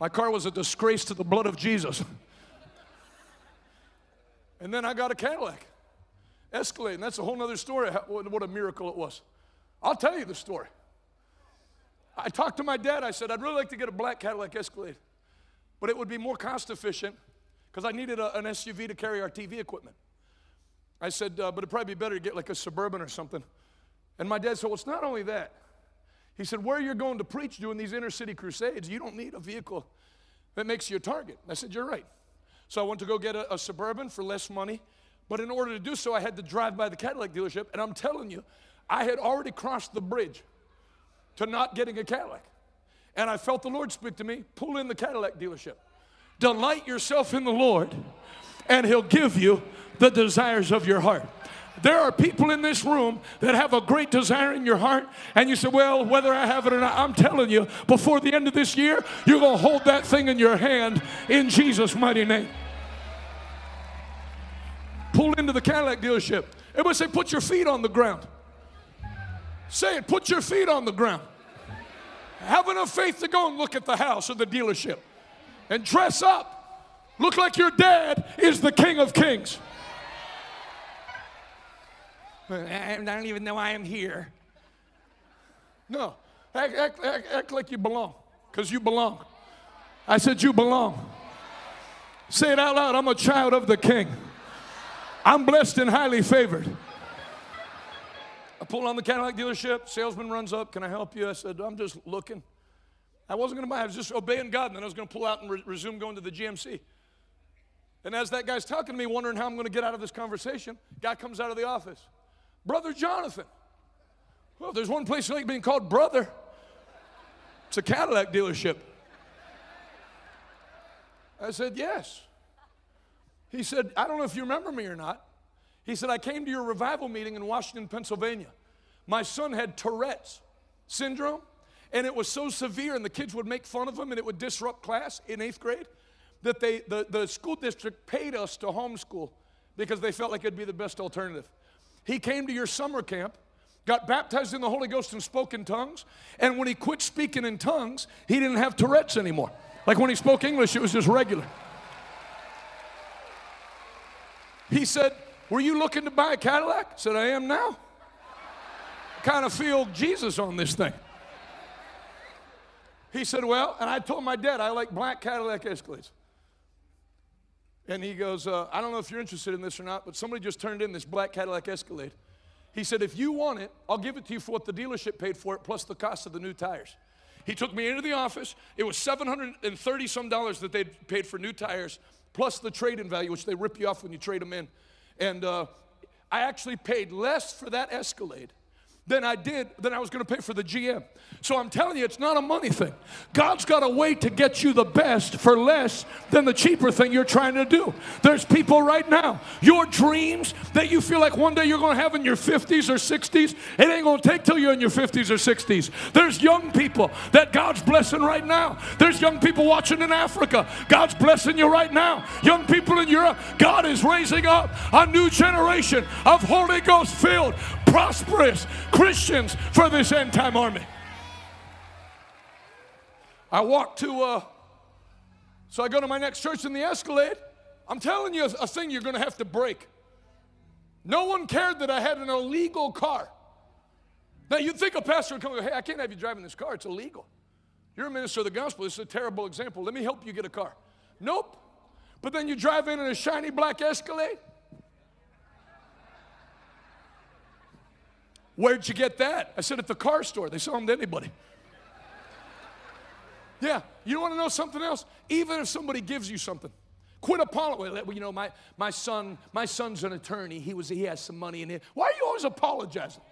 My car was a disgrace to the blood of Jesus. And then I got a Cadillac Escalade, and that's a whole other story, what a miracle it was. I'll tell you the story. I talked to my dad. I said, I'd really like to get a black Cadillac Escalade, but it would be more cost efficient because I needed an SUV to carry our TV equipment. I said, but it'd probably be better to get like a Suburban or something. And my dad said, well, it's not only that. He said, where you're going to preach doing these inner city crusades, you don't need a vehicle that makes you a target. I said, you're right. So I went to go get a Suburban for less money, but in order to do so, I had to drive by the Cadillac dealership, and I'm telling you, I had already crossed the bridge to not getting a Cadillac. And I felt the Lord speak to me, pull in the Cadillac dealership. Delight yourself in the Lord, and He'll give you the desires of your heart. There are people in this room that have a great desire in your heart, and you say, well, whether I have it or not, I'm telling you, before the end of this year, you're going to hold that thing in your hand in Jesus' mighty name. Pull into the Cadillac dealership. Everybody say, put your feet on the ground. Say it, put your feet on the ground. Have enough faith to go and look at the house or the dealership and dress up. Look like your dad is the King of Kings. I don't even know I am here. No, act like you belong, because you belong. I said you belong. Say it out loud. I'm a child of the King. I'm blessed and highly favored. I pull on the Cadillac dealership. Salesman runs up. Can I help you? I said, I'm just looking. I wasn't going to buy. I was just obeying God, and then I was going to pull out and resume going to the GMC. And as that guy's talking to me, wondering how I'm going to get out of this conversation, guy comes out of the office. Brother Jonathan. Well, there's one place you like being called brother. It's a Cadillac dealership. I said, yes. He said, I don't know if you remember me or not. He said, I came to your revival meeting in Washington, Pennsylvania. My son had Tourette's syndrome, and it was so severe, and the kids would make fun of him, and it would disrupt class in 8th grade, that the school district paid us to homeschool because they felt like it'd be the best alternative. He came to your summer camp, got baptized in the Holy Ghost and spoke in tongues, and when he quit speaking in tongues, he didn't have Tourette's anymore. Like when he spoke English, it was just regular. He said, were you looking to buy a Cadillac? I said, I am now. I kind of feel Jesus on this thing. He said, well, and I told my dad I like black Cadillac Escalades. And he goes, I don't know if you're interested in this or not, but somebody just turned in this black Cadillac Escalade. He said, if you want it, I'll give it to you for what the dealership paid for it, plus the cost of the new tires. He took me into the office. It was $730 some that they'd paid for new tires, plus the trade-in value, which they rip you off when you trade them in. And I actually paid less for that Escalade than I was going to pay for the GM. So I'm telling you, it's not a money thing. God's got a way to get you the best for less than the cheaper thing you're trying to do. There's people right now, your dreams that you feel like one day you're going to have in your 50s or 60s, it ain't going to take till you're in your 50s or 60s. There's young people that God's blessing right now. There's young people watching in Africa. God's blessing you right now. Young people in Europe, God is raising up a new generation of Holy Ghost filled, prosperous Christians for this end time army. I walk to, so I go to my next church in the Escalade. I'm telling you a thing you're going to have to break. No one cared that I had an illegal car. Now you'd think a pastor would come and go, hey, I can't have you driving this car. It's illegal. You're a minister of the gospel. This is a terrible example. Let me help you get a car. Nope. But then you drive in a shiny black Escalade. Where'd you get that? I said, at the car store. They sell them to anybody. Yeah, you want to know something else? Even if somebody gives you something, quit apologizing. Well, you know, my son's an attorney. He has some money in it. Why are you always apologizing?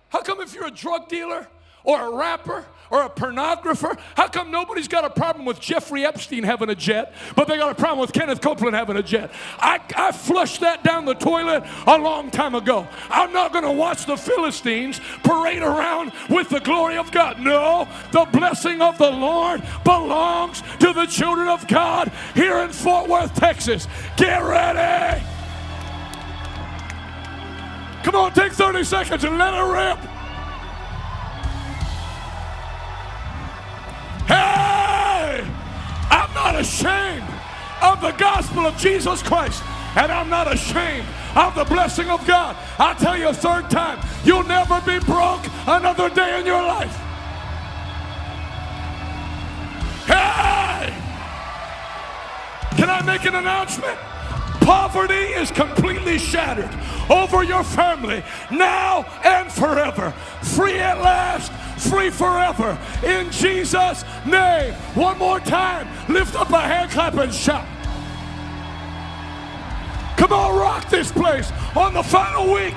How come if you're a drug dealer or a rapper or a pornographer, how come nobody's got a problem with Jeffrey Epstein having a jet, but they got a problem with Kenneth Copeland having a jet? I flushed that down the toilet a long time ago. I'm not going to watch the Philistines parade around with the glory of God. No, the blessing of the Lord belongs to the children of God here in Fort Worth, Texas. Get ready. Come on, take 30 seconds and let it rip. Hey! I'm not ashamed of the gospel of Jesus Christ, and I'm not ashamed of the blessing of God. I'll tell you a third time, you'll never be broke another day in your life. Hey! Can I make an announcement? Poverty is completely shattered over your family now and forever. Free at last, free forever. In Jesus' name. One more time. Lift up a hand clap and shout. Come on, rock this place on the final week.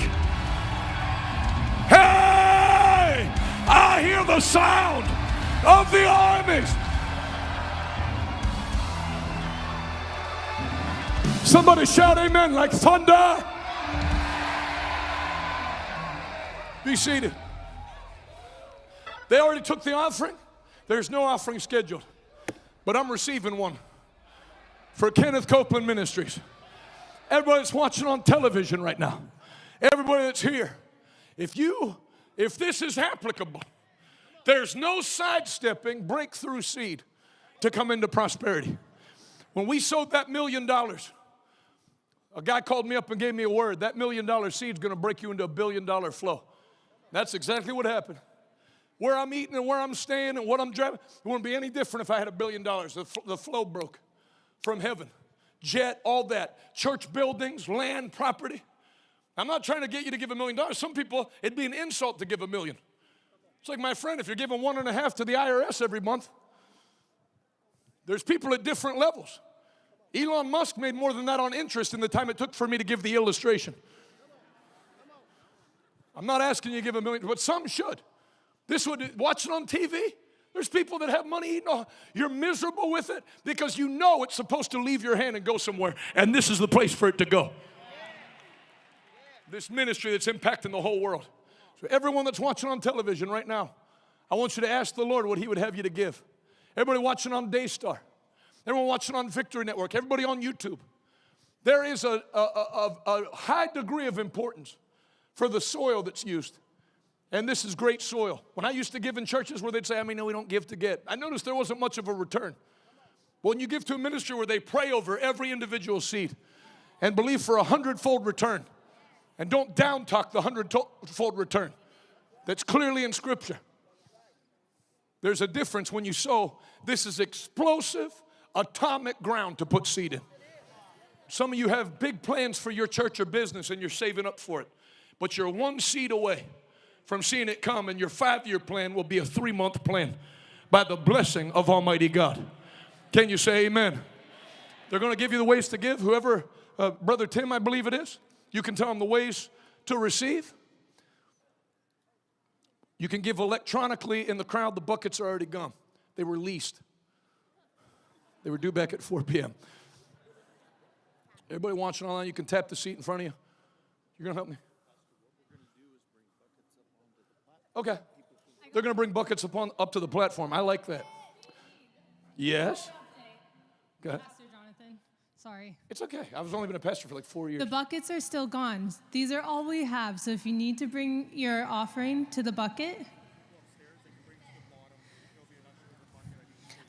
Hey! I hear the sound of the armies. Somebody shout amen like thunder. Be seated. They already took the offering. There's no offering scheduled. But I'm receiving one for Kenneth Copeland Ministries. Everybody that's watching on television right now, everybody that's here, if this is applicable, there's no sidestepping breakthrough seed to come into prosperity. When we sowed that $1 million, a guy called me up and gave me a word. That $1 million seed is going to break you into $1 billion flow. That's exactly what happened. Where I'm eating and where I'm staying and what I'm driving, it wouldn't be any different if I had $1 billion. The flow broke from heaven. Jet, all that. Church buildings, land, property. I'm not trying to get you to give $1 million. Some people, it'd be an insult to give $1 million. It's like, my friend, if you're giving 1.5 to the IRS every month, there's people at different levels. Elon Musk made more than that on interest in the time it took for me to give the illustration. I'm not asking you to give $1 million, but some should. Watch it on TV. There's people that have money eating. You're miserable with it because you know it's supposed to leave your hand and go somewhere, and this is the place for it to go. This ministry that's impacting the whole world. So everyone that's watching on television right now, I want you to ask the Lord what He would have you to give. Everybody watching on Daystar. Everyone watching on Victory Network, everybody on YouTube. There is a high degree of importance for the soil that's used. And this is great soil. When I used to give in churches where they'd say, no, we don't give to get. I noticed there wasn't much of a return. But when you give to a ministry where they pray over every individual seed and believe for 100-fold return, and don't down talk the 100-fold return that's clearly in Scripture. There's a difference when you sow. This is explosive, atomic ground to put seed in. Some of you have big plans for your church or business and you're saving up for it. But you're one seed away from seeing it come, and your 5-year plan will be a 3-month plan by the blessing of Almighty God. Can you say amen? They're going to give you the ways to give. Whoever, Brother Tim, I believe it is, you can tell them the ways to receive. You can give electronically in the crowd. The buckets are already gone. They were leased. They were due back at 4 p.m. Everybody watching online, you can tap the seat in front of you. You're going to help me? Okay. They're going to bring buckets up to the platform. I like that. Yes? Go ahead. Pastor Jonathan, sorry. It's okay. I was only been a pastor for like 4 years. The buckets are still gone. These are all we have. So if you need to bring your offering to the bucket.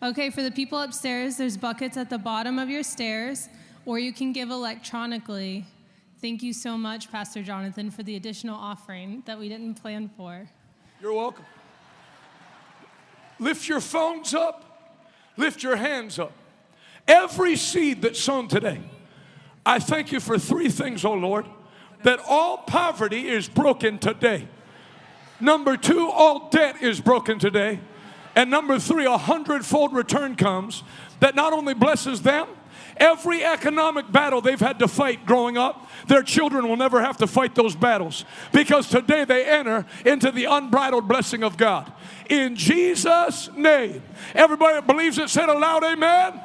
Okay, for the people upstairs, there's buckets at the bottom of your stairs, or you can give electronically. Thank you so much, Pastor Jonathan, for the additional offering that we didn't plan for. You're welcome. Lift your phones up. Lift your hands up. Every seed that's sown today, I thank you for 3 things, oh Lord, that all poverty is broken today. Number 2, all debt is broken today. And number 3, 100-fold return comes that not only blesses them, every economic battle they've had to fight growing up, their children will never have to fight those battles because today they enter into the unbridled blessing of God. In Jesus' name. Everybody that believes it, said aloud, amen.